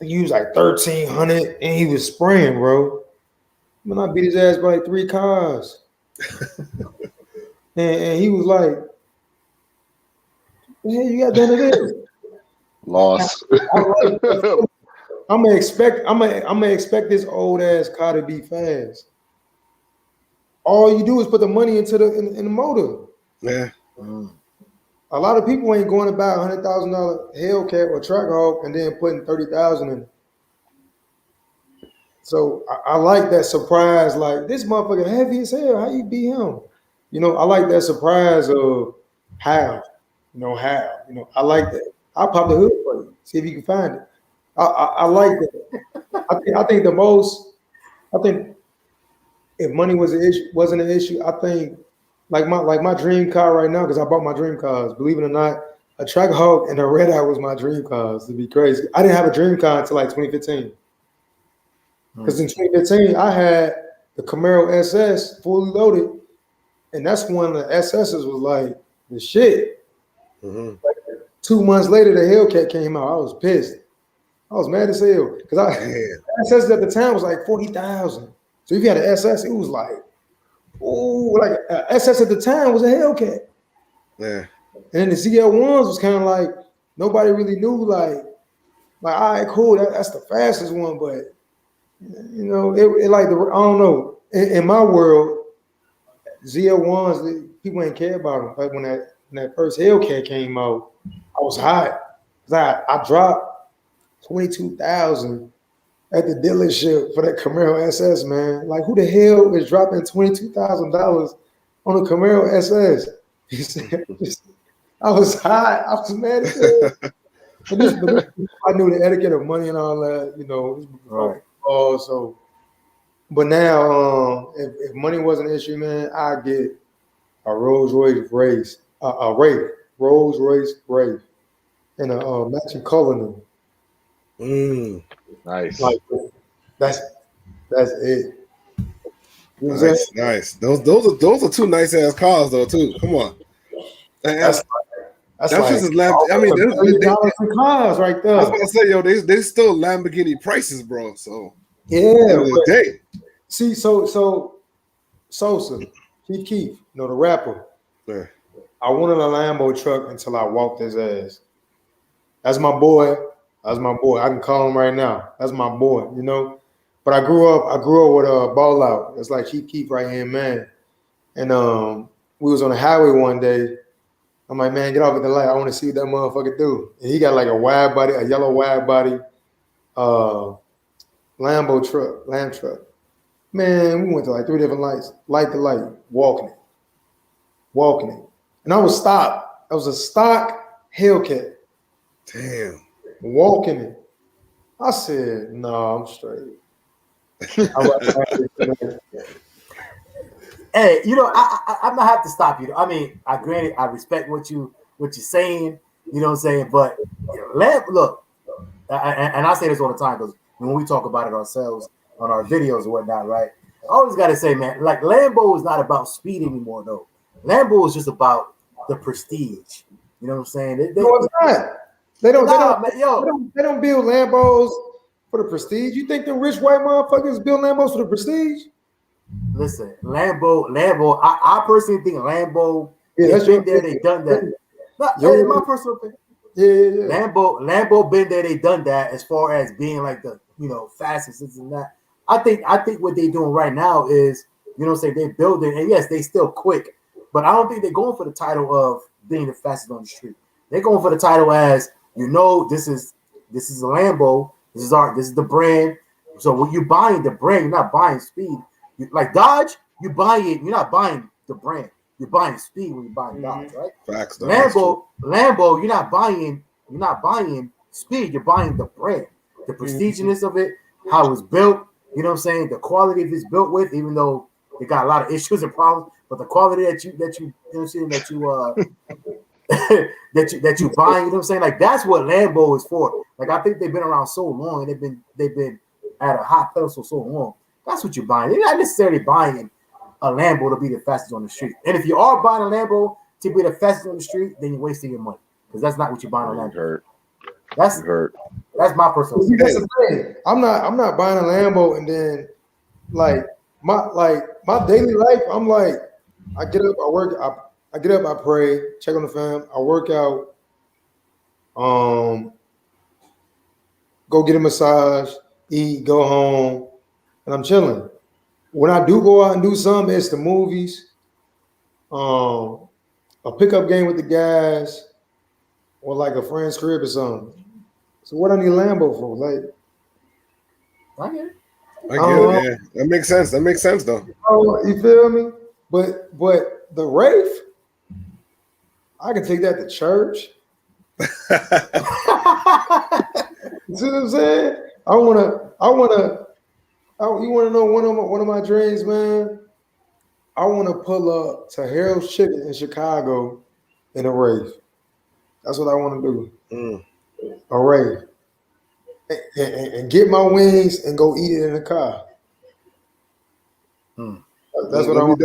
I used like 1,300 and he was spraying, bro. Man, I beat his ass by like 3 cars. and he was like, "What the hell you got done to this?" Lost. I'm gonna expect this old ass car to be fast. All you do is put the money into in the motor. Yeah. A lot of people ain't going to buy $100,000 Hellcat or Trackhawk and then putting $30,000 in. So I like that surprise. Like, this motherfucker heavy as hell. How you beat him? You know, I like that surprise of how. You know, how. You know, I like that. I'll pop the hood for you. See if you can find it. I like that. I think if money wasn't an issue, I think like my dream car right now, because I bought my dream cars. Believe it or not, a Trackhawk and a Red Eye was my dream cars. To be crazy, I didn't have a dream car until like 2015. Because in 2015, I had the Camaro SS fully loaded, and that's when the SSs was like the shit. Like 2 months later, the Hellcat came out. I was pissed. I was mad as hell because SS at the time was like 40,000. So if you had an SS, it was like, like SS at the time was a Hellcat. Yeah. And the ZL1s was kind of like nobody really knew. Like all right, cool, that's the fastest one, but you know, it like I don't know. In my world, ZL1s, people ain't care about them. Like when that first Hellcat came out, I was hot because I dropped 22,000 at the dealership for that Camaro SS, man. Like, who the hell is dropping $22,000 on a Camaro SS? I was hot. I was mad at that. But I knew the etiquette of money and all that, you know. Right. So, but now, if money wasn't an issue, man, I'd get a Rolls Royce Wraith, Rolls Royce Wraith, and a matching color. Nice. Like, that's it. You know Nice. Those are two nice ass cars though too. Come on. That's like, just as I mean, they cars right there. I was gonna say, yo, they still Lamborghini prices, bro. So yeah, day. See, so Sosa, Keith, you know, the rapper. Yeah. I wanted a Lambo truck until I walked his ass. That's my boy. That's my boy. I can call him right now. That's my boy, you know. But I grew up with a Ball Out. It's like Keith right here, man. And we was on the highway one day. I'm like, man, get off at the light. I want to see what that motherfucker do. And he got like a wide body, a yellow wide body Lamb truck. Man, we went to like 3 different lights, light to light, walking it. And I was stopped. I was a stock Hellcat. Damn. Walking it. I said, no, I'm straight. Hey, you know, I'm gonna have to stop you. I mean, I respect what you're saying. You know what I'm saying? But look, and I say this all the time because when we talk about it ourselves on our videos and whatnot, right? I always gotta say, man, like Lambo is not about speed anymore, though. Lambo is just about the prestige. You know what I'm saying? No, it's not. They don't build Lambos for the prestige. You think the rich white motherfuckers build Lambos for the prestige? Listen, Lambo. I personally think Lambo. Yeah, that's been there. They done that. That's my personal opinion. Yeah. Lambo been there. They done that as far as being like the fastest and that. I think what they doing right now is what I'm saying, they building, and yes, they still quick, but I don't think they're going for the title of being the fastest on the street. They're going for the title as this is a Lambo. This is the brand. So when you buying the brand, you're not buying speed. Like Dodge, you buy it. You're not buying the brand. You're buying speed when you're buying Dodge, right? Facts. Lambo, you're not buying speed. You're buying the brand, the prestiginess of it, how it's built. You know what I'm saying? The quality of it's built with, even though they got a lot of issues and problems, but the quality that you that you buying, you know what I'm saying? Like that's what Lambo is for. Like I think they've been around so long and they've been at a hot pedestal so long. That's what you're buying. You're not necessarily buying a Lambo to be the fastest on the street. And if you are buying a Lambo to be the fastest on the street, then you're wasting your money because that's not what you're buying a Lambo. That's my personal opinion. That's the thing. I'm not buying a Lambo and then my daily life. I'm like, I get up, I work, I get up, I pray, check on the fam, I work out, go get a massage, eat, go home, and I'm chilling. When I do go out and do something, it's the movies, a pickup game with the guys, or like a friend's crib or something. So what I need Lambo for? Like, I get it. Yeah. That makes sense. That makes sense though. You feel me? But the Wraith, I can take that to church. You see what I'm saying? You want to know one of my dreams, man? I want to pull up to Harold's Chicken in Chicago in a Wraith. That's what I want to do. A Wraith. and get my wings and go eat it in the car. That's what I want.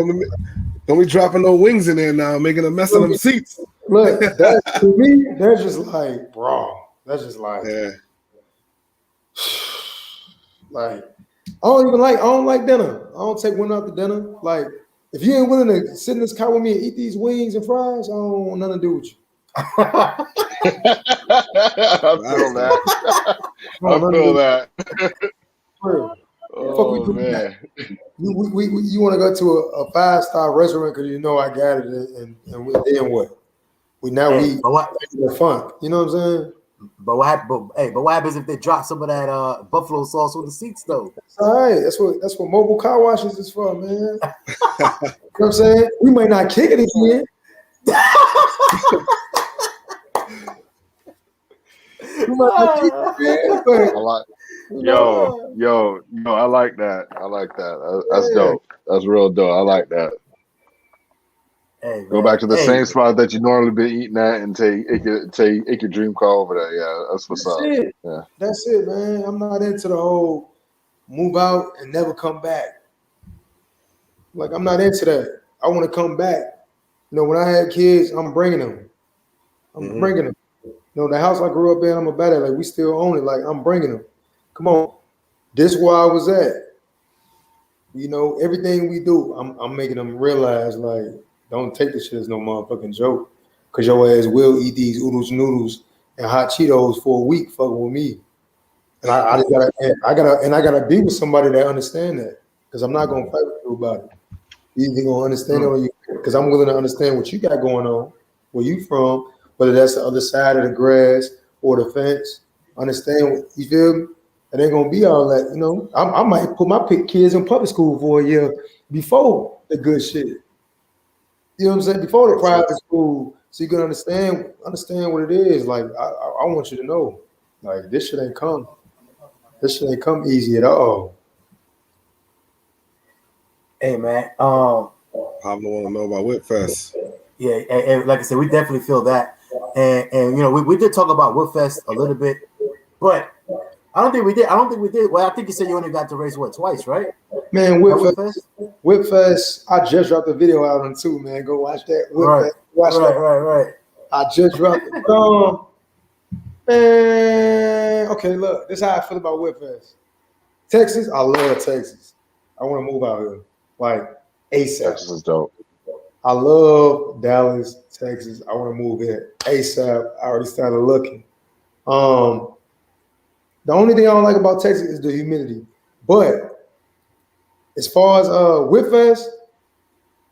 Don't be dropping no wings in there now, making a mess of them seats. Look, that to me, that's just like, bro. That's just like, like I don't like dinner. I don't take women out to dinner. Like, if you ain't willing to sit in this car with me and eat these wings and fries, I don't want nothing to do with you. I feel that. I feel that. Oh man. You want to go to a 5-star restaurant because you know I got it, and then what? The funk. You know what I'm saying? But what happens if they drop some of that buffalo sauce on the seats though? It's all right. That's what mobile car washes is for, man. You know what I'm saying? We might not kick it again. I like that. I like that. That's dope. That's real dope. I like that. Hey, man. Go back to the same spot that you normally been eating at and take your dream car over there. Yeah, that's what's up. Yeah, that's it, man. I'm not into the whole move out and never come back. Like, I'm not into that. I want to come back. You know, when I had kids, I'm bringing them. Bringing them. You know, the house I grew up in, I'm about it. Like, we still own it. Like, I'm bringing them. Come on. This is where I was at. You know, everything we do, I'm making them realize, like, don't take this shit as no motherfucking joke. Because your ass will eat these oodles, noodles, and hot Cheetos for a week fucking with me. And I gotta be with somebody that understand that. Because I'm not gonna fight with you about it. You either gonna understand it or you, because I'm willing to understand what you got going on, where you from, whether that's the other side of the grass or the fence. Understand what you feel me? It ain't gonna be all that, you know. I might put my kids in public school for a year before the good shit. You know what I'm saying? Before the private school, so you can understand what it is. Like, I want you to know, like, this shit ain't come. This shit ain't come easy at all. Hey man, Pablo want to know about Whipfest. Yeah, and like I said, we definitely feel that, and you know, we did talk about Whipfest a little bit, but I don't think we did. Well, I think you said you only got to race twice, right? Man, Whipfest. I just dropped a video out on too, man. Go watch that. Right. I just dropped it. Man, okay, look, this is how I feel about Whipfest. Texas, I love Texas. I want to move out here, like, ASAP. Texas is dope. I love Dallas, Texas. I want to move here ASAP. I already started looking. The only thing I don't like about Texas is the humidity. But as far as Whipfest,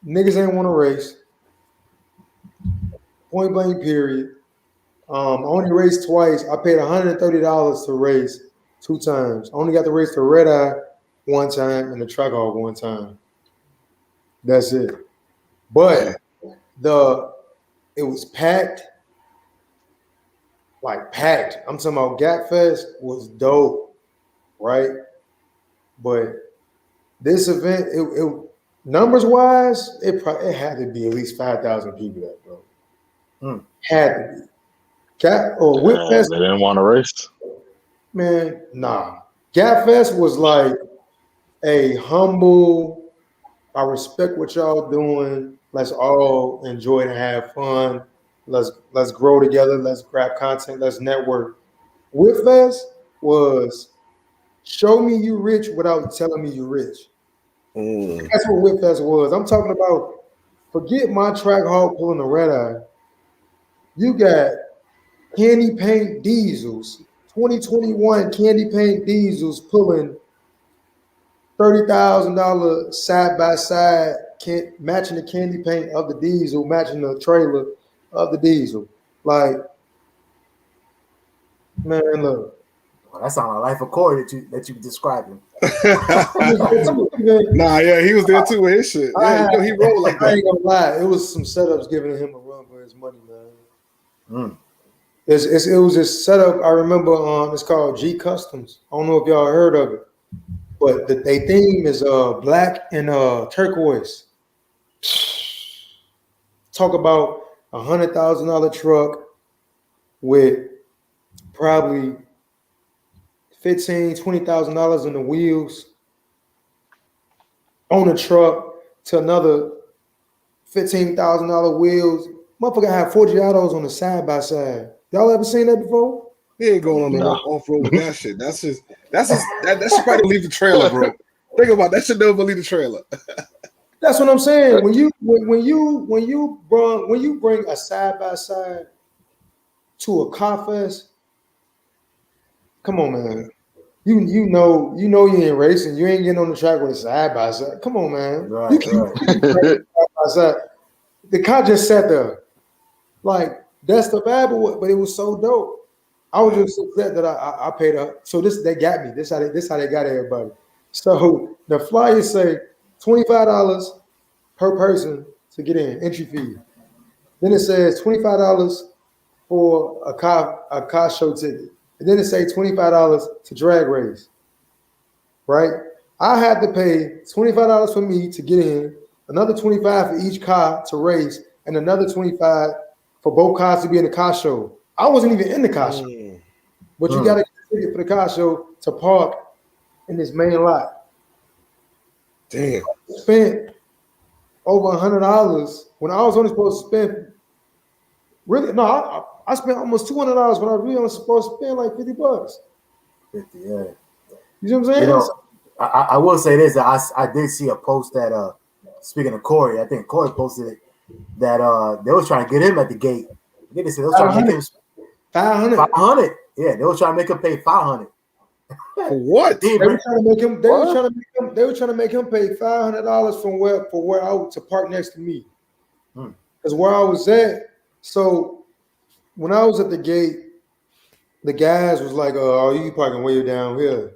niggas ain't want to race. Point blank, period. I only raced twice. I paid $130 to race 2 times. I only got to race the Red Eye 1 time and the Track Hog 1 time. That's it. But it was packed. Like, packed. I'm talking about Gap Fest was dope, right? But this event, it numbers wise, it had to be at least 5,000 people there, bro. Had to be. Whip Fest. They didn't want to race. Man, nah. Gap Fest was like a humble. I respect what y'all doing. Let's all enjoy and have fun. Let's grow together. Let's grab content. Let's network. Whipfest was show me you rich without telling me you rich. That's what Whipfest was. I'm talking about, forget my Track Hog pulling the Red Eye. You got candy paint diesels, 2021 candy paint diesels pulling $30,000 side by side, matching the candy paint of the diesel, matching the trailer of the diesel. Like, man, look. Well, that sounds like Life Accord that you describing. Nah, yeah, he was there too with his shit. Yeah, he rolled like that. I ain't gonna lie. It was some setups giving him a run for his money, man. It was this setup. I remember it's called G Customs. I don't know if y'all heard of it, but their theme is black and turquoise. Talk about $100,000 truck with probably $15,000-$20,000 in the wheels on the truck to another $15,000 wheels. Motherfucker had 40 autos on the side by side. Y'all ever seen that before? He ain't going on the off road with that shit. That should probably leave the trailer, bro. Think about that. Should never leave the trailer. That's what I'm saying. When you bring a side by side to a car fest, come on, man. You know you ain't racing. You ain't getting on the track with a side by side. Come on, man. Right, you can't side by side. The car just sat there, like that's the vibe, but it was so dope. I was just upset that I paid up. So they got me. This how they got everybody. So the flyers say $25 per person to get in, entry fee. Then it says $25 for a car show ticket. And then it says $25 to drag race. Right? I had to pay $25 for me to get in, another $25 for each car to race, and another $25 for both cars to be in the car show. I wasn't even in the car show. But you got to get a ticket for the car show to park in this main lot. Damn. I spent over $100 when I was only supposed to spend. Really, no, I spent almost $200 when I really only supposed to spend like $50. 50, yeah. You know what I'm saying? You know, I will say this. I did see a post that speaking of Corey, I think Corey posted it that they was trying to get him at the gate. I think they said they was trying to make him 500. Yeah, they were trying to make him pay 500. For what? They were trying to make him. They were trying to make him pay $500 from where I was to park next to me. Because where I was at. So when I was at the gate, the guys was like, "Oh, you parking way down here."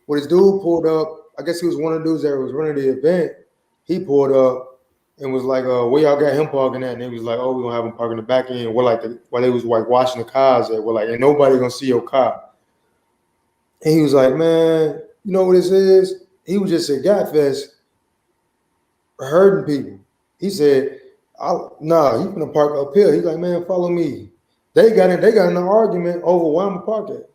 When this dude pulled up, I guess he was one of the dudes that was running the event. He pulled up and was like, "Where y'all got him parking at?" And they was like, "Oh, we gonna have him parking the back end." While they was like washing the cars at, we're like, "Ain't nobody gonna see your car." And he was like, "Man, you know what this is?" He was just at Godfest hurting people. He said, "Nah, you gonna park up here." He's like, "Man, follow me." They got in an argument over where I'm parked at.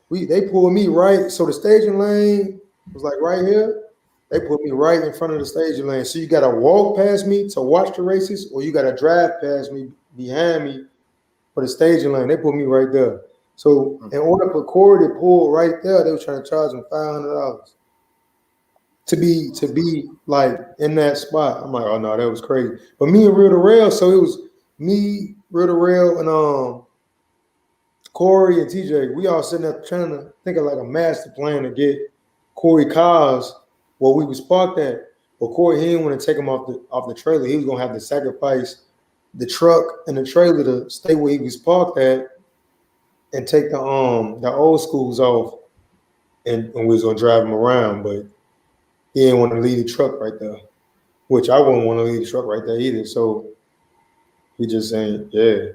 They pulled me right. So the staging lane was like right here. They put me right in front of the staging lane. So you got to walk past me to watch the races, or you got to drive past me behind me for the staging lane. They put me right there. So in order for Corey to pull right there, they were trying to charge him $500 to be like in that spot. I'm like, oh no, that was crazy. But me and Real to Rail, so it was me, Real to Rail, and Corey and TJ. We all sitting there trying to think of like a master plan to get Corey cars where we was parked at. But Corey, he didn't want to take him off the trailer. He was gonna have to sacrifice the truck and the trailer to stay where he was parked at and take the old schools off, and we was gonna drive him around. But he didn't want to leave the truck right there, which I wouldn't want to leave the truck right there either. So he just saying, yeah.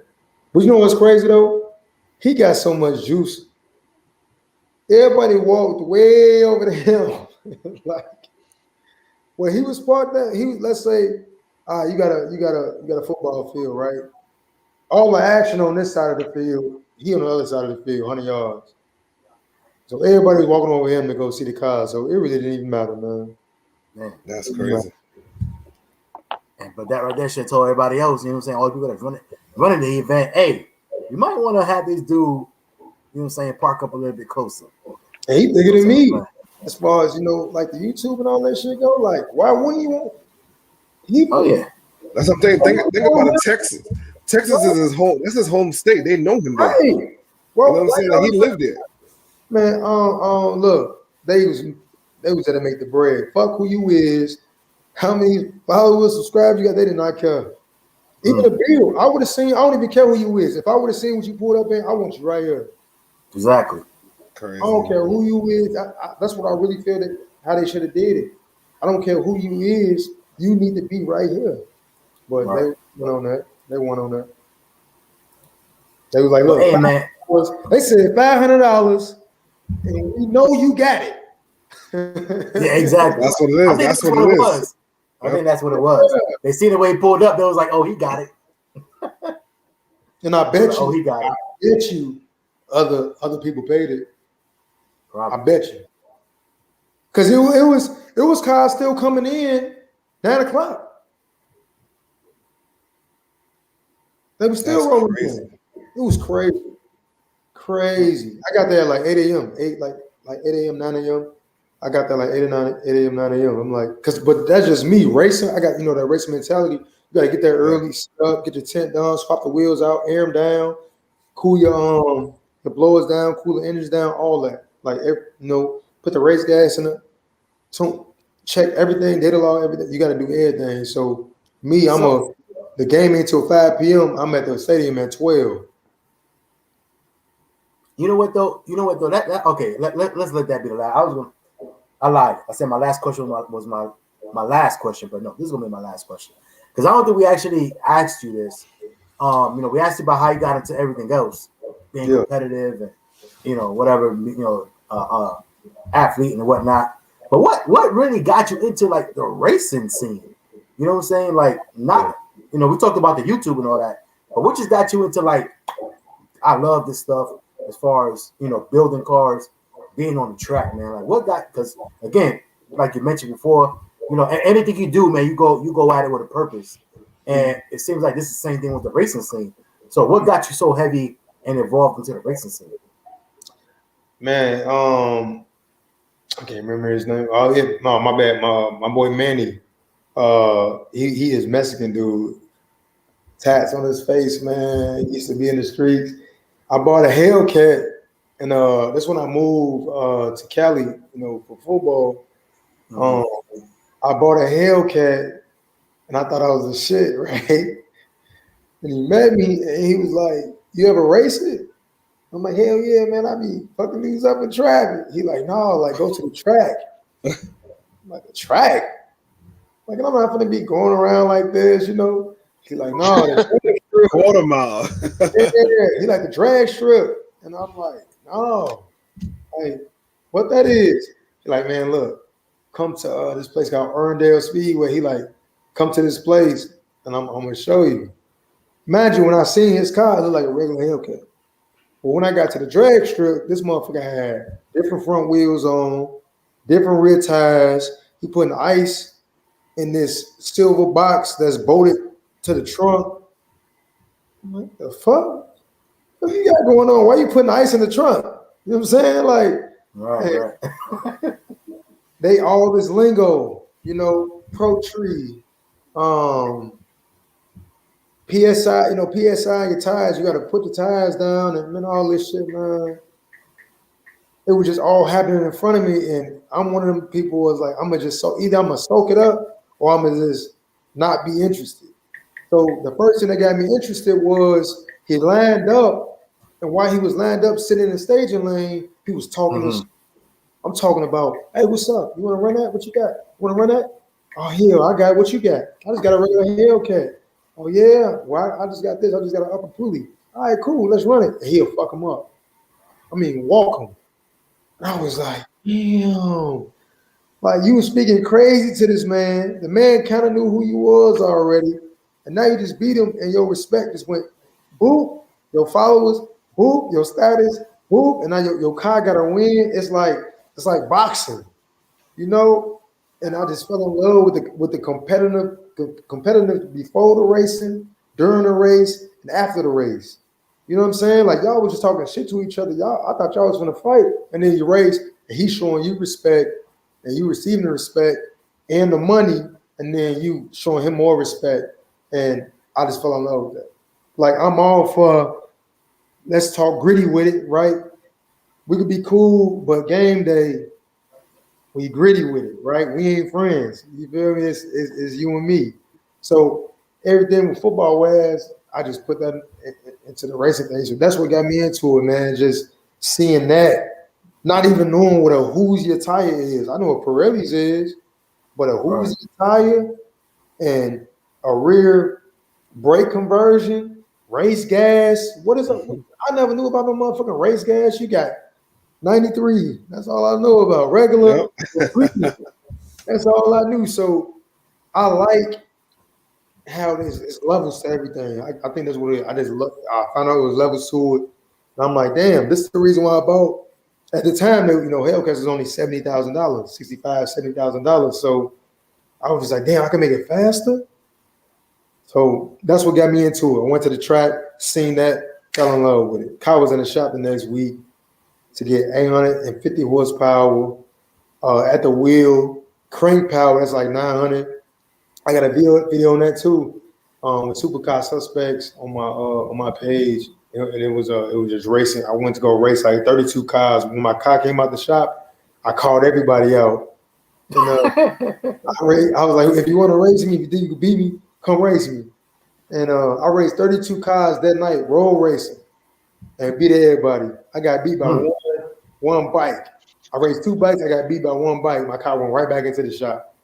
But you know what's crazy though? He got so much juice. Everybody walked way over the hill. Like where he was parked at, let's say you got a football field, right? All the action on this side of the field, he on the other side of the field, 100 yards. So everybody was walking over him to go see the cars. So it really didn't even matter, man. Man, that's crazy. But that right there should tell everybody else, you know what I'm saying? All the people that's running the event, hey, you might want to have this dude, you know what I'm saying, park up a little bit closer. And he bigger than me. As far as, you know, like the YouTube and all that shit go, like, why wouldn't you want? Oh, yeah. That's what I'm saying. Think about it. Texas. Texas is his home. That's his home state. They know him there. Right. Well, you know what I'm saying? Like, he lived there. Man, look, they was there to make the bread. Fuck who you is, how many followers, subscribers you got, they did not care. Even the bill, I would have seen, I don't even care who you is. If I would have seen what you pulled up in, I want you right here. Exactly. Crazy. I don't care who you is. That's what I really feel that how they should have did it. I don't care who you is. You need to be right here. But They went on that. They went on that. They was like, look, hey, man. They said $500, and we know you got it. Yeah, exactly. That's what it is. That's what it is. I think that's what it was. They seen the way he pulled up. They was like, oh, he got it. And I bet you, he got it. I bet you, other people paid it. Probably. I bet you. Because it was cars still coming in 9 o'clock. They were still rolling in. It was crazy. Crazy. I got there at like 8 a.m. 8 a.m., 9 a.m. I got there like 8 a.m., 9 a.m. I'm like, but that's just me racing. I got, that racing mentality. You gotta get there early, up, get your tent done, swap the wheels out, air them down, cool your the blowers down, cool the engines down, all that. Like put the race gas in it. So check everything, data log, everything. You gotta do everything. So me, the game ain't till 5 p.m. I'm at the stadium at 12. You know what though? That okay. Let's let that be the last. I lied. I said my last question was my last question, but no, this is gonna be my last question because I don't think we actually asked you this. We asked you about how you got into everything else, being competitive and whatever, athlete and whatnot. But what really got you into like the racing scene? You know what I'm saying? Like not, we talked about the YouTube and all that, but what just got you into like, I love this stuff as far as building cars, being on the track, man. Like what got? Because again, like you mentioned before, anything you do, man, you go at it with a purpose, and it seems like this is the same thing with the racing scene. So what got you so heavy and involved into the racing scene? Man, I can't remember his name. Oh yeah, no, my bad. My boy Manny. He is Mexican dude. Tats on his face, man. He used to be in the streets. I bought a Hellcat, and that's when I moved to Cali, for football. I bought a Hellcat, and I thought I was the shit, right? And he met me, and he was like, "You ever race it?" I'm like, "Hell yeah, man! I be fucking these up in traffic." He like, "No, like go to the track." I'm like, "The track?" Like, I'm not gonna be going around like this, He like, "No, the drag strip." Quarter mile. Yeah, he like the drag strip, and I'm like, "No, like, what that is?" He like, "Man, look, come to this place called Erndale Speedway." He like, "Come to this place, and I'm gonna show you." Imagine when I seen his car, it looked like a regular Hellcat. But when I got to the drag strip, this motherfucker had different front wheels on, different rear tires. He putting ice in this silver box that's bolted to the trunk. I'm like, the fuck? What you got going on? Why you putting ice in the trunk? You know what I'm saying? Like, right. They all this lingo, Pro Tree, PSI, PSI your tires, you got to put the tires down and all this shit, man. It was just all happening in front of me, and I'm one of them people who was like, I'm gonna just either I'm gonna soak it up or I'm gonna just not be interested. So the first thing that got me interested was he lined up, and while he was lined up sitting in the staging lane, he was talking this. I'm talking about, "Hey, what's up? You want to run that? What you got? Want to run that? Oh, hell, I got what you got. I just got a regular Hellcat. Oh, yeah. Well, I just got this. I just got an upper pulley. All right, cool. Let's run it." And he'll fuck him up. I mean, walk him. And I was like, damn. Like, you were speaking crazy to this man. The man kind of knew who you was already. And now you just beat him, and your respect just went, boop. Your followers, boop. Your status, boop. And now your car got to win. It's like boxing, And I just fell in love with the competitive before the racing, during the race, and after the race. You know what I'm saying? Like, y'all was just talking shit to each other. I thought y'all was gonna fight, and then you race, and he's showing you respect, and you receiving the respect and the money, and then you showing him more respect. And I just fell in love with that. Like, I'm all for let's talk gritty with it, right? We could be cool, but game day, we gritty with it, right? We ain't friends. You feel me? It's you and me. So everything with football wise, I just put that into the racing thing. So that's what got me into it, man. Just seeing that, not even knowing what a Hoosier tire is. I know what Pirelli's is, but a Hoosier tire and a rear brake conversion, race gas. What is it? I never knew about no motherfucking race gas. You got 93. That's all I know about. Regular. Yep. That's all I knew. So I like how there's levels to everything. I think that's what it is. I found out it was levels to it. And I'm like, damn, this is the reason why I bought. At the time, Hellcats was only $70,000, $65,000, $70,000. So I was just like, damn, I can make it faster. So that's what got me into it. I went to the track, seen that, fell in love with it. Kyle was in the shop the next week to get 850 horsepower at the wheel, crank power, that's like 900. I got a video on that too, with supercar suspects on my page, and it was just racing. I went to go race like 32 cars. When my car came out the shop, I called everybody out. And, I was like, if you want to race me, if you think you can beat me, come race me. And I raced 32 cars that night, road racing, and beat everybody. I got beat by one bike. I raced 2 bikes. I got beat by 1 bike. My car went right back into the shop.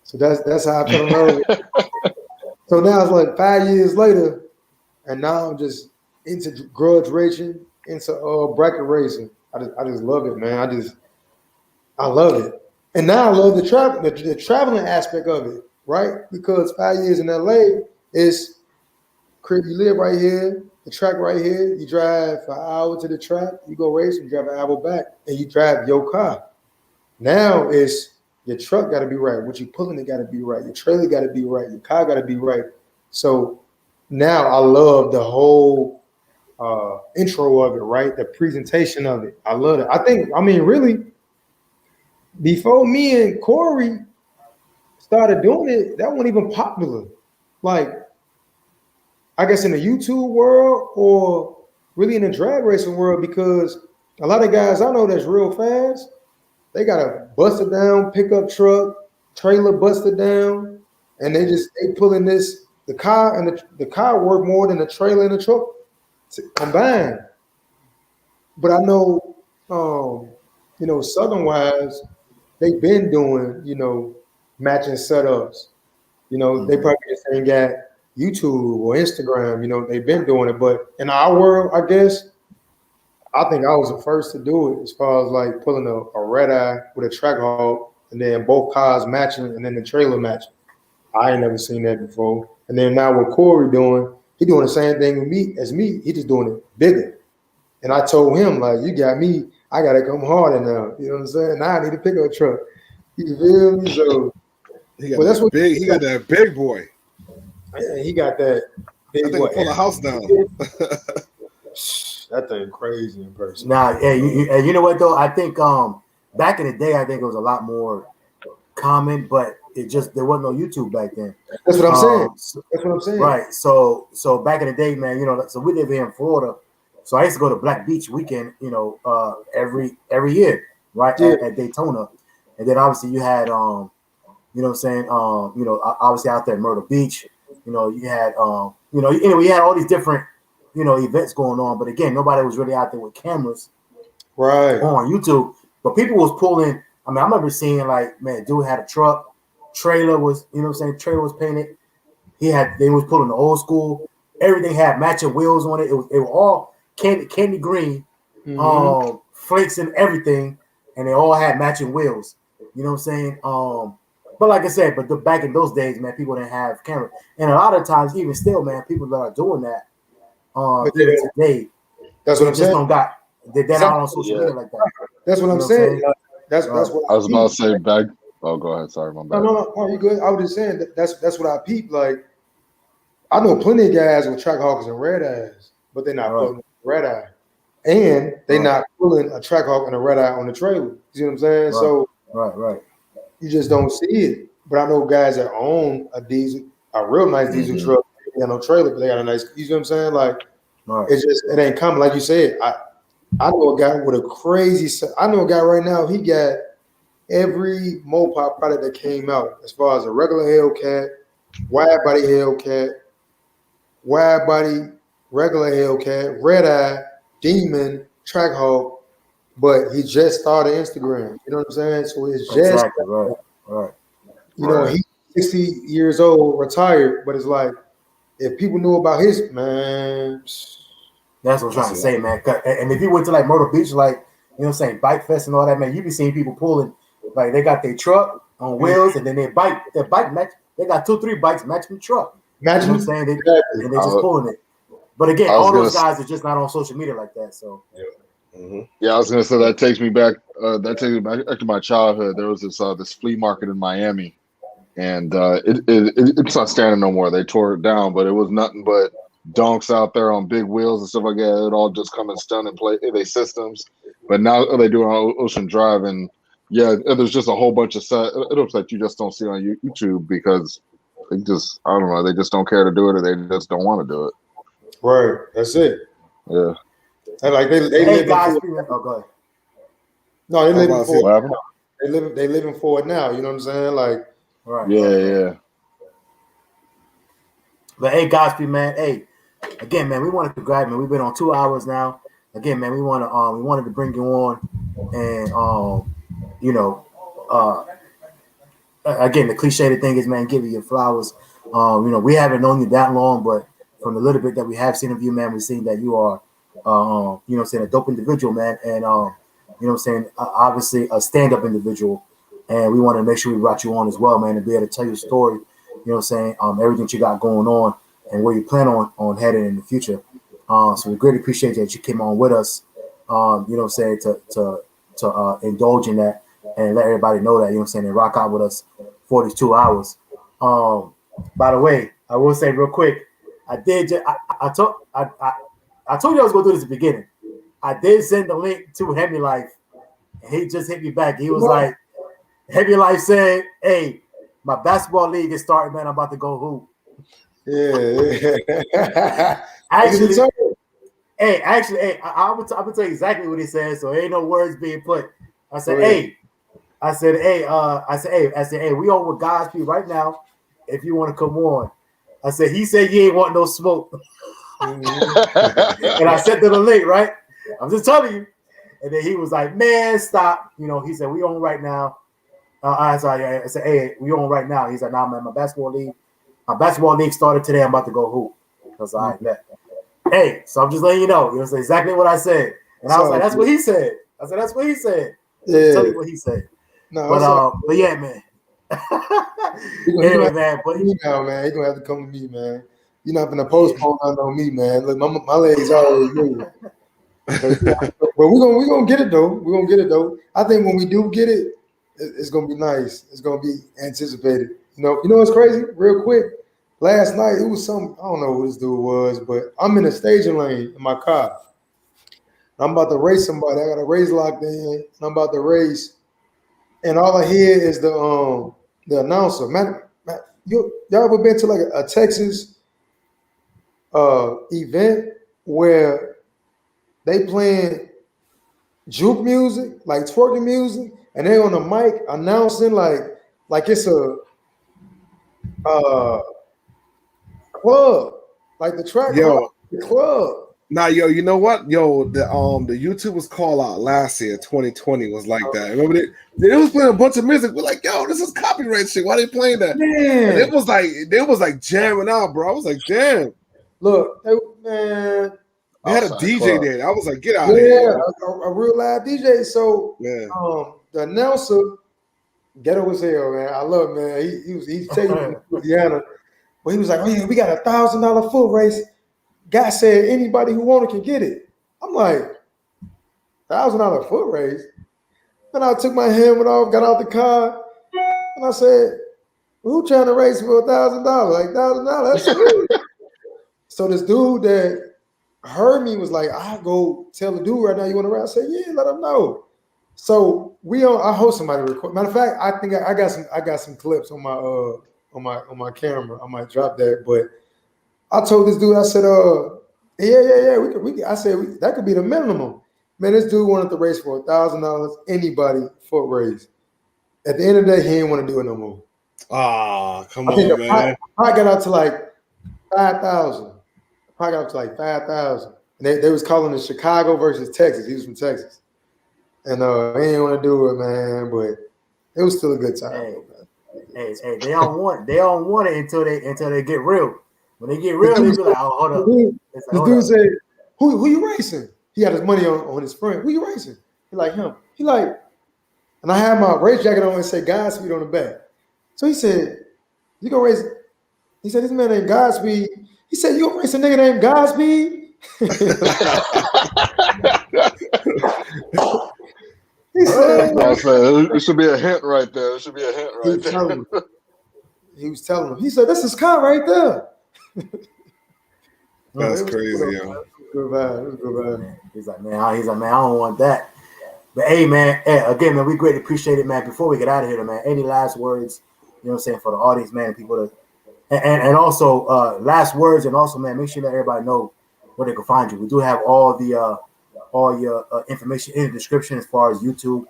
So that's how I fell in love with it. So now it's like 5 years later, and now I'm just into grudge racing, into bracket racing. I just love it, man. I love it. And now I love the traveling aspect of it, right? Because 5 years in LA is crib. You live right here, the track right here. You drive for an hour to the track, you go race, you drive an hour back, and you drive your car. Now it's your truck got to be right. What you pulling, it got to be right. Your trailer got to be right. Your car got to be right. So now I love the whole intro of it, right? The presentation of it. I love it. Really, before me and Corey started doing it, that wasn't even popular. Like, I guess in the YouTube world or really in the drag racing world, because a lot of guys I know that's real fast, they got a busted down pickup truck, trailer busted down, and they pulling this, the car and the car work more than the trailer and the truck combined. But I know, Southern Wise, they've been doing, matching setups. They probably just ain't got YouTube or Instagram, they've been doing it. But in our world, I guess, I think I was the first to do it as far as like pulling a red eye with a track hog and then both cars matching and then the trailer matching. I ain't never seen that before. And then now what Corey doing, he doing the same thing with me as me. He just doing it bigger. And I told him, like, you got me, I got to come harder now. You know what I'm saying? Now I need to pick up a truck. You feel me? So he got that big boy. Yeah, he got that big boy. Pull a house down. That thing crazy in person. Nah, you know what though? I think back in the day, I think it was a lot more common, but there wasn't no YouTube back then. That's what I'm saying. That's what I'm saying. Right. So back in the day, man, so we live here in Florida. So I used to go to Black Beach weekend, every year, right? Yeah. At Daytona. And then obviously you had obviously out there at Myrtle Beach, you had you had all these different events going on, but again, nobody was really out there with cameras right on YouTube. But people was pulling. I remember seeing like, man, dude had a truck, trailer was, trailer was painted. They was pulling the old school. Everything had matching wheels on it. It were all candy green, flakes and everything, and they all had matching wheels. You know what I'm saying? But like I said, back in those days, man, people didn't have cameras, and a lot of times, even still, man, people that are doing that. Even today, that's what I'm saying. They're not on social media like that. That's what I'm saying. That's what I was about to say back. Oh, go ahead. Sorry, my bad. No, you good. I was just saying that's what I peeped. Like, I know plenty of guys with track hawkers and red eyes, but they're not pulling red eye, and they're not pulling a track hawk and a red eye on the trailer. You see what I'm saying? Right. So right, you just don't see it. But I know guys that own a real nice diesel truck. They got no trailer, but they got a nice. You see what I'm saying? Like, it ain't common. Like you said, I know a guy with a crazy. I know a guy right now. He got every Mopar product that came out, as far as a regular Hellcat, wide body Hellcat, wide body regular Hellcat, red eye, Demon, track hawk. But he just started Instagram. You know what I'm saying? So it's just right. He's 60 years old, retired, but it's like, if people knew about his, man. That's what I'm trying to say, man. And if you went to like Myrtle Beach, like, Bike Fest and all that, man, you be seeing people pulling, like, they got their truck on wheels and then their bike match. They got 2-3 bikes matching the truck. Imagine what I'm saying? And they just pulling it. But again, I was all gonna those guys are just not on social media like that. So Yeah, I was gonna say that takes me back. That takes me back to my childhood. There was this flea market in Miami, and it's not standing no more. They tore it down, but it was nothing but donks out there on big wheels and stuff like that. It all just come and stun and play they systems. But now they do it on Ocean Drive, and yeah, there's just a whole bunch of set. It looks like you just don't see on YouTube because they just I don't know. They just don't care to do it, or they just don't want to do it. Right. That's it. Yeah. And like they hey live guys, for it. oh, go ahead. No, they living for What it. happened? They living for it now. You know what I'm saying? Like, Right. Yeah. But hey, Godspeed, man. Hey, again, man, we wanted to grab, man. We've been on 2 hours now. Again, man, we wanted to bring you on, and again, the cliche thing is, man, give you your flowers. We haven't known you that long, but from the little bit that we have seen of you, man, we've seen that you are, a dope individual, man, and obviously a stand-up individual, and we want to make sure we brought you on as well, man, to be able to tell your story. Everything you got going on and where you plan on heading in the future. So we greatly appreciate that you came on with us. To indulge in that and let everybody know that, and rock out with us 42 hours. By the way, I will say real quick, I told you I was gonna do this at the beginning. I did send the link to Heavy Life, and he just hit me back. He was like, Heavy Life said, "Hey, my basketball league is starting, man. I'm about to go hoop." yeah. Actually, I'm gonna tell you exactly what he said, so ain't no words being put. I said, hey, we on with Godspeed right now. If you want to come on, I said, he said you ain't want no smoke, and I sent to the link, right? I'm just telling you. And then he was like, man, stop. He said, we on right now. I said, hey, we on right now. He's like, nah, man, my basketball league started today. I'm about to go hoop. I was like, bet. Hey, so I'm just letting you know. That's exactly what I said. And I was like, that's what he said. I said, that's what he said. Yeah. Tell you what he said. No, but yeah, man. Anyway, man, but now, man, you're gonna have to come to me, man. You're not gonna postpone on me, man. Look, my legs always moving. But we're gonna get it though. We're gonna get it though. I think when we do get it, it's gonna be nice. It's gonna be anticipated. You know what's crazy? Real quick. Last night it was some, I don't know who this dude was, but I'm in a staging lane in my car. I'm about to race somebody. I got a race locked in, and I'm about to race, and all I hear is the announcer. Man, y'all ever been to like a Texas event where they playing juke music, like twerking music, and they on the mic announcing like it's a club, like the track, the club. Nah, you know what? The YouTubers call out last year, 2020 was like that. Remember they was playing a bunch of music. We're like, yo, this is copyright shit. Why they playing that? Man. And they was like jamming out, bro. I was like, damn. Look, man. They had a DJ there. I was like, get out of here. Yeah, a real live DJ. So the announcer, ghetto as hell, man. I love him, man. He's taking me to Louisiana. But he was like, oh yeah, we got $1,000 foot race. Guy said anybody who want it can get it. I'm like, $1,000 foot race. Then I took my helmet off, got out the car, and I said, who trying to race for $1,000? Like $1,000, that's good. So this dude that heard me was like, I'll go tell the dude right now you want to race. I said, yeah, let him know. So I hope somebody record. Matter of fact, I think I got some clips on my camera. I might drop that, but I told this dude, I said, yeah, we I said that could be the minimum. Man, this dude wanted to race for $1,000, anybody foot race. At the end of the day, he didn't want to do it no more. Ah, come on, man. I got out to like 5,000. I got up to like 5,000. And they was calling it Chicago versus Texas. He was from Texas. And he didn't want to do it, man, but it was still a good time. Hey, they don't want it until they get real. When they get real, they be like, oh, hold up. This dude said, who you racing? He had his money on his friend. Who you racing? He like him. He like, and I had my race jacket on and said Godspeed on the back. So he said, you gonna race? He said, this man ain't Godspeed. He said, "You gonna race a nigga named Godspeed?" He said, I said, it should be a hint right there. It should be a hint right there. He was telling him. He said, "This is Kyle right there." That's crazy, yo. Good vibe. He's like, man, I don't want that. But hey, man, again, man, we greatly appreciate it, man. Before we get out of here, man, any last words, you know what I'm saying, for the audience, man, and people and also last words, and also, man, make sure that everybody know where they can find you. We do have all your information in the description as far as YouTube,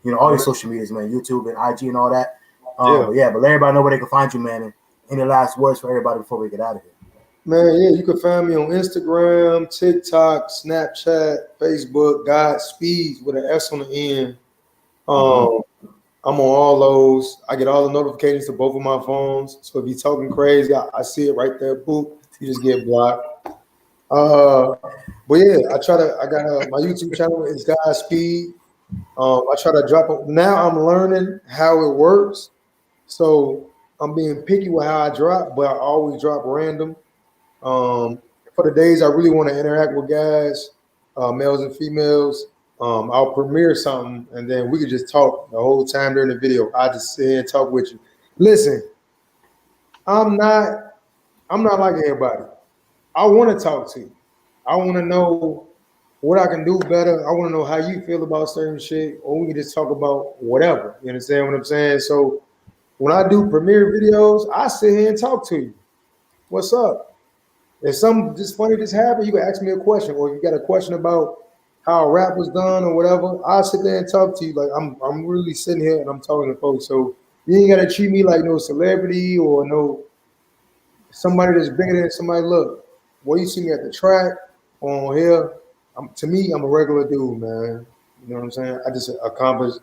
you know, all your social medias, man, YouTube and IG and all that. But let everybody know where they can find you, man. And any last words for everybody before we get out of here? Man, yeah, you can find me on Instagram, TikTok, Snapchat, Facebook, Godspeeds with an S on the end. I'm on all those. I get all the notifications to both of my phones. So if you're talking crazy, I see it right there. Boop, you just get blocked. But yeah, I got my YouTube channel is Godspeed. I try to drop it. Now I'm learning how it works. So I'm being picky with how I drop, but I always drop random. For the days I really want to interact with guys, males and females, I'll premiere something and then we could just talk the whole time during the video. I just sit here and talk with you. Listen, I'm not like everybody. I want to talk to you. I want to know what I can do better. I want to know how you feel about certain shit, or we can just talk about whatever. You understand what I'm saying? So when I do premiere videos, I sit here and talk to you. What's up? If something just funny just happened, you can ask me a question, or if you got a question about how rap was done or whatever, I'll sit there and talk to you. Like I'm really sitting here and I'm talking to folks. So you ain't gotta treat me like no celebrity or no somebody that's bigger than somebody. Look, boy, you see me at the track on here. To me, I'm a regular dude, man. You know what I'm saying? I just accomplished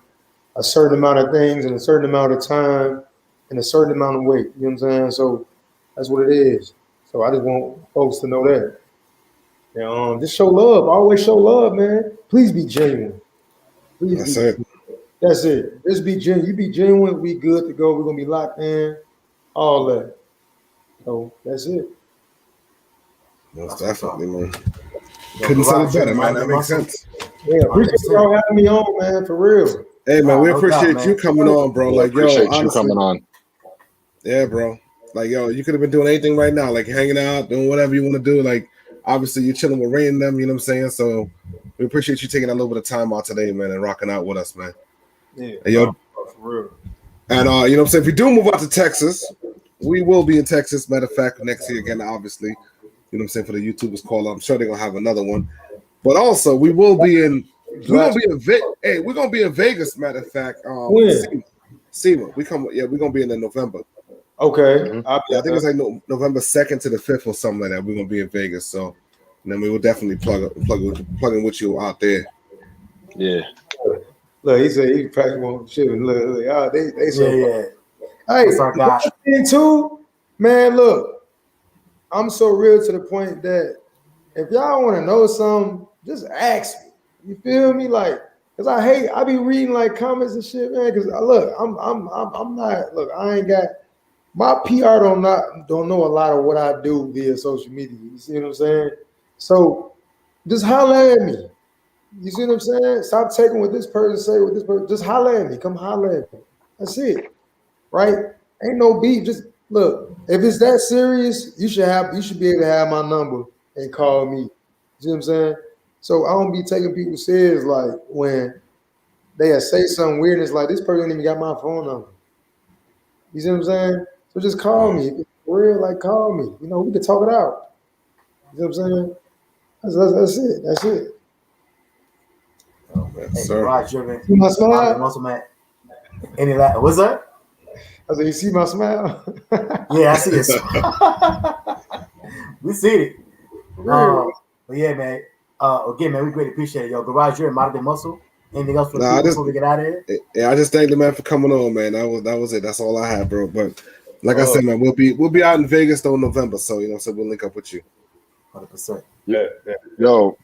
a certain amount of things in a certain amount of time in a certain amount of weight. You know what I'm saying? So that's what it is. So I just want folks to know that. And just show love. Always show love, man. Please be genuine. Please That's it. Just be genuine. You be genuine, we good to go. We're gonna be locked in. All that. So that's it. Most definitely, man. Couldn't say it better, man. That makes sense. Yeah, appreciate y'all having me on, man. For real. Hey, man, we appreciate you coming on, bro. Like, yo, appreciate honestly, you coming on. Yeah, bro. Like, yo, you could have been doing anything right now, like hanging out, doing whatever you want to do. Like, obviously, you're chilling with Ray and them, you know what I'm saying? So we appreciate you taking a little bit of time out today, man, and rocking out with us, man. Yeah, and, yo, for real. And, you know what I'm saying? If you do move out to Texas, we will be in Texas. Matter of fact, next year again, obviously. You know what I'm saying? For the YouTubers call up. I'm sure they're going to have another one. But also, we will be in we're gonna be in Vegas, matter of fact. SEMA. We're gonna be in November. Okay. I think it's like November 2nd to the 5th or something like that. We're gonna be in Vegas. So and then we will definitely plug in with you out there. Yeah. Look, he said he probably won't shit. Look, they so Hey, too, man, look, I'm so real to the point that if y'all want to know something, just ask me. You feel me? Like, cause I be reading like comments and shit, man. Cause look, I'm not. Look, I ain't got my PR. Don't know a lot of what I do via social media. You see what I'm saying? So just holler at me. You see what I'm saying? Stop taking what this person say. What this person. Just holler at me. Come holler at me. That's it. Right? Ain't no beef. Just look. If it's that serious, you should be able to have my number and call me. You see what I'm saying? So I don't be taking people serious like when they say something weird and it's like this person ain't even got my phone number. You see what I'm saying? So just call me. If it's real, like call me. You know, we can talk it out. You know what I'm saying? That's it. That's it. Oh man, sir. Roger, see my smile? What's that? I said, you see my smile? Yeah, I see it. We see it. But yeah, man. Again, man, we greatly appreciate it, yo. Garage, you're Modern Muscle. Anything else before we get out of here? Yeah, I just thank the man for coming on, man. That was it. That's all I had, bro. But like I said, man, we'll be out in Vegas though in November, so you know, so we'll link up with you. 100%. Yeah. Yo,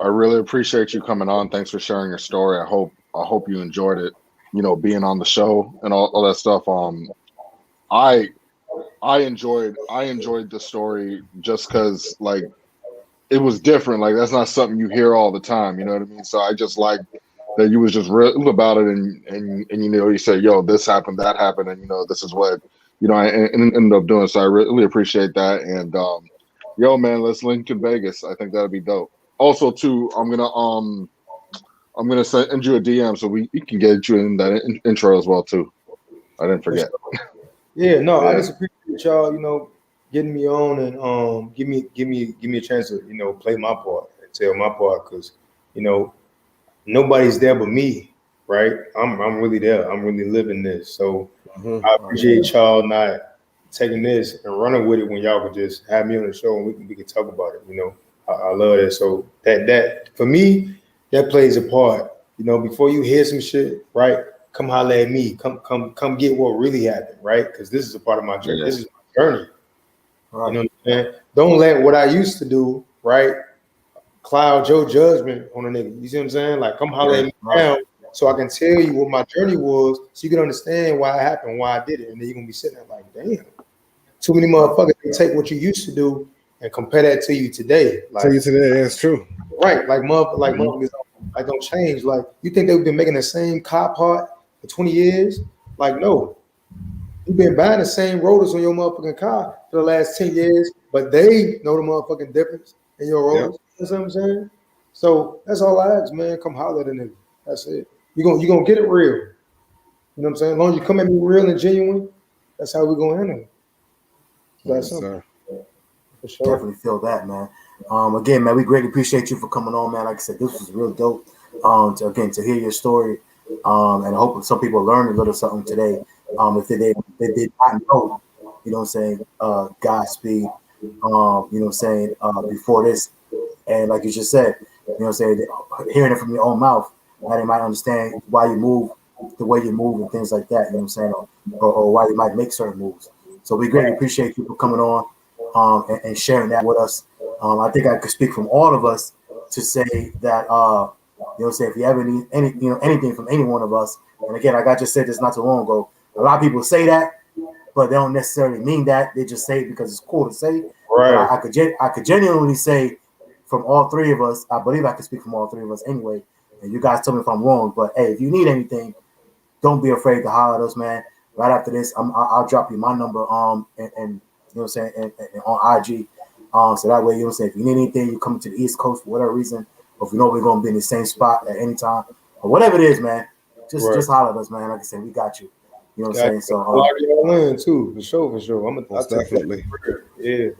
I really appreciate you coming on. Thanks for sharing your story. I hope you enjoyed it. You know, being on the show and all that stuff. I I enjoyed the story just because like it was different. Like that's not something you hear all the time. You know what I mean? So I just like that you was just real about it, and you know you said, "Yo, this happened, that happened," and you know this is what I ended up doing. So I really appreciate that. And yo, man, let's link in Vegas. I think that'd be dope. Also, too, I'm gonna send you a DM so we can get you in that intro as well too. I didn't forget. Yeah, no, Yeah. I just appreciate y'all, you know, getting me on and give me a chance to, you know, play my part and tell my part, because, you know, nobody's there but me, right? I'm really there. I'm really living this. So I appreciate y'all not taking this and running with it when y'all could just have me on the show and we can talk about it. You know, I love that. So that for me, that plays a part. You know, before you hear some shit, right? Come holler at me. Come get what really happened, right? Because this is a part of my journey. Yeah. This is my journey. Right. You know what I'm saying? Don't let what I used to do, right, cloud your judgment on a nigga. You see what I'm saying? Like, come holler at me now so I can tell you what my journey was, so you can understand why it happened, why I did it, and then you're gonna be sitting there like, damn. Too many motherfuckers can take what you used to do and compare that to you today. Like, tell you today, that's true. Right, like motherfuckers, like don't change. Like, you think they've been making the same car part for 20 years? Like, no. You've been buying the same rotors on your motherfucking car for the last 10 years, but they know the motherfucking difference in your rotors. You know what I'm saying? So that's all I ask, man. Come holler at a nigga. That's it. You're gonna get it real. You know what I'm saying? As long as you come at me real and genuine, that's how we're gonna handle it. That's sir. For sure. Definitely feel that, man. Again, man, we greatly appreciate you for coming on, man. Like I said, this was real dope. To hear your story, and I hope some people learned a little something today. If they did not know, you know what I'm saying, Godspeed, you know what I'm saying, before this, and like you just said, you know what I'm saying, hearing it from your own mouth, now they might understand why you move the way you move and things like that, you know what I'm saying, or why you might make certain moves. So we greatly appreciate you for coming on and sharing that with us. I think I could speak from all of us to say that, you know, say if you ever need anything from any one of us, and again, like I just said this not too long ago, a lot of people say that, but they don't necessarily mean that. They just say it because it's cool to say. Right. I could genuinely say from all three of us, I believe I can speak from all three of us anyway. And you guys tell me if I'm wrong, but hey, if you need anything, don't be afraid to holler at us, man. Right after this, I'll drop you my number, and you know what I'm saying, and on IG. So that way, you know what I'm saying, if you need anything, you come to the East Coast for whatever reason, or if you know we're gonna be in the same spot at any time, or whatever it is, man, just holler at us, man. Like I said, we got you. You know what I'm saying? So too, for sure. I'll definitely. Yeah.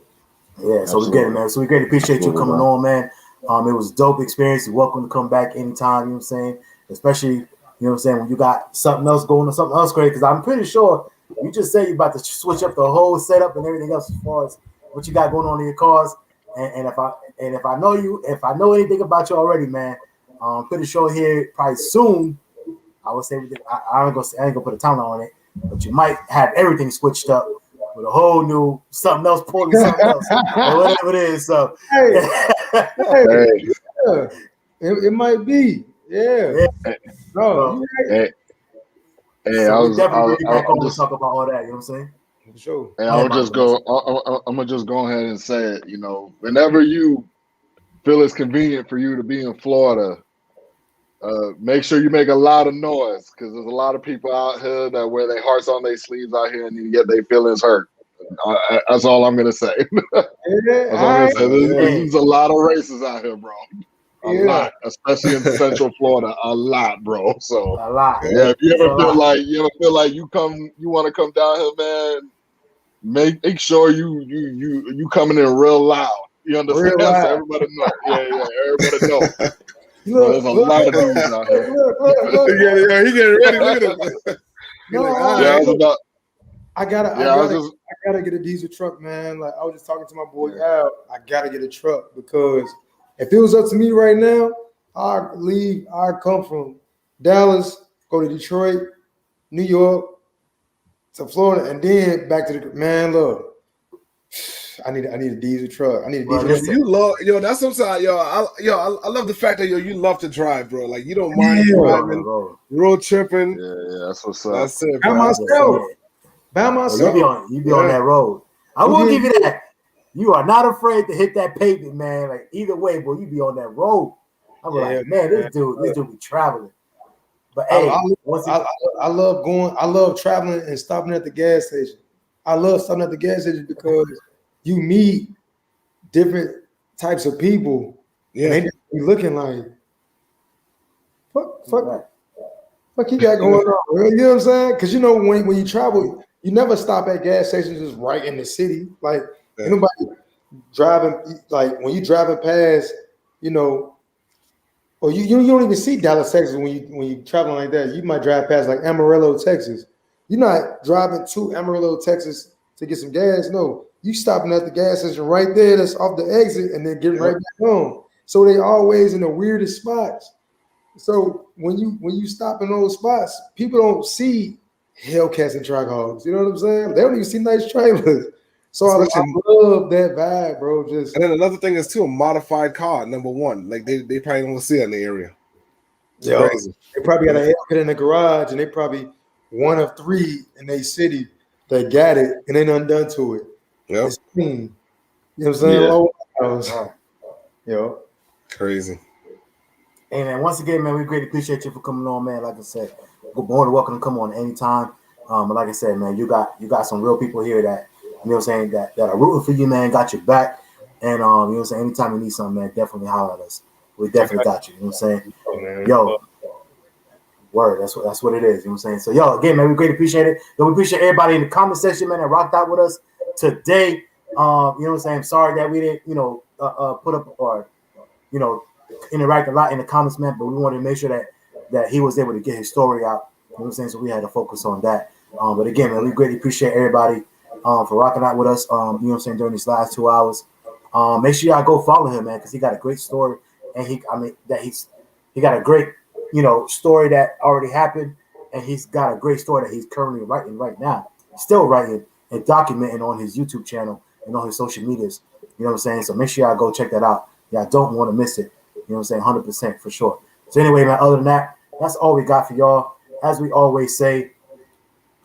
So we get it, man. So we greatly appreciate you coming on, man. It was a dope experience. You're welcome to come back anytime, you know what I'm saying? Especially, you know what I'm saying, when you got something else going on, something else great, because I'm pretty sure you just say you're about to switch up the whole setup and everything else as far as what you got going on in your cars. And if I know anything about you already, man, I'm pretty sure here probably soon, I would say I ain't gonna put a timeline on it, but you might have everything switched up with a whole new something else, pulling something else, or whatever it is. So, It might be, yeah. No, hey, so we definitely get back on to talk about all that. You know what I'm saying? For sure. And I'm gonna just go ahead and say it. You know, whenever you feel it's convenient for you to be in Florida, make sure you make a lot of noise, because there's a lot of people out here that wear their hearts on their sleeves out here and you get their feelings hurt. That's all I'm gonna say. There's a lot of races out here, bro. A lot, especially in Central Florida. A lot, bro. So a lot. Yeah, if you ever feel like you want to come down here, man, make sure you coming in real loud. You understand? Real loud. So everybody know. Yeah, everybody know. There's a lot of dudes out here. He getting ready. Look at him. I gotta get a diesel truck, man. Like, I was just talking to my boy Al. I gotta get a truck, because if it was up to me right now, I'd come from Dallas, go to Detroit, New York, to Florida, and then back to the man. Look, I need a diesel truck. I need a diesel truck. You love, that's sometimes, I love the fact that you love to drive, bro. Like, you don't mind driving, road tripping. Yeah, that's what's up. That's it, By bro. myself. by myself. You be on that road. I will give you that. You are not afraid to hit that pavement, man. Like either way, boy, you be on that road. I'm like, man, this dude be traveling. But hey, I love going. I love traveling and stopping at the gas station. I love stopping at the gas station because you meet different types of people. Yeah, and they just be looking like, fuck you got going on? You know what I'm saying? Because you know when you travel, you never stop at gas stations just right in the city. Like anybody driving, like when you driving past, you know, or you don't even see Dallas, Texas when you traveling like that. You might drive past like Amarillo, Texas. You're not driving to Amarillo, Texas to get some gas. No, you stopping at the gas station right there that's off the exit and then getting right back home. So they always in the weirdest spots. So when you stop in those spots, people don't see Hellcats and track hogs. You know what I'm saying? They don't even see nice trailers. So I love that vibe, bro. And then another thing is too a modified car. Number one, like they probably don't see it in the area. It's crazy. They probably got a Hellcat in the garage, and they probably one of three in their city that got it, and they done to it. Yeah, it's clean. You know what I'm saying? Low house. Yo, crazy. Hey man, once again, man, we greatly appreciate you for coming on, man. Like I said, more than welcome to come on anytime. But like I said, man, you got some real people here that you know what I'm saying that are rooting for you, man. Got your back, and you know what I'm saying. Anytime you need something, man, definitely holler at us. We definitely got you. You know what I'm saying? Yo, word. That's what it is. You know what I'm saying? So yo, again, man, we greatly appreciate it. Yo, we appreciate everybody in the comment section, man, that rocked out with us today. You know what I'm saying? Sorry that we didn't, put up or interact a lot in the comments, man, but we wanted to make sure that he was able to get his story out. You know what I'm saying? So we had to focus on that. But again, man, we greatly appreciate everybody for rocking out with us. You know what I'm saying, during these last 2 hours. Make sure y'all go follow him, man, because he got a great story, and he got a great story that already happened, and he's got a great story that he's currently writing right now, still writing and documenting on his YouTube channel and on his social medias. You know what I'm saying? So make sure y'all go check that out. Y'all don't want to miss it. You know what I'm saying? 100% for sure. So anyway, man, other than that, that's all we got for y'all. As we always say,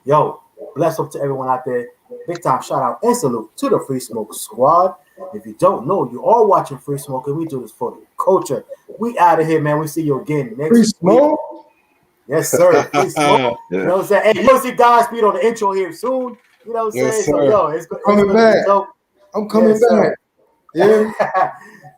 yo, bless up to everyone out there. Big time shout out and salute to the Free Smoke Squad. If you don't know, you are watching Free Smoke, and we do this for the culture. We out of here, man. We see you again next Free Smoke? week. Yes, sir. Free Smoke. You know what I'm saying? Hey, you'll see Godspeed on the intro here soon. You know what I'm saying? So, yo, it's coming back. I'm coming back. Yeah.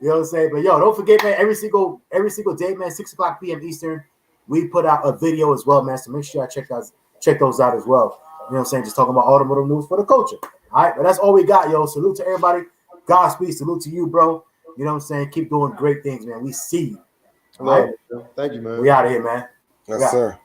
You know what I'm saying? But yo, don't forget, man, every single day, man, 6:00 p.m. Eastern, we put out a video as well, man. So make sure y'all check those out as well. You know what I'm saying? Just talking about automotive news for the culture. All right, but that's all we got, yo. Salute to everybody. Godspeed. Salute to you, bro. You know what I'm saying? Keep doing great things, man. We see you. All right. Thank you, man. We out of here, man. Yes, sir.